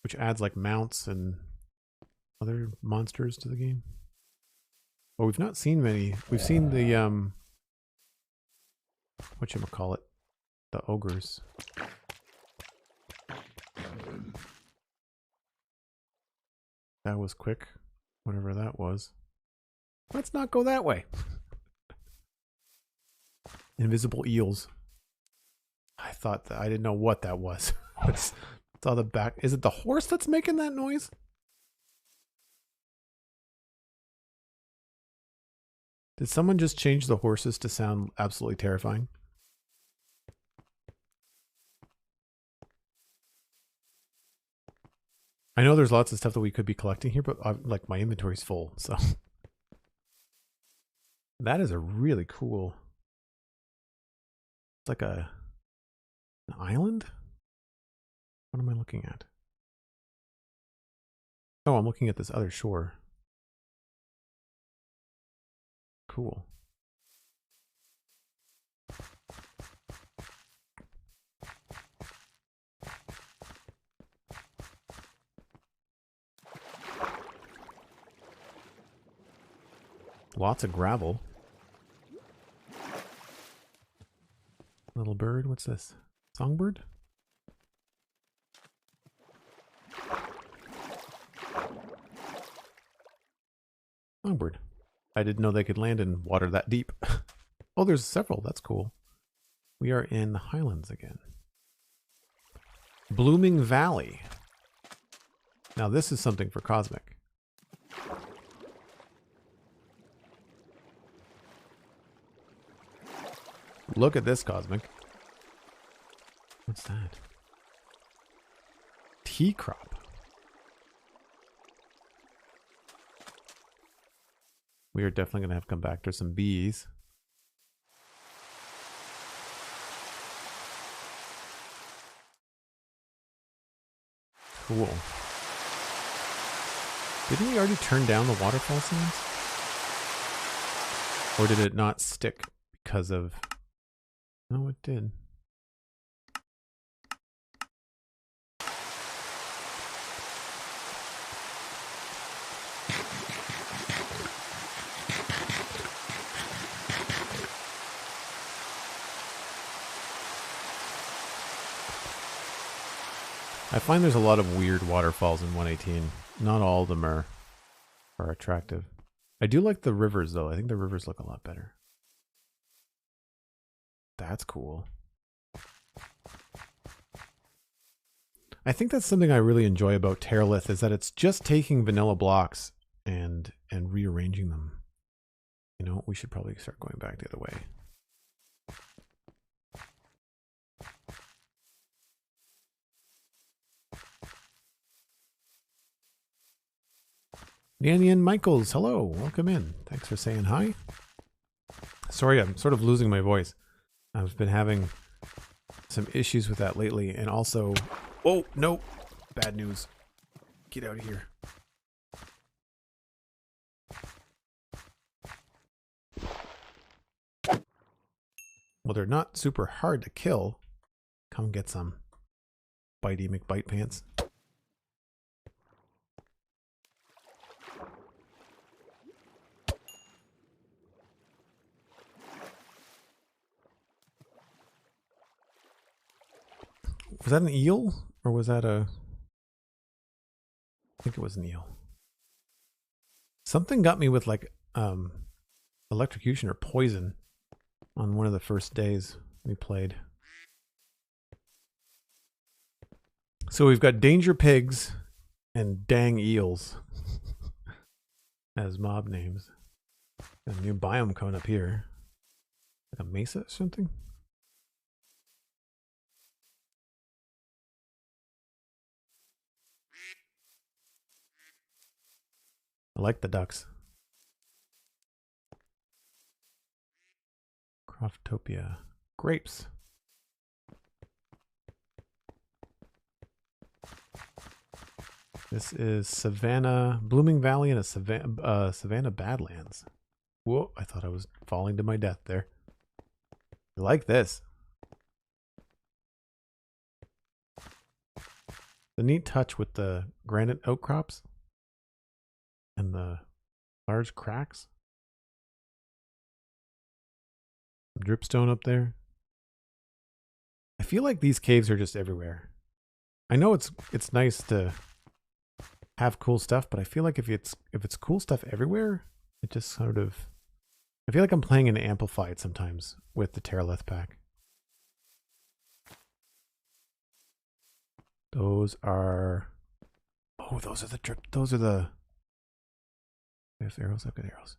which adds like mounts and other monsters to the game. Well, we've not seen many. We've seen the whatchamacallit, the ogres. That was quick, whatever that was. Let's not go that way. Invisible eels. I thought that I didn't know what that was. It's Saw the back. Is it the horse that's making that noise? Did someone just change the horses to sound absolutely terrifying? I know there's lots of stuff that we could be collecting here, but like my inventory's full, so. That is a really cool. It's like an island? What am I looking at? Oh, I'm looking at this other shore. Cool. Lots of gravel. Little bird, what's this? Songbird? Songbird. I didn't know they could land in water that deep. Oh, there's several. That's cool. We are in the Highlands again. Blooming Valley. Now this is something for Cosmic. Look at this, Cosmic. What's that? Tea crop. We are definitely going to have to come back. There's some bees. Cool. Didn't we already turn down the waterfall scenes? Or did it not stick because of... No, it did. I find there's a lot of weird waterfalls in 118. Not all of them are attractive. I do like the rivers though. I think the rivers look a lot better. That's cool. I think that's something I really enjoy about Terralith is that it's just taking vanilla blocks and rearranging them. You know, we should probably start going back the other way. Nanian Michaels, hello, welcome in. Thanks for saying hi. Sorry, I'm sort of losing my voice. I've been having some issues with that lately, and also... Oh, no! Bad news. Get out of here. Well, they're not super hard to kill. Come get some. Bitey McBite pants. Was that an eel? Or was that a... I think it was an eel. Something got me with like electrocution or poison on one of the first days we played. So we've got danger pigs and dang eels as mob names. A new biome coming up here. Like a mesa or something? I like the ducks. Croftopia. Grapes. This is Savannah, Blooming Valley and a Savannah Badlands. Whoa, I thought I was falling to my death there. I like this. The neat touch with the granite outcrops and the large cracks. Dripstone up there. I feel like these caves are just everywhere. I know it's nice to have cool stuff, but I feel like if it's cool stuff everywhere, it just sort of... I feel like I'm playing an amplified sometimes with the Terralith pack. Those are... Oh, those are the drip. Those are the... There's arrows. I've got arrows.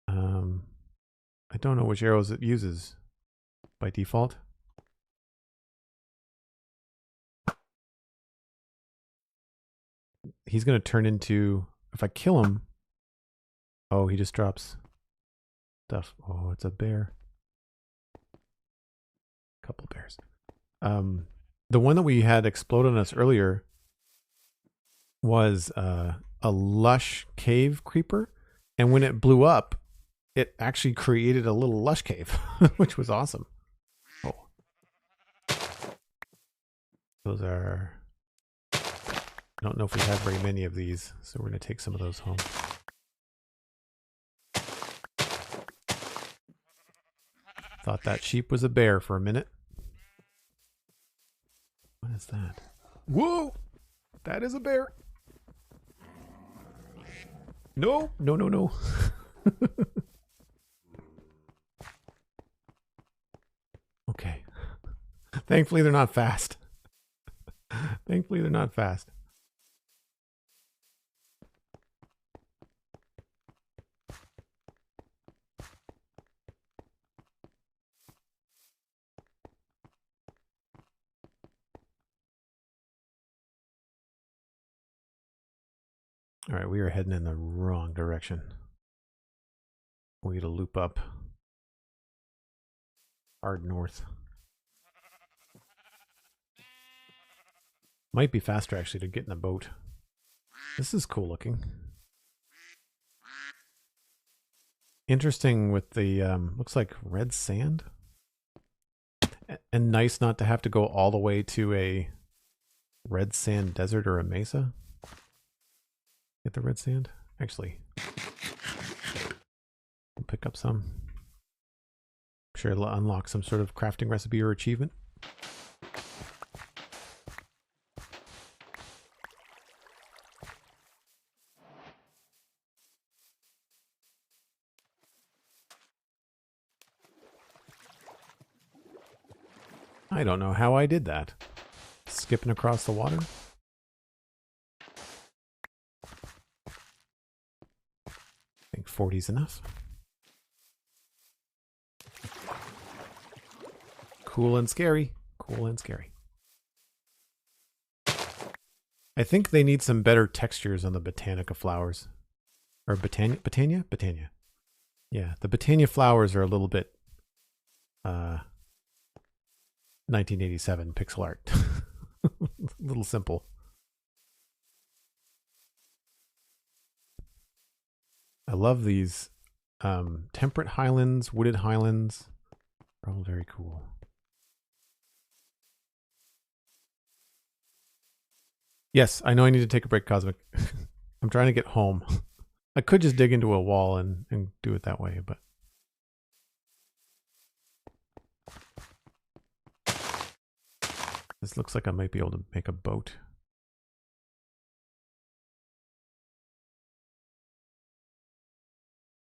I don't know which arrows it uses by default. He's going to turn into... If I kill him... Oh, he just drops stuff. Oh, it's a bear. Couple bears. The one that we had explode on us earlier was a lush cave creeper. And when it blew up, it actually created a little lush cave, which was awesome. Oh. Those are... I don't know if we have very many of these, so we're going to take some of those home. Thought that sheep was a bear for a minute. What is that? Whoa! That is a bear! No, no, no, no. Okay. Thankfully they're not fast. Thankfully they're not fast. All right, we are heading in the wrong direction. We need to loop up. Hard north. Might be faster actually to get in a boat. This is cool looking. Interesting with the, looks like red sand. And nice not to have to go all the way to a red sand desert or a mesa. Get the red sand? Actually, we'll pick up some. I'm sure it'll unlock some sort of crafting recipe or achievement. I don't know how I did that. Skipping across the water? I think 40's enough. Cool and scary. Cool and scary. I think they need some better textures on the Botanica flowers. Or Botania? Botania? Botania. Yeah, the Botania flowers are a little bit 1987 pixel art. A little simple. I love these temperate highlands, wooded highlands. They're all very cool. Yes, I know I need to take a break, Cosmic. I'm trying to get home. I could just dig into a wall and do it that way, but... This looks like I might be able to make a boat.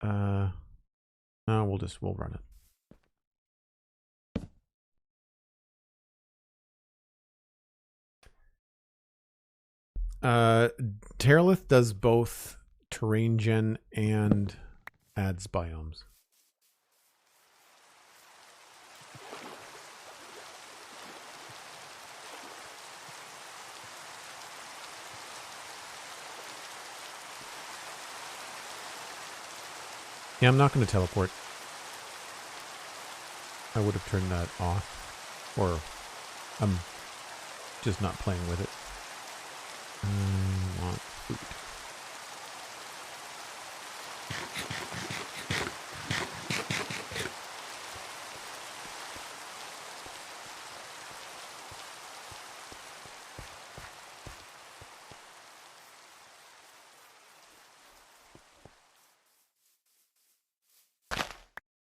No, we'll run it. Terralith does both terrain gen and adds biomes. Yeah, I'm not going to teleport. I would have turned that off. Or I'm just not playing with it. I want food.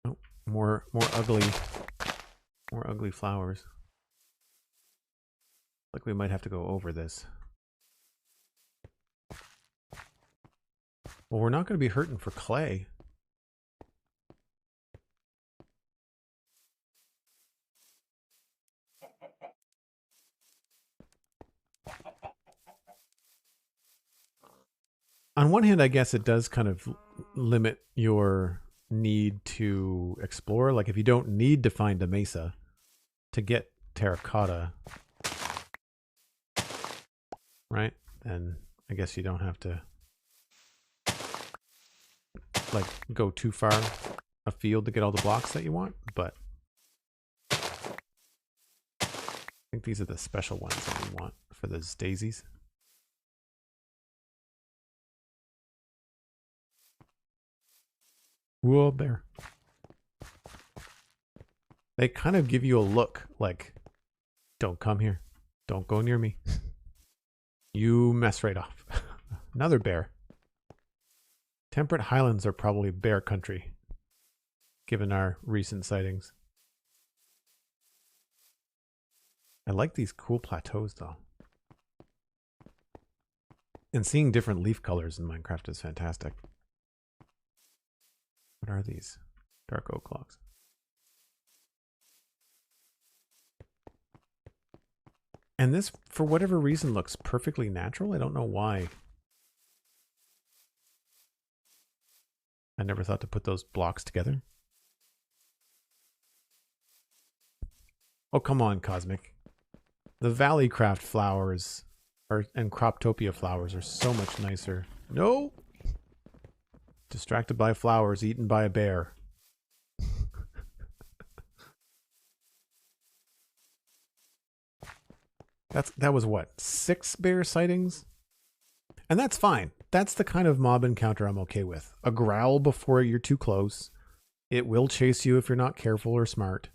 Oh, more ugly flowers. Like we might have to go over this. Well, we're not going to be hurting for clay. On one hand, I guess it does kind of limit your need to explore. Like if you don't need to find a mesa to get terracotta, right? Then I guess you don't have to like go too far afield to get all the blocks that you want, but I think these are the special ones that we want for those daisies. Whoa, there. They kind of give you a look like, don't come here. Don't go near me. You mess right off. Another bear. Temperate highlands are probably bear country, given our recent sightings. I like these cool plateaus, though. And seeing different leaf colors in Minecraft is fantastic. What are these? Dark oak logs. And this, for whatever reason, looks perfectly natural. I don't know why. I never thought to put those blocks together. Oh, come on, Cosmic. The Valleycraft flowers and Croptopia flowers are so much nicer. No! Distracted by flowers, eaten by a bear. That was what? 6 bear sightings? And that's fine. That's the kind of mob encounter I'm okay with. A growl before you're too close. It will chase you if you're not careful or smart.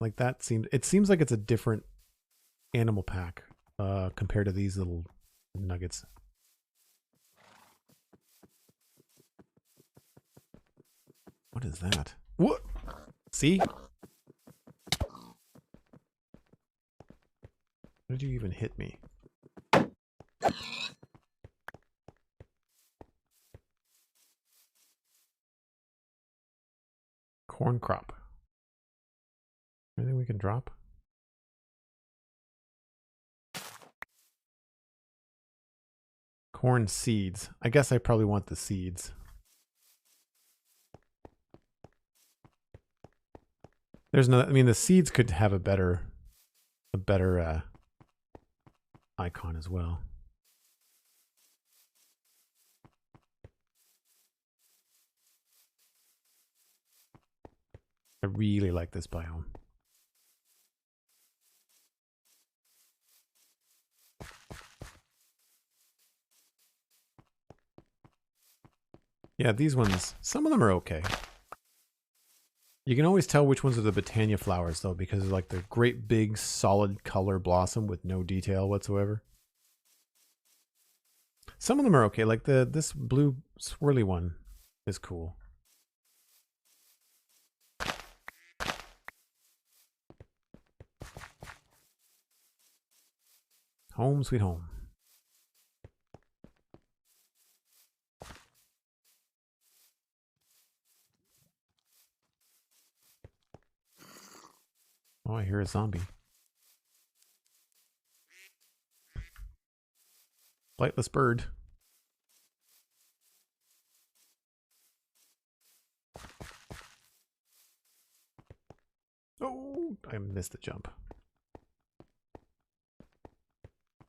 Like that seems like it's a different animal pack compared to these little nuggets. What is that? What? See? How did you even hit me? Corn crop. Anything we can drop? Corn seeds. I guess I probably want the seeds. There's no, I mean, the seeds could have a better icon as well. I really like this biome. Yeah, these ones, some of them are okay. You can always tell which ones are the Botania flowers, though, because they're like the great big solid color blossom with no detail whatsoever. Some of them are okay, like this blue swirly one is cool. Home sweet home. Oh, I hear a zombie. Flightless bird. Oh, I missed the jump.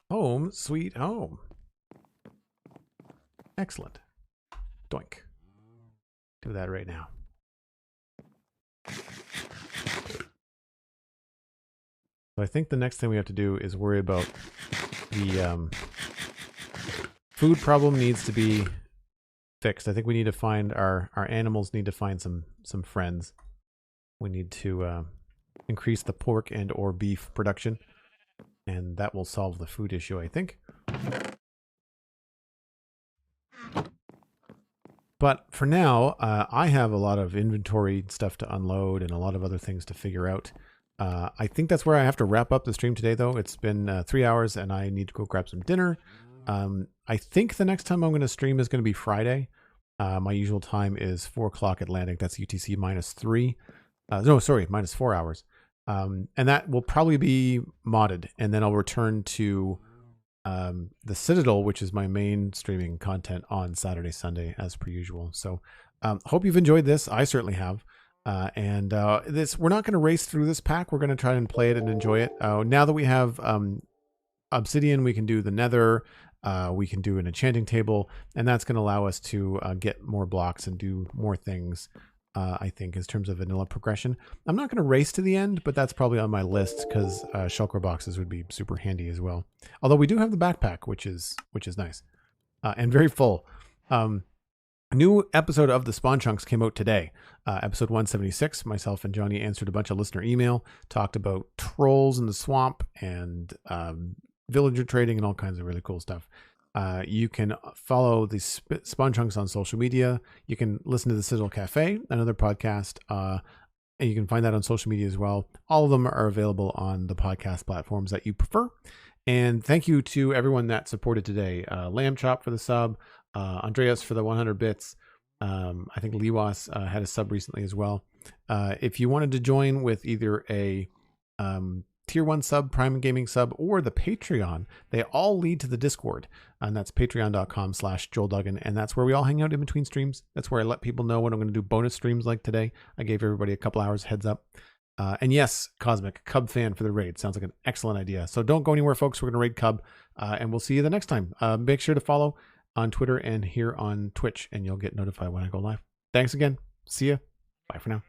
Home, sweet home. Excellent. Doink. Do that right now. So I think the next thing we have to do is worry about the food problem needs to be fixed. I think we need to find our animals need to find some friends. We need to increase the pork and or beef production, and that will solve the food issue, I think. But for now, I have a lot of inventory stuff to unload and a lot of other things to figure out. I think that's where I have to wrap up the stream today, though. It's been 3 hours and I need to go grab some dinner. I think the next time I'm going to stream is going to be Friday. My usual time is 4 o'clock Atlantic. That's UTC -3. No, sorry, -4 hours. And that will probably be modded. And then I'll return to the Citadel, which is my main streaming content on Saturday, Sunday, as per usual. So hope you've enjoyed this. I certainly have. We're not going to race through this pack. We're going to try and play it and enjoy it. Now that we have obsidian, we can do the nether. We can do an enchanting table, and that's going to allow us to get more blocks and do more things. I think in terms of vanilla progression, I'm not going to race to the end, but that's probably on my list because shulker boxes would be super handy as well. Although we do have the backpack, which is nice and very full. A new episode of the Spawn Chunks came out today, episode 176. Myself and Johnny answered a bunch of listener email, talked about trolls in the swamp and villager trading and all kinds of really cool stuff. You can follow the Spawn Chunks on social media. You can listen to the Citadel Cafe, another podcast, and you can find that on social media as well. All of them are available on the podcast platforms that you prefer. And thank you to everyone that supported today. Lamb Chop for the sub, Andreas for the 100 bits. I think Liwas had a sub recently as well. If you wanted to join with either a tier 1 sub, prime gaming sub, or the Patreon, they all lead to the Discord, and that's patreon.com/JoelDuggan, and that's where we all hang out in between streams. That's where I let people know when I'm going to do bonus streams like today. I gave everybody a couple hours heads up. And yes, Cosmic, Cub fan for the raid. Sounds like an excellent idea. So don't go anywhere, folks. We're going to raid Cub, and we'll see you the next time. Make sure to follow on Twitter and here on Twitch, and you'll get notified when I go live. Thanks again. See ya. Bye for now.